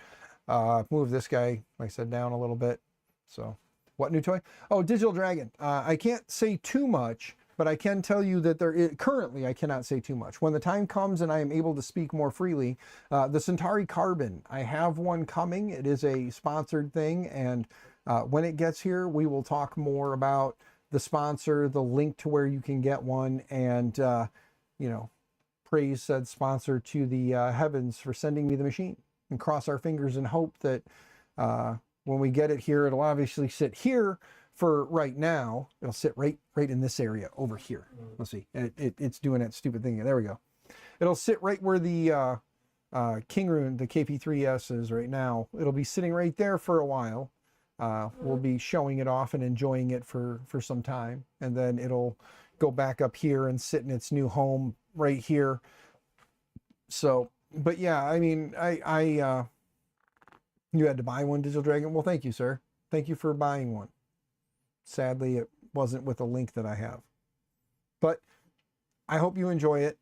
Move this guy, like I said, down a little bit. So what new toy? Oh, Digital Dragon. I can't say too much, but I can tell you that currently I cannot say too much. When the time comes and I am able to speak more freely, the Centauri Carbon, I have one coming. It is a sponsored thing, and when it gets here, we will talk more about the sponsor, the link to where you can get one, and you know, praise said sponsor to the heavens for sending me the machine, and cross our fingers and hope that when we get it here, it'll obviously sit here for right now. It'll sit right in this area over here. Let's see. It's doing that stupid thing. There we go. It'll sit right where the King Rune, the KP3S is right now. It'll be sitting right there for a while. We'll be showing it off and enjoying it for some time. And then it'll go back up here and sit in its new home right here. So, but yeah, I mean, you had to buy one, Digital Dragon? Well, thank you, sir. Thank you for buying one. Sadly, it wasn't with a link that I have. But I hope you enjoy it.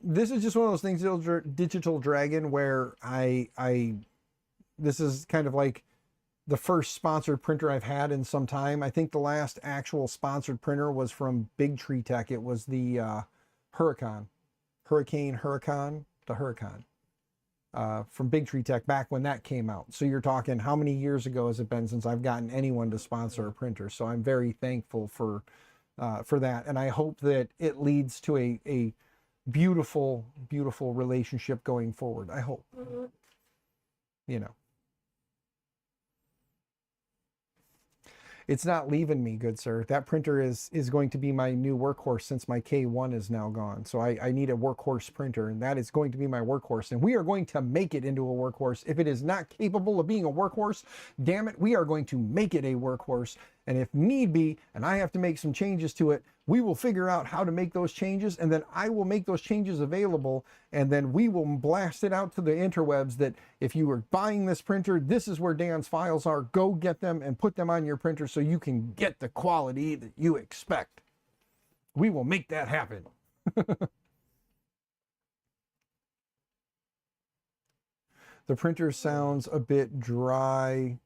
This is just one of those things, Digital Dragon, where this is kind of like the first sponsored printer I've had in some time. I think the last actual sponsored printer was from Big Tree Tech. It was the Huracan, from Big Tree Tech back when that came out. So you're talking, how many years ago has it been since I've gotten anyone to sponsor a printer? So I'm very thankful for that. And I hope that it leads to a beautiful, beautiful relationship going forward. I hope, you know. It's not leaving me, good sir. That printer is going to be my new workhorse since my K1 is now gone. So I need a workhorse printer, and that is going to be my workhorse. And we are going to make it into a workhorse. If it is not capable of being a workhorse, damn it, we are going to make it a workhorse. And if need be, and I have to make some changes to it, we will figure out how to make those changes, and then I will make those changes available, and then we will blast it out to the interwebs that if you are buying this printer, this is where Dan's files are. Go get them and put them on your printer so you can get the quality that you expect. We will make that happen. The printer sounds a bit dry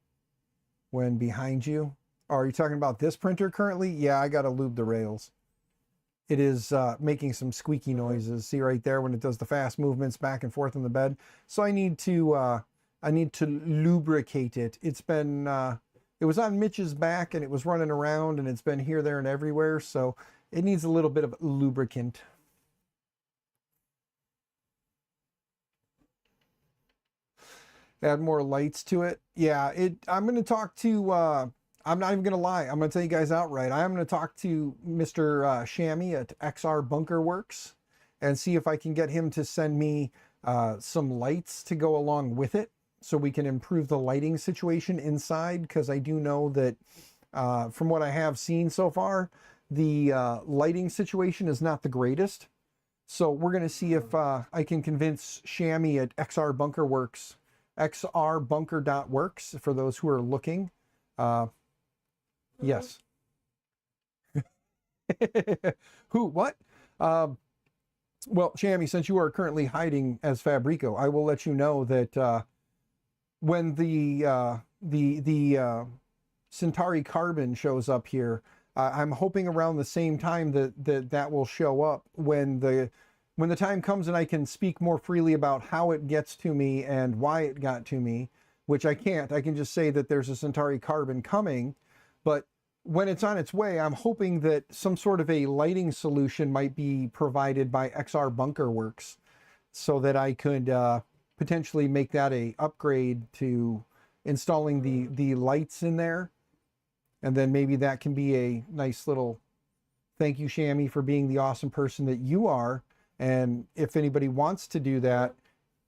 when behind you. Are you talking about this printer currently? Yeah, I got to lube the rails. It is making some squeaky noises. See right there when it does the fast movements back and forth in the bed. So I need to lubricate it. It's been it was on Mitch's back and it was running around and it's been here, there, and everywhere. So it needs a little bit of lubricant. Add more lights to it. Yeah, I'm going to talk to, I'm not even going to lie. I'm going to tell you guys outright. I'm going to talk to Mr. Shammy at XR Bunker Works and see if I can get him to send me some lights to go along with it so we can improve the lighting situation inside, because I do know that from what I have seen so far, the lighting situation is not the greatest. So we're going to see if I can convince Shammy at XR Bunker Works, xrbunker.works, for those who are looking. Yes. Who? What? Well, Shammy, since you are currently hiding as Fabrico, I will let you know that when the Centauri Carbon shows up here, I'm hoping around the same time that will show up when the time comes and I can speak more freely about how it gets to me and why it got to me, which I can't. I can just say that there's a Centauri Carbon coming, but when it's on its way, I'm hoping that some sort of a lighting solution might be provided by XR Bunker Works so that I could potentially make that a upgrade to installing the lights in there. And then maybe that can be a nice little thank you, Shammy, for being the awesome person that you are. And if anybody wants to do that,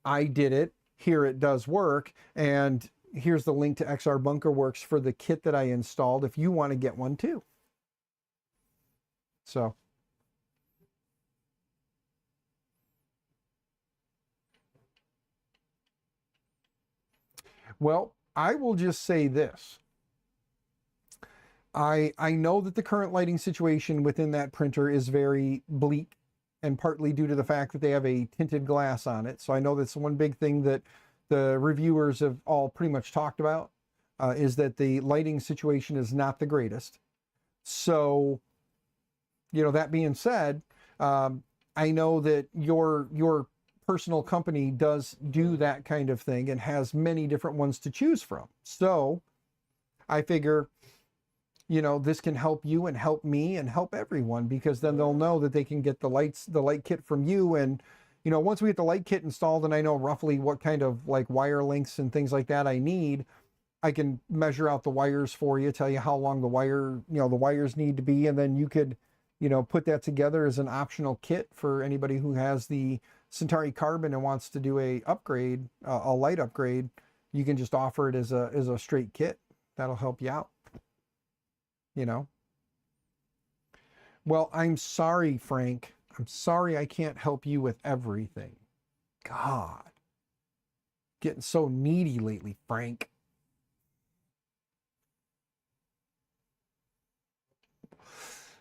I did it. Here it does work. And here's the link to XR Bunker Works for the kit that I installed if you want to get one too. So. Well, I will just say this. I know that the current lighting situation within that printer is very bleak, and partly due to the fact that they have a tinted glass on it. So I know that's one big thing that the reviewers have all pretty much talked about, is that the lighting situation is not the greatest. So, you know, that being said, I know that your personal company does do that kind of thing and has many different ones to choose from. So I figure, you know, this can help you and help me and help everyone, because then they'll know that they can get the light kit from you. And, you know, once we get the light kit installed and I know roughly what kind of like wire lengths and things like that I need, I can measure out the wires for you, tell you how long the wires need to be. And then you could, you know, put that together as an optional kit for anybody who has the Centauri Carbon and wants to do a upgrade, a light upgrade. You can just offer it as a straight kit. That'll help you out. You know. Well, I'm sorry, Frank. I'm sorry I can't help you with everything. God. Getting so needy lately, Frank.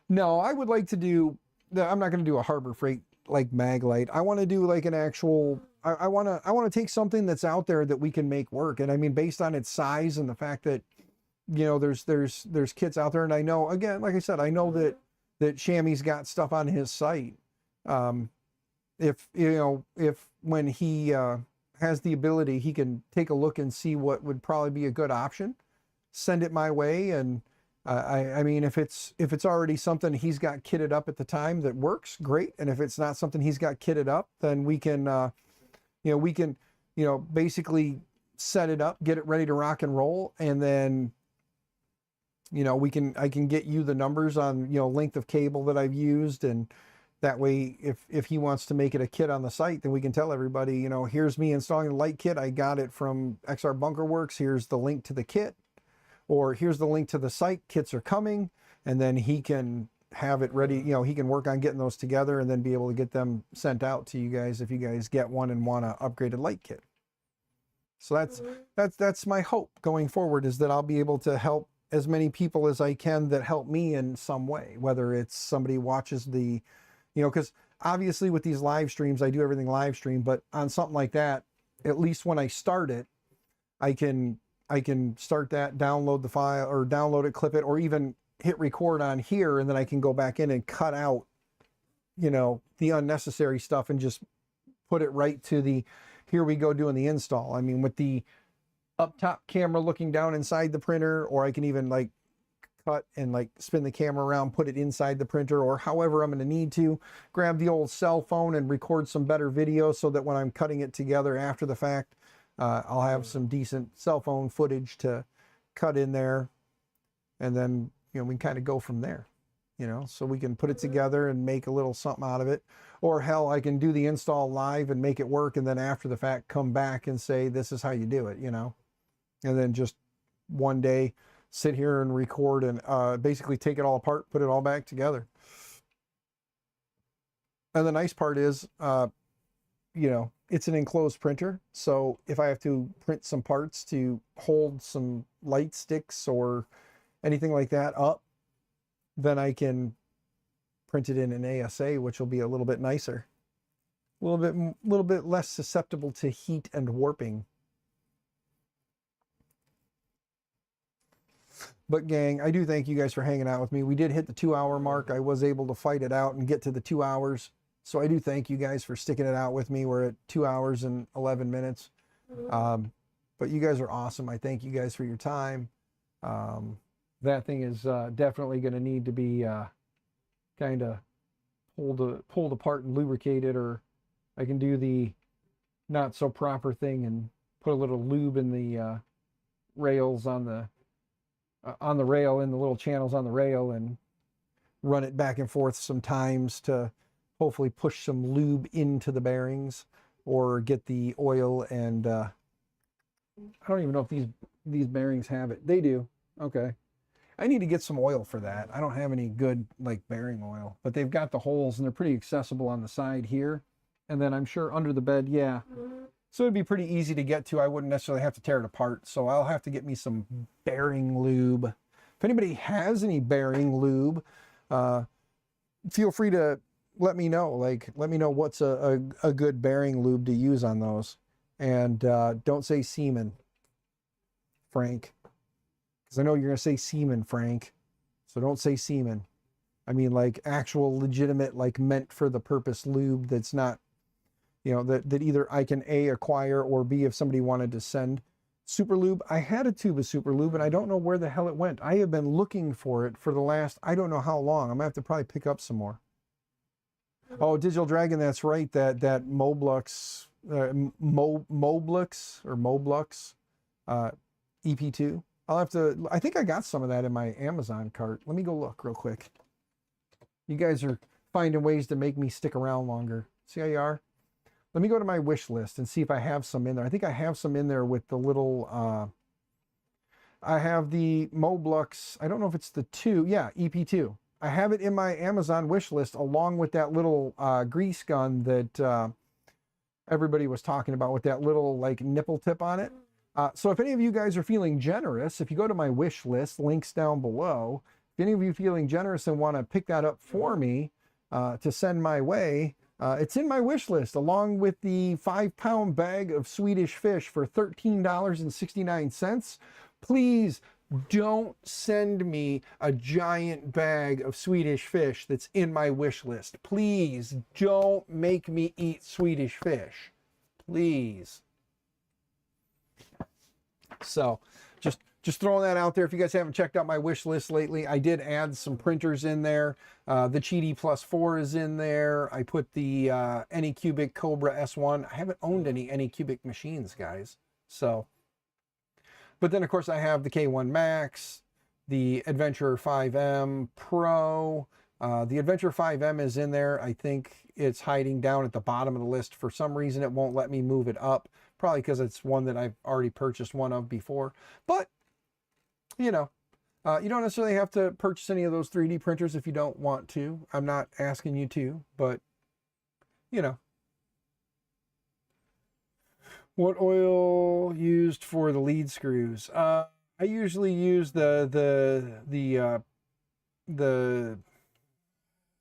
No, I would like to do, I'm not going to do a Harbor Freight like mag light. I want to do like an actual, I want to take something that's out there that we can make work. And I mean, based on its size and the fact that, you know, there's kits out there. And I know, again, like I said, I know that Shammy's got stuff on his site. If when he has the ability, he can take a look and see what would probably be a good option, send it my way. And I mean, if it's already something he's got kitted up at the time that works, great. And if it's not something he's got kitted up, then we can basically set it up, get it ready to rock and roll. And then, you know, I can get you the numbers on, you know, length of cable that I've used. And that way, if he wants to make it a kit on the site, then we can tell everybody, you know, here's me installing the light kit. I got it from XR Bunker Works. Here's the link to the kit, or here's the link to the site. Kits are coming, and then he can have it ready. You know, he can work on getting those together and then be able to get them sent out to you guys if you guys get one and want an upgraded light kit. So that's my hope going forward, is that I'll be able to help as many people as I can that help me in some way, whether it's somebody watches the, you know, because obviously with these live streams, I do everything live stream, but on something like that, at least when I start it, I can start that, download the file, or download it, clip it, or even hit record on here, and then I can go back in and cut out, you know, the unnecessary stuff and just put it right to the, here we go doing the install. I mean, with the up top camera looking down inside the printer, or I can even like cut and like spin the camera around, put it inside the printer, or however I'm going to need to. Grab the old cell phone and record some better video so that when I'm cutting it together after the fact, I'll have some decent cell phone footage to cut in there. And then, you know, we can kind of go from there, you know, so we can put it together and make a little something out of it. Or hell, I can do the install live and make it work, and then after the fact come back and say, this is how you do it, you know. And then just one day sit here and record and basically take it all apart, put it all back together. And the nice part is, you know, it's an enclosed printer. So if I have to print some parts to hold some light sticks or anything like that up, then I can print it in an ASA, which will be a little bit nicer, a little bit less susceptible to heat and warping. But gang, I do thank you guys for hanging out with me. We did hit the 2-hour mark. I was able to fight it out and get to the 2 hours. So I do thank you guys for sticking it out with me. We're at 2 hours and 11 minutes. But you guys are awesome. I thank you guys for your time. That thing is definitely going to need to be kind of pulled apart and lubricated, or I can do the not so proper thing and put a little lube in the rails on the rail, in the little channels on the rail, and run it back and forth sometimes to hopefully push some lube into the bearings, or get the oil and I don't even know if these bearings have it. They do. Okay. I need to get some oil for that. I don't have any good like bearing oil, but they've got the holes and they're pretty accessible on the side here. And then I'm sure under the bed, yeah. So it'd be pretty easy to get to. I wouldn't necessarily have to tear it apart. So I'll have to get me some bearing lube. If anybody has any bearing lube, feel free to let me know. Like, let me know what's a good bearing lube to use on those. And don't say semen, Frank. Because I know you're going to say semen, Frank. So don't say semen. I mean like actual legitimate, like meant for the purpose lube that's not, you know, that either I can A, acquire, or B, if somebody wanted to send. Super lube, I had a tube of super lube and I don't know where the hell it went. I have been looking for it for the last, I don't know how long. I'm gonna have to probably pick up some more. Oh, Digital Dragon, that's right. That Moblux, Moblux EP2. I'll have to, I think I got some of that in my Amazon cart. Let me go look real quick. You guys are finding ways to make me stick around longer. See how you are? Let me go to my wish list and see if I have some in there. I think I have some in there with the little, I have the Moblux, I don't know if it's the 2, yeah, EP2. I have it in my Amazon wish list along with that little grease gun that everybody was talking about with that little like nipple tip on it. So if any of you guys are feeling generous, if you go to my wish list, links down below, if any of you feeling generous and want to pick that up for me to send my way, it's in my wish list along with the 5-pound bag of Swedish fish for $13.69. Please don't send me a giant bag of Swedish fish that's in my wish list. Please don't make me eat Swedish fish. Please. So just throwing that out there. If you guys haven't checked out my wish list lately, I did add some printers in there. The Cheedy Plus 4 is in there. I put the Anycubic Cobra S1. I haven't owned any Anycubic machines, guys. So, but then of course I have the K1 Max, the Adventure 5M Pro. The Adventure 5M is in there. I think it's hiding down at the bottom of the list. For some reason, it won't let me move it up. Probably because it's one that I've already purchased one of before. But, you know, you don't necessarily have to purchase any of those 3D printers if you don't want to. I'm not asking you to, but, you know. What oil used for the lead screws? I usually use the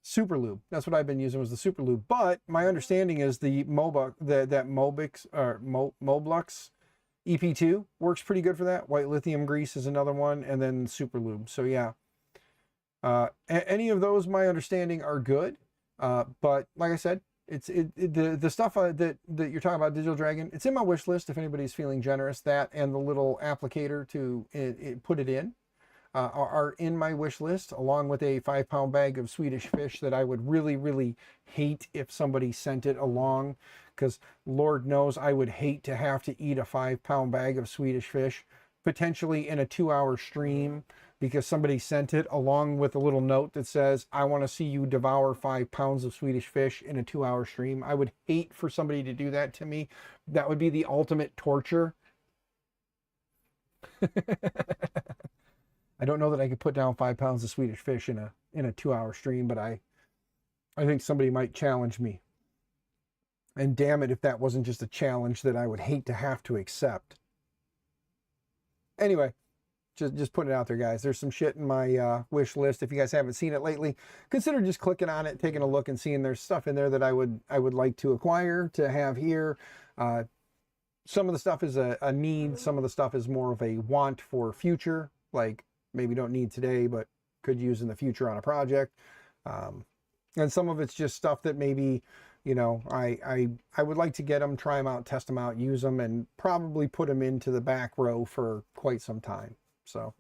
Super Lube. That's what I've been using, was the Super Lube. But my understanding is the Moblux EP2 works pretty good for that. White lithium grease is another one, and then Super Lube. So yeah, any of those, my understanding, are good. But like I said, The stuff that you're talking about, Digital Dragon, it's in my wish list if anybody's feeling generous. That and the little applicator to put it in are in my wish list, along with a 5-pound bag of Swedish fish that I would really, really hate if somebody sent it along, because Lord knows I would hate to have to eat a 5-pound bag of Swedish fish, potentially in a 2-hour stream, because somebody sent it along with a little note that says, I want to see you devour 5 pounds of Swedish fish in a 2-hour stream. I would hate for somebody to do that to me. That would be the ultimate torture. I don't know that I could put down 5 pounds of Swedish fish in a 2-hour stream, but I think somebody might challenge me. And damn it if that wasn't just a challenge that I would hate to have to accept. Anyway, just putting it out there, guys. There's some shit in my wish list. If you guys haven't seen it lately, consider just clicking on it, taking a look, and seeing there's stuff in there that I would like to acquire, to have here. Some of the stuff is a need. Some of the stuff is more of a want for future, like maybe don't need today, but could use in the future on a project. And some of it's just stuff that maybe, you know, I would like to get them, try them out, test them out, use them, and probably put them into the back row for quite some time. So,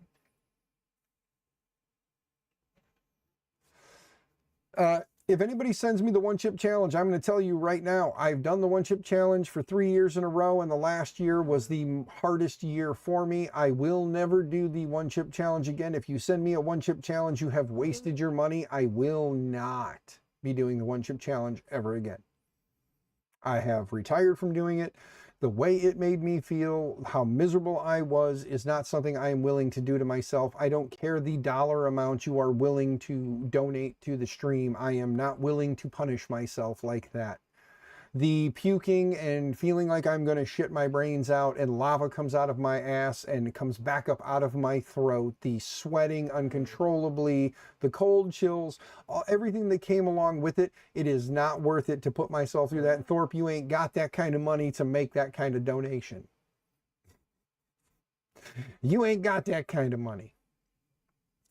if anybody sends me the 1-chip challenge, I'm going to tell you right now, I've done the 1-chip challenge for 3 years in a row, and the last year was the hardest year for me. I will never do the 1-chip challenge again. If you send me a 1-chip challenge, you have wasted your money. I will not be doing the 1-chip challenge ever again. I have retired from doing it. The way it made me feel, how miserable I was, is not something I am willing to do to myself. I don't care the dollar amount you are willing to donate to the stream. I am not willing to punish myself like that. The puking and feeling like I'm going to shit my brains out and lava comes out of my ass and it comes back up out of my throat, the sweating uncontrollably, the cold chills, everything that came along with it, it is not worth it to put myself through that. And Thorpe, you ain't got that kind of money to make that kind of donation. You ain't got that kind of money.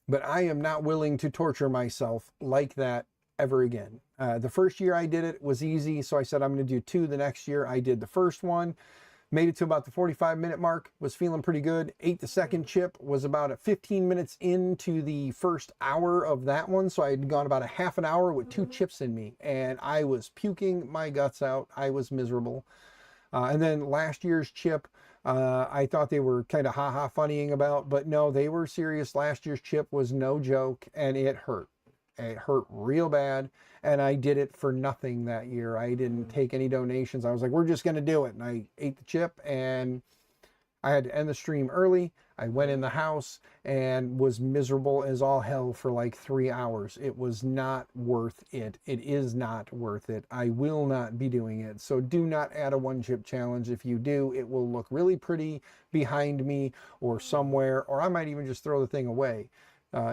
But I am not willing to torture myself like that ever again. The first year I did it was easy, so I said I'm going to do 2 the next year. I did the first one, made it to about the 45-minute mark, was feeling pretty good. Ate the second chip, was about 15 minutes into the first hour of that one, so I had gone about a half an hour with 2 chips in me, and I was puking my guts out. I was miserable. And then last year's chip, I thought they were kind of ha-ha funnying about, but no, they were serious. Last year's chip was no joke, and it hurt. It hurt real bad, and I did it for nothing that year. I didn't take any donations. I was like, we're just going to do it. And I ate the chip, and I had to end the stream early. I went in the house and was miserable as all hell for like 3 hours. It was not worth it. It is not worth it. I will not be doing it. So do not add a 1-chip challenge. If you do, it will look really pretty behind me or somewhere, or I might even just throw the thing away.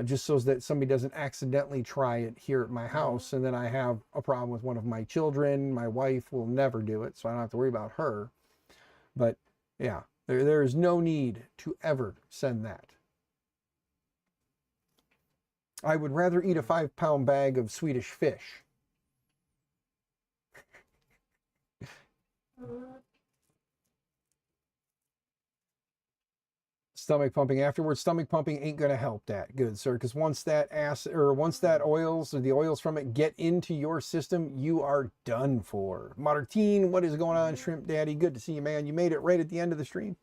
Just so that somebody doesn't accidentally try it here at my house, and then I have a problem with one of my children. My wife will never do it, so I don't have to worry about her. But yeah, there is no need to ever send that. I would rather eat a 5-pound bag of Swedish fish. Stomach pumping afterwards. Stomach pumping ain't going to help that, good sir, because once that oils or the oils from it get into your system, you are done for. Martine, what is going on, Shrimp Daddy? Good to see you, man. You made it right at the end of the stream.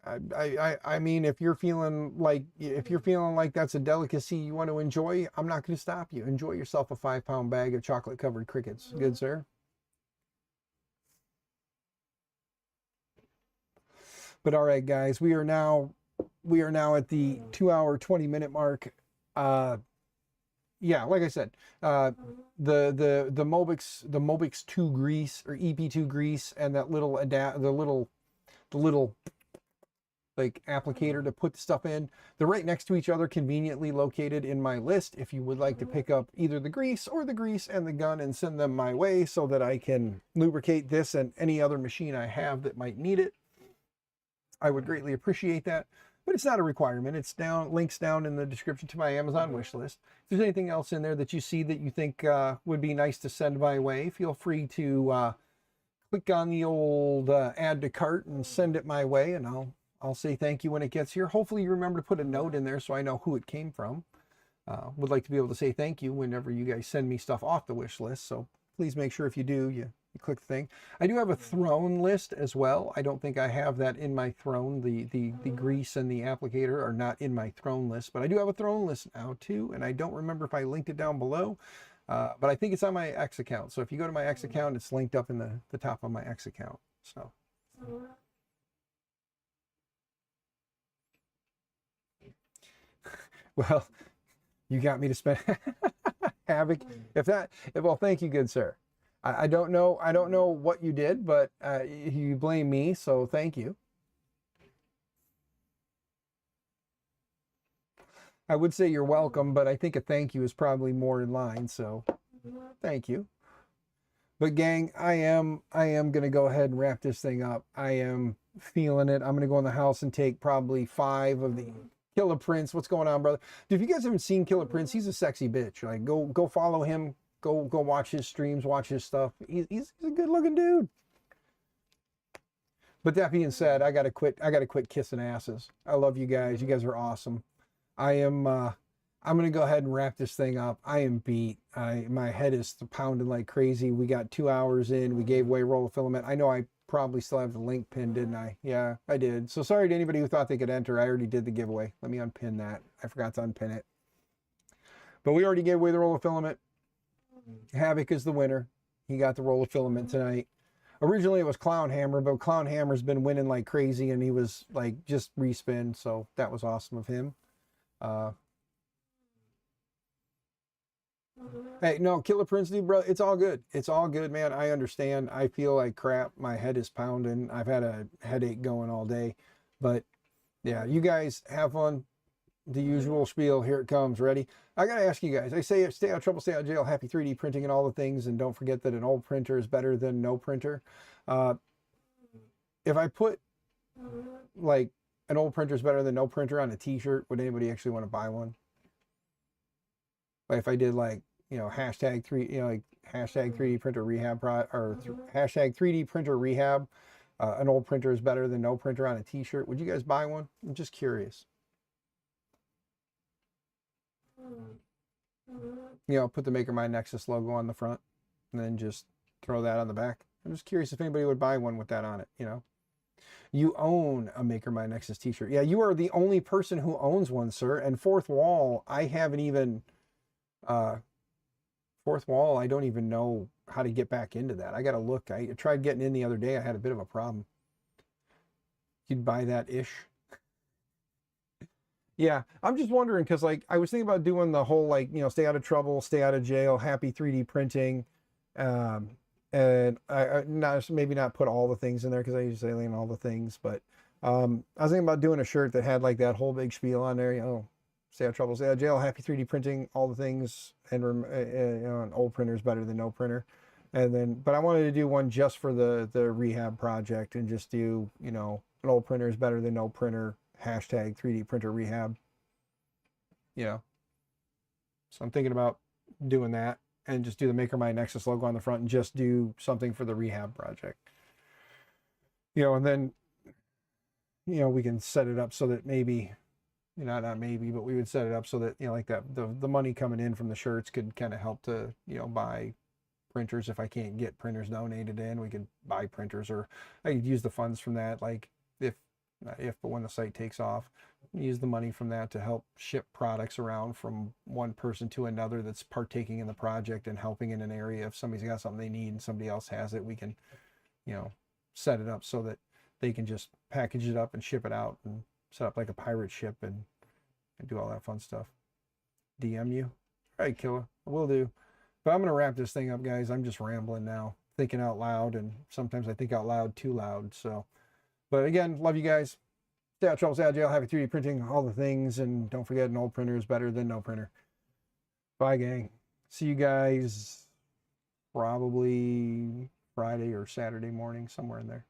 I mean, if you're feeling like that's a delicacy you want to enjoy, I'm not going to stop you. Enjoy yourself a 5-pound bag of chocolate covered crickets, good sir. But all right, guys, we are now at the 2-hour 20-minute mark. Yeah, like I said, the Mobix 2 grease or EP2 grease and that little the little like applicator to put the stuff in, they're right next to each other, conveniently located in my list. If you would like to pick up either the grease or the grease and the gun and send them my way so that I can lubricate this and any other machine I have that might need it, I would greatly appreciate that. but it's not a requirement. It's down, links down in the description to my Amazon wish list. If there's anything else in there that you see that you think would be nice to send my way, feel free to click on the old add to cart and send it my way, and I'll say thank you when it gets here. Hopefully you remember to put a note in there so I know who it came from. Would like to be able to say thank you whenever you guys send me stuff off the wish list, so please make sure if you do, you click the thing. I do have a throne list as well. I don't think I have that in my throne. The grease and the applicator are not in my throne list, but I do have a throne list now too, and I don't remember if I linked it down below, but I think it's on my X account. So if you go to my X account, it's linked up in the top of my X account. So. Well, you got me to spend Havoc. Well, thank you, good sir. I don't know what you did, but you blame me, so thank you. I would say you're welcome, but I think a thank you is probably more in line, so thank you. But gang, I am gonna go ahead and wrap this thing up. I am feeling it. I'm gonna go in the house and take probably 5 of the Killer Prince. What's going on, brother? Dude, if you guys haven't seen Killer Prince, he's a sexy bitch. Like, go follow him. Go watch his streams, watch his stuff. He's a good looking dude. But that being said, I gotta quit kissing asses. I love you guys. You guys are awesome. I'm gonna go ahead and wrap this thing up. I am beat. My head is pounding like crazy. We got 2 hours in. We gave away roll of filament. I know I probably still have the link pinned, didn't I? Yeah, I did. So sorry to anybody who thought they could enter. I already did the giveaway. Let me unpin that. I forgot to unpin it. But we already gave away the roll of filament. Havoc is the winner. He got the roll of filament tonight. Originally it was Clown Hammer, but Clown Hammer's been winning like crazy, and he was like just respin, so that was awesome of him. Hey, no, Killer Prince, dude, bro, it's all good. It's all good, man. I understand. I feel like crap. My head is pounding. I've had a headache going all day. But yeah, you guys have fun. The usual spiel. Here it comes. Ready? I got to ask you guys. I say stay out of trouble, stay out of jail, happy 3D printing and all the things. And don't forget that an old printer is better than no printer. If I put like an old printer is better than no printer on a t-shirt, would anybody actually want to buy one? Like if I did like, hashtag 3D printer rehab hashtag 3D printer rehab, an old printer is better than no printer on a t-shirt. Would you guys buy one? I'm just curious. Put the Maker My Nexus logo on the front and then just throw that on the back. I'm just curious if anybody would buy one with that on it, You own a Maker My Nexus t-shirt. Yeah, you are the only person who owns one, sir. And Fourth Wall, I haven't even... Fourth Wall, I don't even know how to get back into that. I got to look. I tried getting in the other day. I had a bit of a problem. You'd buy that ish. Yeah, I'm just wondering because like I was thinking about doing the whole like, stay out of trouble, stay out of jail, happy 3D printing. And I maybe not put all the things in there because I usually alien all the things, but I was thinking about doing a shirt that had like that whole big spiel on there, stay out of trouble, stay out of jail, happy 3D printing, all the things, and an old printer is better than no printer. And then, but I wanted to do one just for the rehab project and just do, an old printer is better than no printer, hashtag 3D printer rehab. So I'm thinking about doing that and just do the Maker My Nexus logo on the front and just do something for the rehab project. And then, we can set it up so that maybe, not maybe, but we would set it up so that, like that, the money coming in from the shirts could kind of help to, buy printers. If I can't get printers donated in, we could buy printers, or I could use the funds from that. Like but when the site takes off, use the money from that to help ship products around from one person to another that's partaking in the project and helping in an area. If somebody's got something they need and somebody else has it, we can, set it up so that they can just package it up and ship it out and set up like a pirate ship and do all that fun stuff. DM you. All right, killer. Will do. But I'm going to wrap this thing up, guys. I'm just rambling now, thinking out loud, and sometimes I think out loud too loud. So, but again, love you guys. Stay out of trouble, stay out of jail, happy 3D printing, all the things, and don't forget an old printer is better than no printer. Bye, gang. See you guys probably Friday or Saturday morning, somewhere in there.